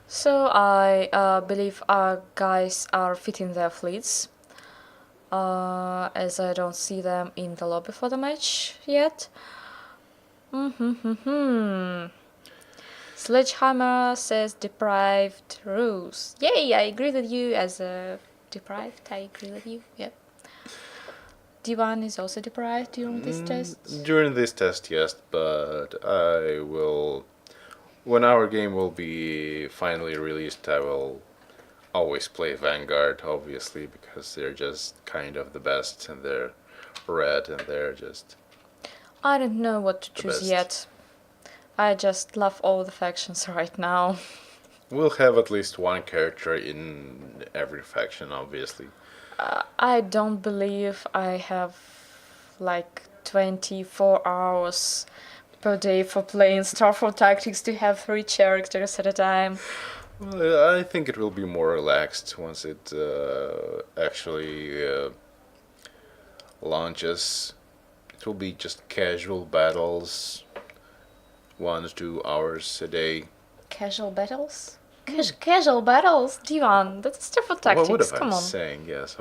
So I believe our guys are fitting their fleets, as I don't see them in the lobby for the match yet. Sledgehammer says deprived rules. Yay, I agree with you as a deprived. I agree with you. Yep. D1 is also deprived during this test. During this test, yes, but I will. When our game will be finally released, I will always play Vanguard, obviously, because they're just kind of the best, and they're red, and they're just. I don't know what to choose yet. I just love all the factions right now. We'll have at least one character in every faction, obviously. I don't believe I have like 24 hours per day for playing Starfall Tactics to have 3 characters at a time. Well, I think it will be more relaxed once it actually launches. It will be just casual battles, 1 to 2 hours a day. Casual battles? Casual battles? Divan, that's Starfall Tactics, What come am I on. saying? Yes,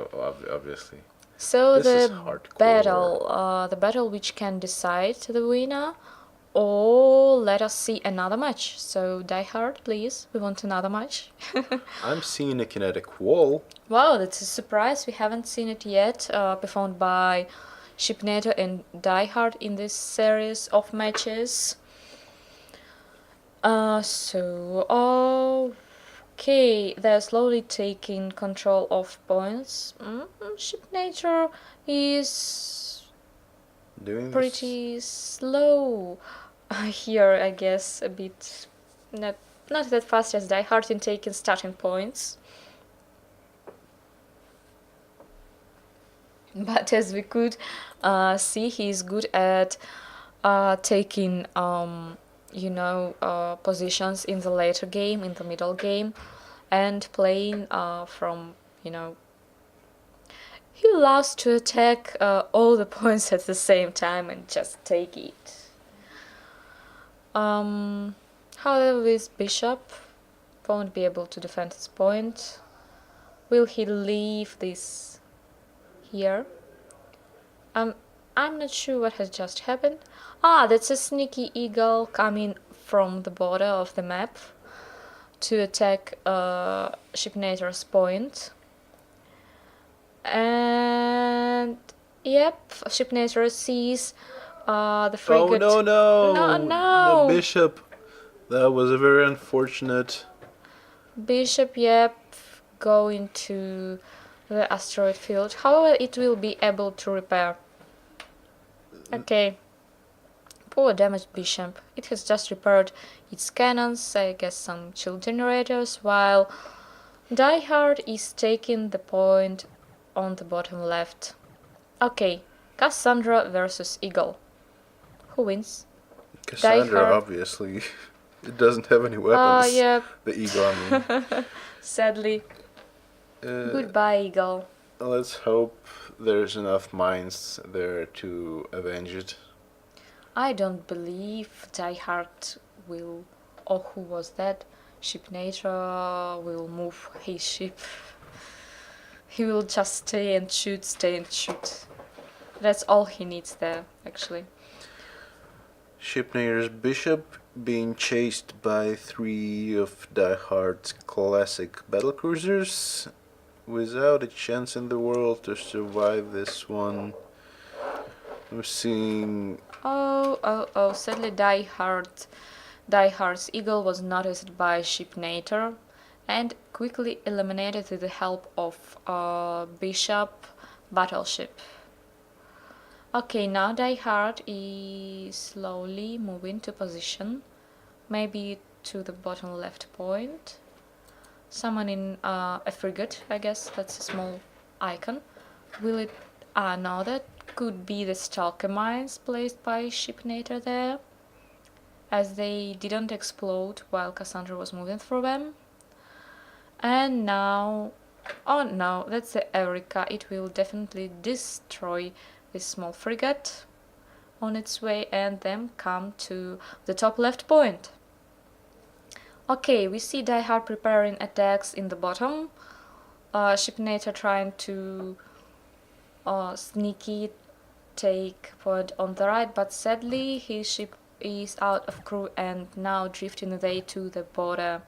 obviously. So This is the hardcore. the battle which can decide the winner, or let us see another match. So Die Hard, please, we want another match. I'm seeing a kinetic wall. Wow, that's a surprise. We haven't seen it yet, performed by Shipnator and Die Hard in this series of matches. Okay, they're slowly taking control of points. Ship nature is Doing this. pretty slow here, I guess, a bit not that fast as Die Hard in taking starting points. But as we could see, he's good at taking positions in the later game, in the middle game, and playing from he loves to attack all the points at the same time and just take it. However, with Bishop won't be able to defend his point. Will he leave this here? I'm not sure what has just happened. That's a sneaky eagle coming from the border of the map to attack Shipnator's point. And yep, Shipnator sees the frigate. Oh no! No! The bishop. That was a very unfortunate. Bishop, yep, going to the asteroid field. However, it will be able to repair. Okay. Poor damaged bishop. It has just repaired its cannons, I guess some shield generators, while Die Hard is taking the point on the bottom left. Okay, Cassandra versus Eagle. Who wins? Cassandra, obviously. It doesn't have any weapons. Yeah. The eagle, I mean. Sadly. Goodbye, Eagle. Let's hope there's enough mines there to avenge it. I don't believe Die Hard will, or who was that? Shipnator will move his ship. He will just stay and shoot. That's all he needs there, actually. Shipnator's bishop being chased by 3 of Die Hard's classic battlecruisers without a chance in the world to survive this one. We're seeing... Sadly Die Hard's eagle was noticed by Shipnator and quickly eliminated with the help of Bishop battleship. Okay, now Die Hard is slowly moving to position, maybe to the bottom left point. Summoning a frigate, I guess that's a small icon. Will it... no, that could be the Stalker mines placed by Shipnator there, as they didn't explode while Cassandra was moving through them. And now... oh no, that's the Eureka. It will definitely destroy this small frigate on its way and then come to the top left point. Okay, we see Die Hard preparing attacks in the bottom. Shipnator trying to sneaky take point on the right, but sadly his ship is out of crew and now drifting away to the border.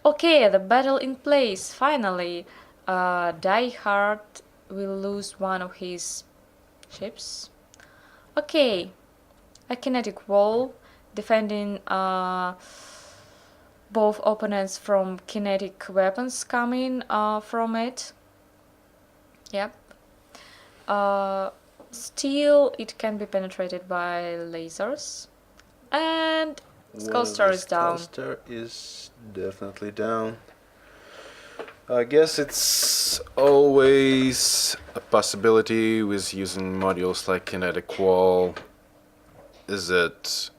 Okay, the battle in place, finally. Die Hard will lose one of his ships. Okay, a kinetic wall defending both opponents from kinetic weapons coming from it. Yep. Still, it can be penetrated by lasers. And Skullstar is down. Skullstar is definitely down. I guess it's always a possibility with using modules like Kinetic Wall, is that,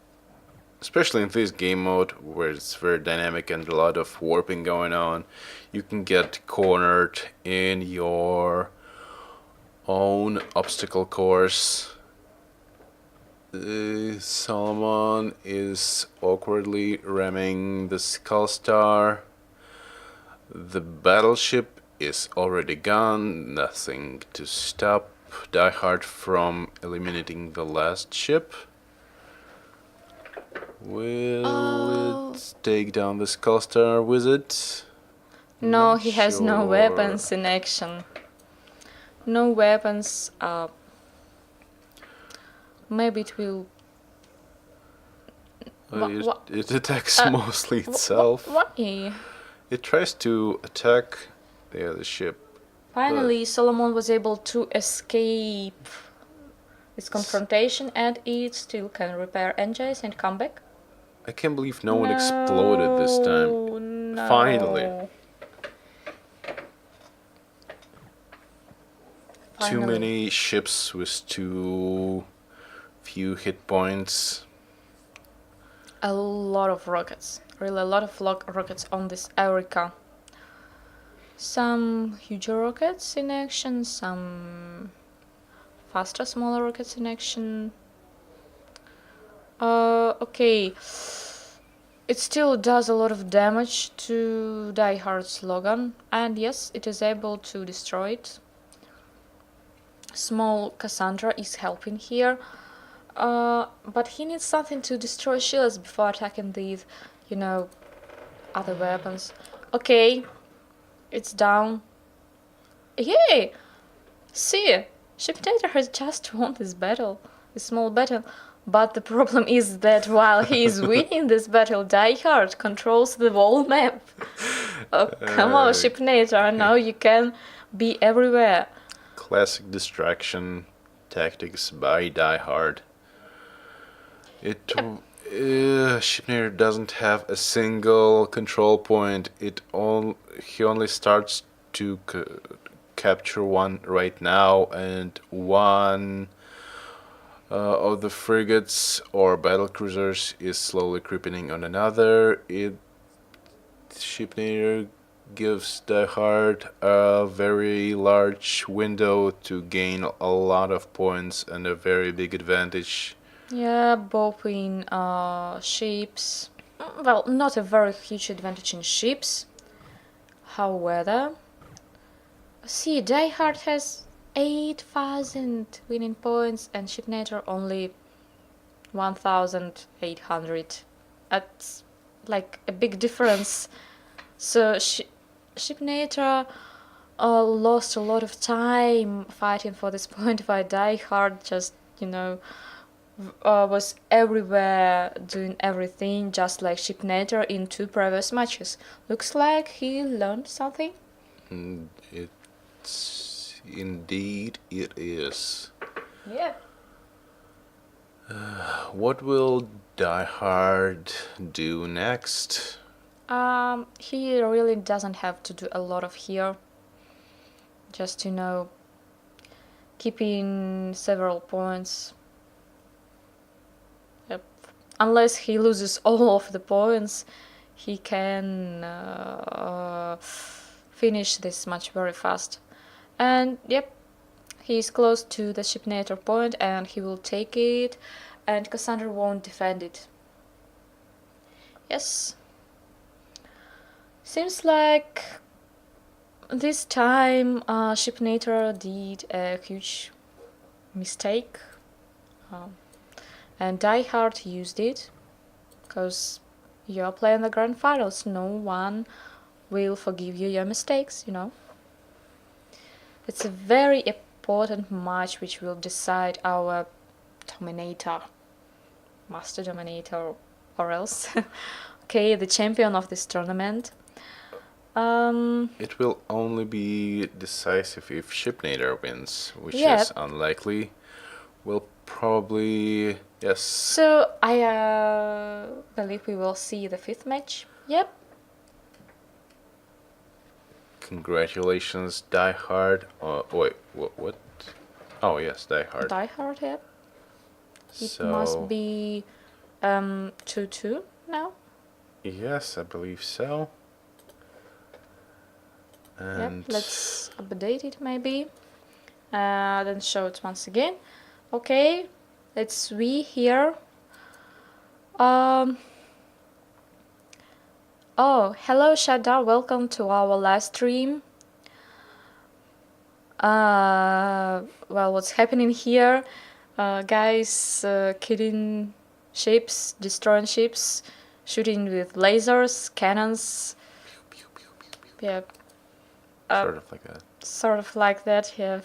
especially in this game mode where it's very dynamic and a lot of warping going on, you can get cornered in your own obstacle course. Solomon is awkwardly ramming the Skullstar. The battleship is already gone, nothing to stop Die Hard from eliminating the last ship. Will it take down the Skullstar with it? No, Not he has no sure. weapons in action. No weapons. Maybe it will... It attacks mostly itself. Why? It tries to attack the other ship. Finally, Solomon was able to escape this confrontation, and it still can repair engines and come back. I can't believe no one exploded this time. No. Finally. Too many ships with too few hit points. A lot of rockets. Really, a lot of rockets on this Eureka. Some huge rockets in action, some faster, smaller rockets in action. Okay. It still does a lot of damage to Die Hard's Logan, and yes, it is able to destroy it. Small Cassandra is helping here, but he needs something to destroy shields before attacking these, other weapons. Okay, it's down. Yay! See, Shipnator has just won this battle, this small battle. But the problem is that while he is winning this battle, Die Hard controls the whole map. Oh, come on, Shipnator, now you can be everywhere. Classic distraction tactics by Die Hard. Shipnator doesn't have a single control point. He only starts to capture one right now, and one of the frigates or battlecruisers is slowly creeping on another. Shipnator gives Die Hard a very large window to gain a lot of points and a very big advantage. Yeah, both in ships. Well, not a very huge advantage in ships. However, see, Die Hard has 8,000 winning points and Shipnator only 1,800. That's like a big difference. So Shipnator lost a lot of time fighting for this point, while Die Hard just, was everywhere doing everything, just like Shipnator in 2 previous matches. Looks like he learned something. Indeed it is. Yeah. What will Die Hard do next? He really doesn't have to do a lot of here. Just, keeping several points. Yep. Unless he loses all of the points, he can finish this match very fast. And yep, he is close to the Shipnator point and he will take it, and Cassandra won't defend it. Yes. Seems like this time Shipnator did a huge mistake. And Die Hard used it, because you're playing the grand finals. No one will forgive you your mistakes, It's a very important match which will decide our Dominator, Master Dominator, or else. Okay, the champion of this tournament. It will only be decisive if Shipnator wins, which is unlikely. We'll probably... Yes. So I believe we will see the 5th match. Yep. Congratulations, Die Hard. Wait, what? Oh, yes, Die Hard. Die Hard, yep. It must be 2-2 now. Yes, I believe so. And yep, let's update it maybe. Then show it once again. Okay, let's we here. Oh, hello Shada, welcome to our live stream. Well, what's happening here? Guys killing ships, destroying ships, shooting with lasers, cannons. Yeah. Sort of like that. Sort of like that, yeah.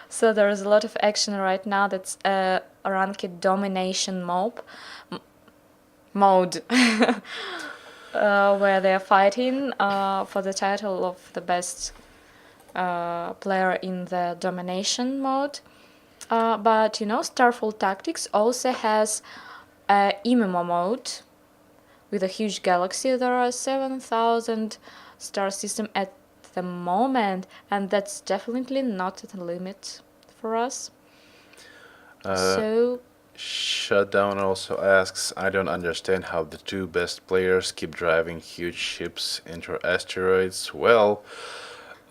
So there is a lot of action right now. That's a ranked domination mode. where they're fighting for the title of the best player in the Domination mode. But Starfall Tactics also has a MMO mode with a huge galaxy. There are 7,000 star system at the moment, and that's definitely not the limit for us. So Shutdown also asks, I don't understand how the two best players keep driving huge ships into asteroids. Well,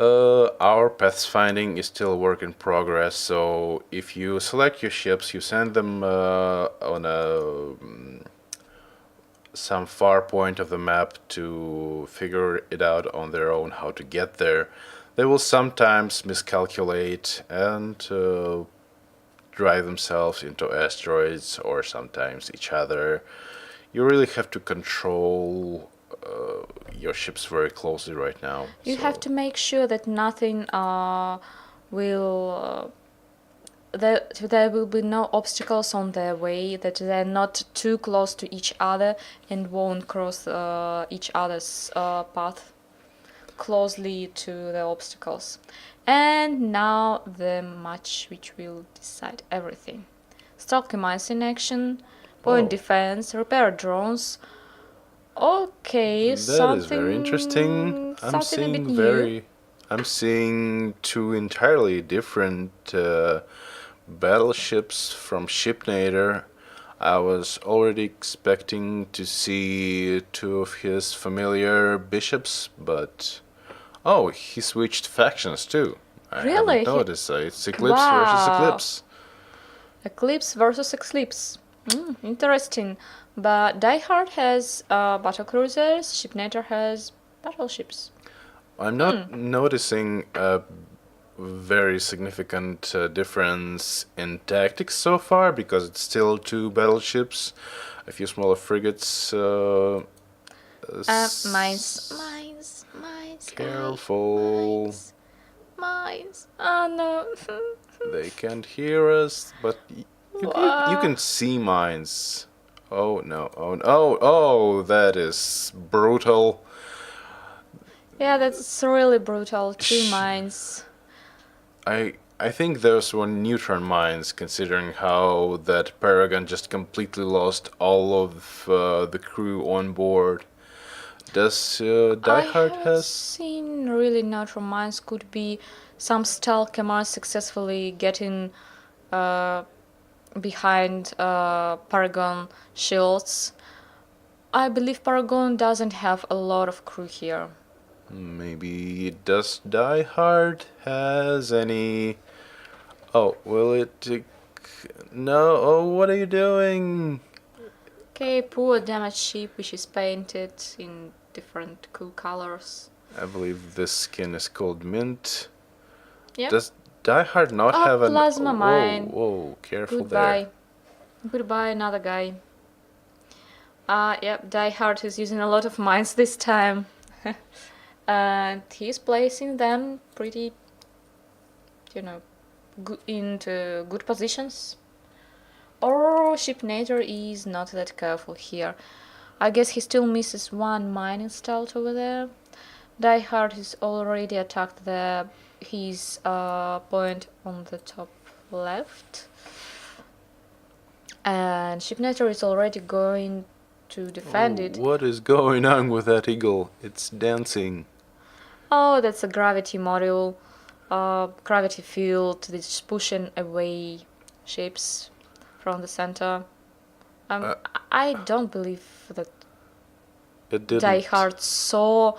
our pathfinding is still a work in progress, so if you select your ships, you send them on some far point of the map to figure it out on their own how to get there. They will sometimes miscalculate and drive themselves into asteroids or sometimes each other. You really have to control your ships very closely right now. you have to make sure that nothing will there will be no obstacles on their way, that they're not too close to each other and won't cross each other's path closely to the obstacles. And now the match which will decide everything. Stalker mines in action, point defense, repair drones. Okay, That is very interesting. I'm seeing two entirely different battleships from Shipnader. I was already expecting to see two of his familiar bishops, but oh, he switched factions too. I Really? haven't noticed. It's Eclipse versus Wow. Eclipse. Eclipse versus Eclipse. Interesting. But Die Hard has battle cruisers, Shipnator has battleships. I'm not noticing a very significant difference in tactics so far because it's still two battleships, a few smaller frigates. Mines. Careful. Mines. Oh no. They can't hear us, but you can see mines. Oh no! Oh, that is brutal. Yeah, that's really brutal. Two mines. I think those were neutron mines, considering how that Paragon just completely lost all of the crew on board. Does Die Hard I have has? seen really neutral mines. Could be some stealth mines successfully getting behind Paragon shields. I believe Paragon doesn't have a lot of crew here. Maybe does Die Hard has any? Oh, will it? No. Oh, what are you doing? Okay, poor damaged ship which is painted in different cool colors. I believe this skin is called mint. Yep. Does Die Hard not Oh, have an? plasma mine. Whoa, careful Goodbye. there. Goodbye, another guy. Yep, Die Hard is using a lot of mines this time. And he's placing them pretty, into good positions. Or Shipnator is not that careful here. I guess he still misses one mine installed over there. Die Hard has already attacked his point on the top left. And Shipnator is already going to defend it. What is going on with that eagle? It's dancing. Oh, that's a gravity module, gravity field that's pushing away ships from the center. I don't believe that It didn't. Die Hard saw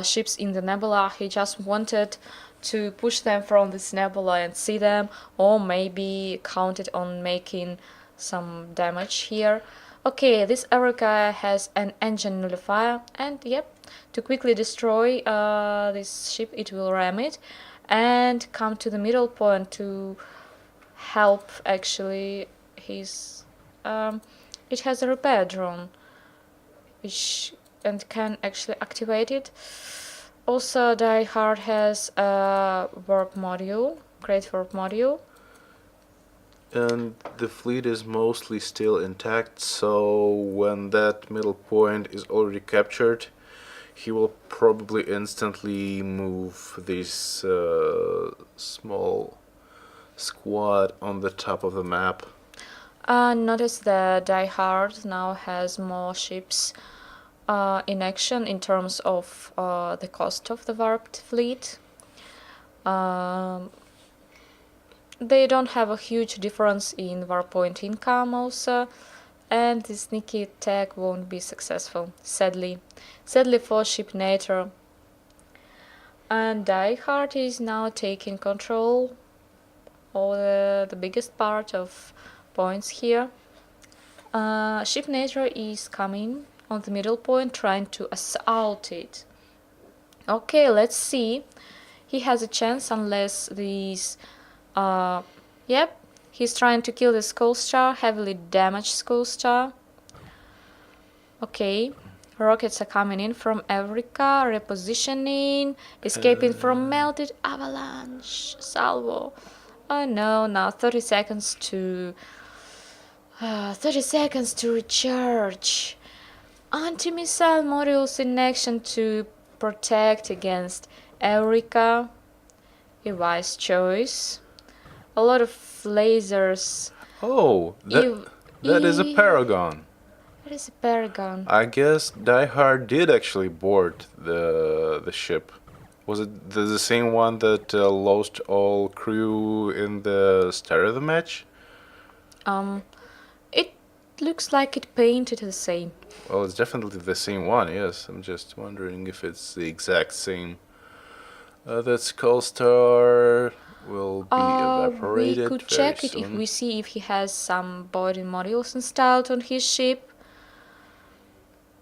ships in the nebula. He just wanted to push them from this nebula and see them, or maybe counted on making some damage here. Okay, this Erica has an engine nullifier, and yep, to quickly destroy this ship, it will ram it and come to the middle point to help actually his. It has a repair drone, which and can actually activate it. Also, Die Hard has a warp module, great warp module. And the fleet is mostly still intact, so when that middle point is already captured, he will probably instantly move this small squad on the top of the map. Notice that Die Hard now has more ships in action in terms of the cost of the warped fleet. They don't have a huge difference in warpoint income also, and the sneaky attack won't be successful, sadly. Sadly for Shipnator. And Die Hard is now taking control of the biggest part of points here. Shipnator is coming on the middle point, trying to assault it. Okay, let's see. He has a chance unless these... yep, he's trying to kill the Skull Star, heavily damaged Skull Star. Okay, rockets are coming in from Africa, repositioning, escaping from melted avalanche. Salvo. Oh no, now 30 seconds to... 30 seconds to recharge. Anti-missile modules in action to protect against Eureka. A wise choice. A lot of lasers. Oh, that is a Paragon. It is a Paragon. I guess Die Hard did actually board the ship. Was it the same one that lost all crew in the start of the match? It looks like it painted the same. Well, it's definitely the same one, yes. I'm just wondering if it's the exact same. That Skull Star will be evaporated. We could check it if we see if he has some body modules installed on his ship.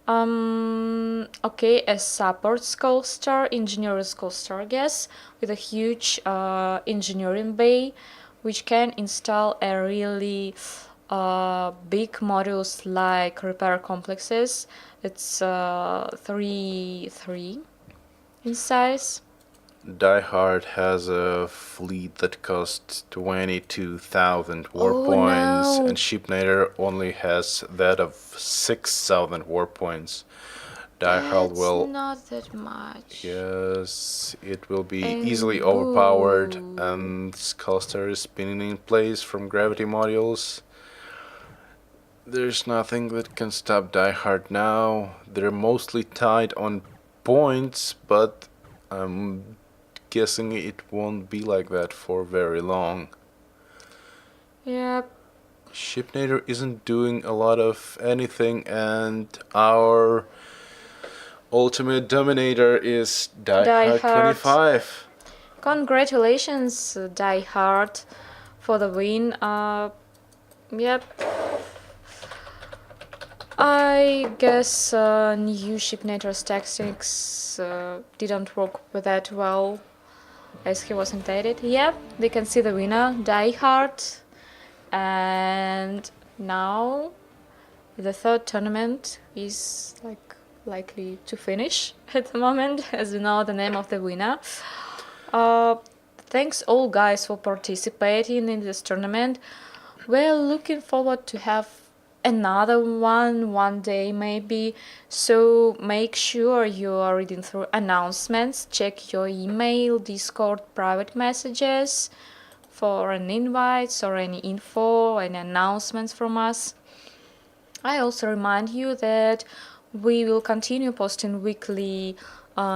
Okay, a support Skull Star, engineering Skull Star, I guess, with a huge engineering bay, which can install a really big modules like repair complexes. It's 3 in size. Die Hard has a fleet that costs 22,000 war points, no. and Shipnator only has that of 6,000 war points. Die Hard That's will. not that much. Yes, it will be And easily overpowered, and Skullstar is spinning in place from gravity modules. There's nothing that can stop Die Hard now. They're mostly tied on points, but I'm guessing it won't be like that for very long. Yep. Shipnator isn't doing a lot of anything, and our ultimate dominator is Die Hard 25. Congratulations, Die Hard, for the win. Yep. I guess new Shipnator's tactics didn't work that well as he was intended. Yep, they can see the winner, Die Hard. And now the third tournament is likely to finish at the moment, as you know the name of the winner. Thanks all guys for participating in this tournament. We're looking forward to have another one day maybe, so make sure you are reading through announcements, check your email, Discord private messages for any invites or any info and announcements from us. I also remind you that we will continue posting weekly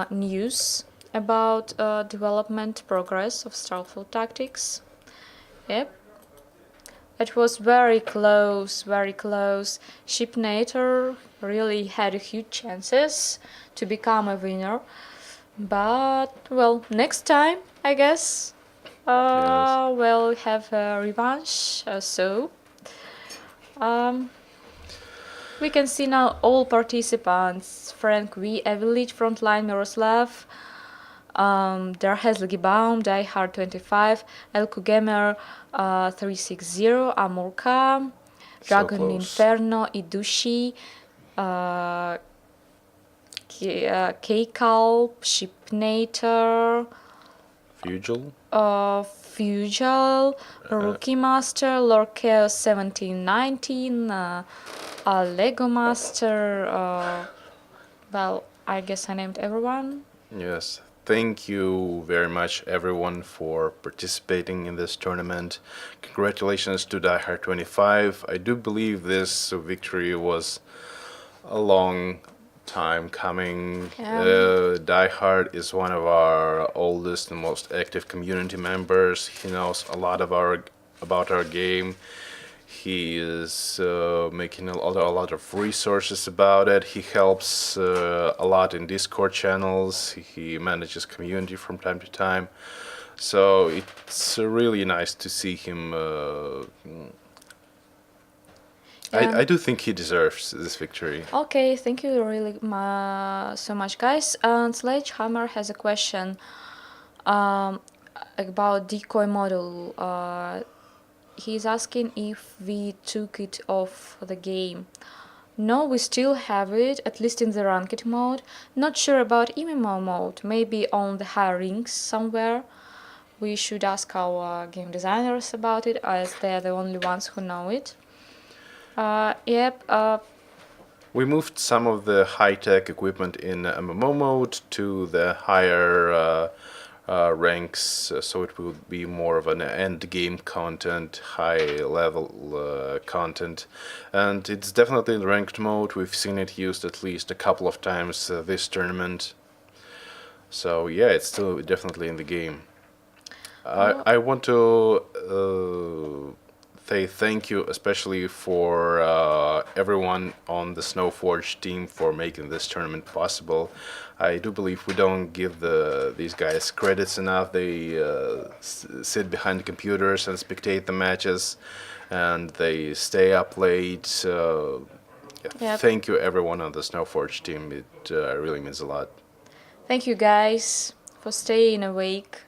news about development progress of Starfall tactics. Yep. It was very close, very close. Shipnator really had huge chances to become a winner. But, well, next time, I guess, we'll have a revanche. We can see now all participants. Frank V, Evilich, Frontline, Miroslav, Darhez Baum, Die Hard 25, Elku Gamer 360, Amurka, Dragon Inferno, Idushi, K-Kalp, Shipnator, Fugel, Fugel, Rookie Master, Lord Chaos 1719, Lego Master. Well, I guess I named everyone. Yes. Thank you very much, everyone, for participating in this tournament. Congratulations to DieHard25. I do believe this victory was a long time coming. Die Hard is one of our oldest and most active community members. He knows a lot about our game. He is making a lot of resources about it. He helps a lot in Discord channels. He manages community from time to time. So it's really nice to see him. I do think he deserves this victory. Okay, thank you really so much, guys. And Sledgehammer has a question about decoy model. He's asking if we took it off the game. No, we still have it, at least in the ranked mode. Not sure about MMO mode, maybe on the higher ranks somewhere. We should ask our game designers about it, as they're the only ones who know it. We moved some of the high-tech equipment in MMO mode to the higher ranks, so it will be more of an end-game content, high-level content. And it's definitely in ranked mode. We've seen it used at least a couple of times this tournament. So yeah, it's still definitely in the game. I want to say thank you especially for everyone on the Snowforge team for making this tournament possible. I do believe we don't give these guys credits enough. They sit behind the computers and spectate the matches, and they stay up late. Yep. Thank you everyone on the Snowforge team. It really means a lot. Thank you, guys, for staying awake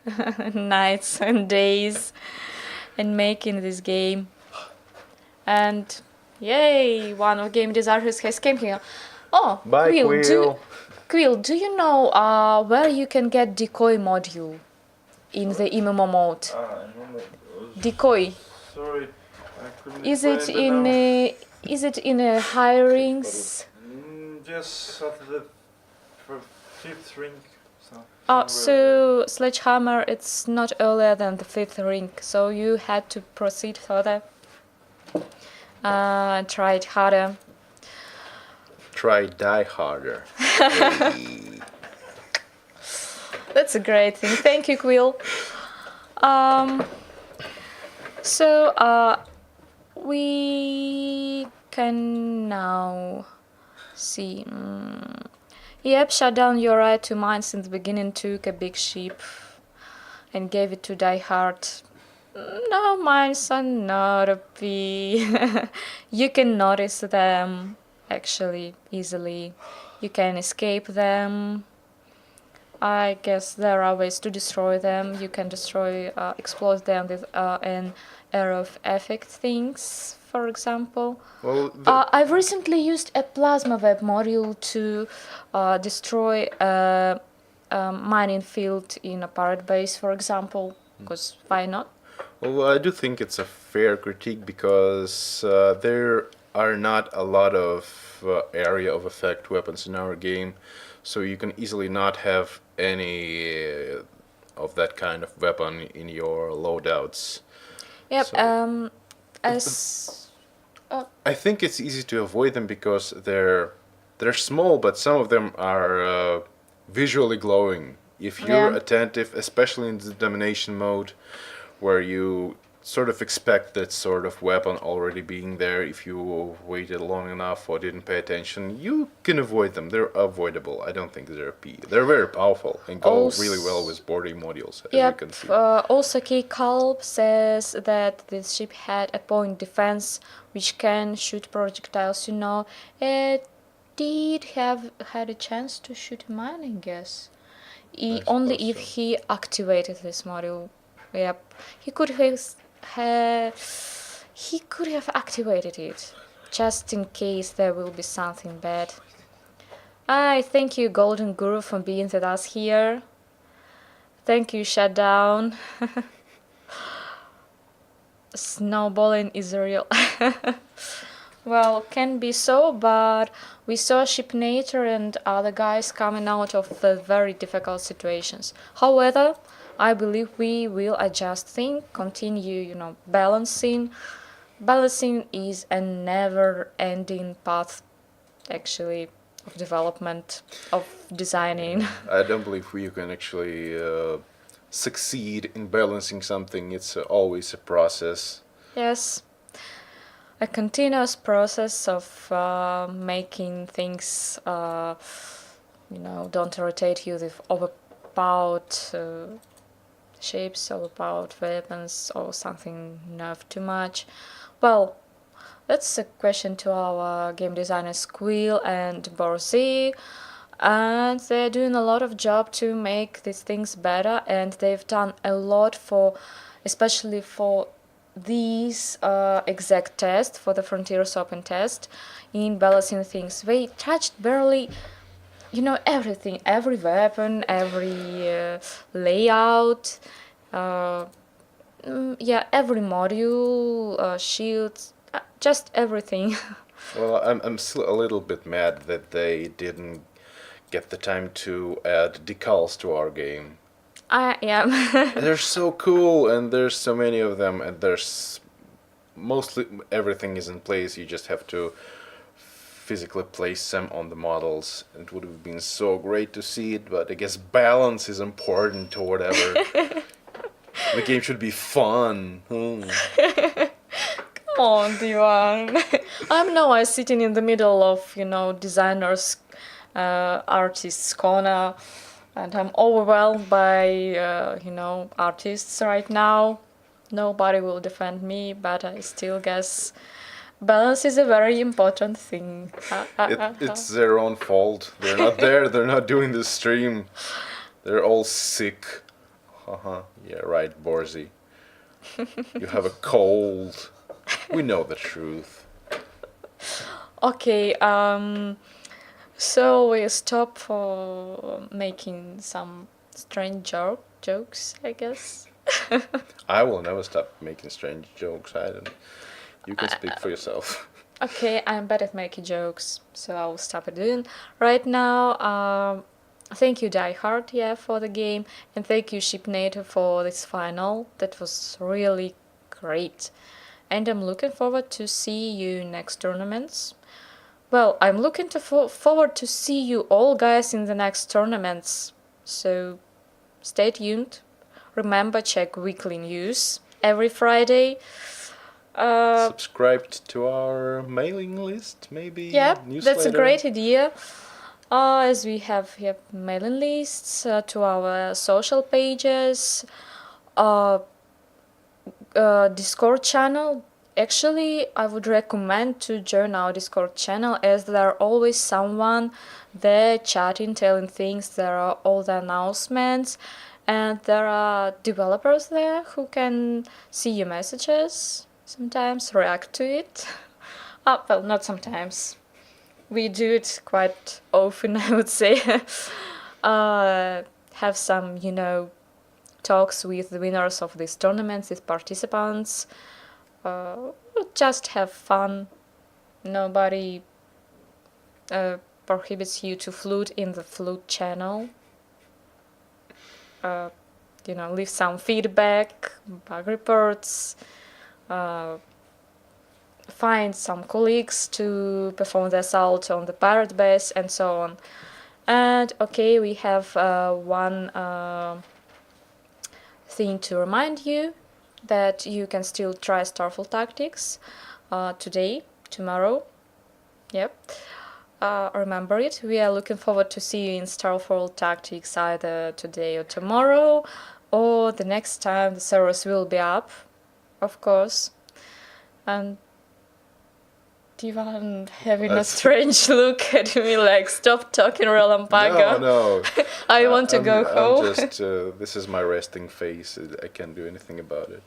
nights and days and making this game. And yay, one of game designers has came here. Oh, Bye, Quill. Quill, do you know where you can get decoy module in the MMO mode? Decoy. Sorry, I couldn't Is find it now. is it in a higher rings? Just after the fifth ring. So Sledgehammer, it's not earlier than the 5th ring, so you had to proceed further. Try it harder. Try Die Harder. That's a great thing. Thank you, Quill. So we can now see. Yep, shut down your right to mines in the beginning, took a big ship and gave it to Die Hard. No, mines are not a P. You can notice them actually easily. You can escape them. I guess there are ways to destroy them. You can destroy, exploit them with an arrow of effect things, for example. Well, I've recently used a plasma web module to destroy a mining field in a pirate base, for example, because why not? Well, I do think it's a fair critique because there are not a lot of area of effect weapons in our game, so you can easily not have any of that kind of weapon in your loadouts. Yep. So- I think it's easy to avoid them because they're small, but some of them are visually glowing. If you're Yeah. attentive, especially in the domination mode, where you sort of expect that sort of weapon already being there, if you waited long enough or didn't pay attention, you can avoid them. They're avoidable. I don't think they're P. They're very powerful and go really well with boarding modules, as you Yep. can see. Also, K-Calb says that this ship had a point defense which can shoot projectiles. It did have had a chance to shoot a mine, I guess. Only suppose if so. he activated this module. Yep, he could have activated it, just in case there will be something bad. I thank you, Golden Guru, for being with us here. Thank you, Shutdown. snowballing is real. Well, can be so, but we saw Shipnator and other guys coming out of very difficult situations. However, I believe we will adjust things, continue, balancing. Balancing is a never-ending path, actually, of development, of designing. I don't believe you can actually succeed in balancing something. It's always a process. Yes, a continuous process of making things, don't irritate you with overpowered shapes, overpowered weapons, or something nerfed too much. Well, that's a question to our game designers Squill and Borzi, and they're doing a lot of job to make these things better, and they've done a lot for, especially for these exact test, for the Frontiers Open test, in balancing things. They touched barely, everything, every weapon, every layout, every module, shields, just everything. Well, I'm still a little bit mad that they didn't get the time to add decals to our game. Yeah. They're so cool, and there's so many of them, and there's mostly everything is in place. You just have to physically place them on the models. It would have been so great to see it, but I guess balance is important or whatever. The game should be fun. Come on, Divan. I'm now sitting in the middle of, designers, artists corner, and I'm overwhelmed by, artists right now. Nobody will defend me, but I still guess balance is a very important thing. It's their own fault. They're not there. They're not doing the stream. They're all sick. Haha. Yeah, right, Borzi. You have a cold. We know the truth. Okay, so we stop for making some strange jokes, I guess. I will never stop making strange jokes. I don't. You can speak for yourself. Okay, I'm bad at making jokes, so I will stop it doing right now. Thank you, Die Hard, for the game, and thank you, Shipnator, for this final. That was really great, and I'm looking forward to see you next tournaments. Well, I'm looking forward to see you all guys in the next tournaments. So stay tuned. Remember, check weekly news every Friday. Subscribed to our mailing list, maybe? Yeah, that's a Newsletter? great idea. As we have here mailing lists to our social pages, Discord channel. Actually, I would recommend to join our Discord channel, as there are always someone there chatting, telling things. There are all the announcements, and there are developers there who can see your messages, sometimes react to it. Well, not sometimes. We do it quite often, I would say. Have some, talks with the winners of these tournaments, with participants. Just have fun. Nobody prohibits you to flute in the flute channel. Leave some feedback, bug reports, find some colleagues to perform the assault on the pirate base, and so on. And okay, we have one thing to remind you, that you can still try Starfall Tactics today, tomorrow. Yep. Remember it. We are looking forward to see you in Starfall Tactics either today or tomorrow, or the next time the servers will be up, of course. And Divan having a strange look at me like, stop talking, Relampaga. No. I want to go home. I'm just, this is my resting face. I can't do anything about it.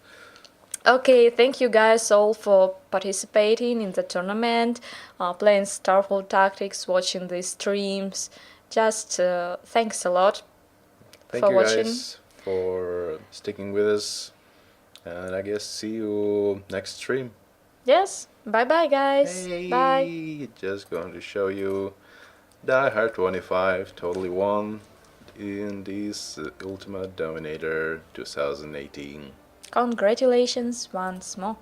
Okay, thank you guys all for participating in the tournament, playing Starfall Tactics, watching these streams. Just thanks a lot Thank for you watching. guys for sticking with us, And I guess see you next stream. Yes. Bye bye, guys. Bye. Hey, just going to show you Die Hard 25 totally won in this Ultimate Dominator 2018. Congratulations once more.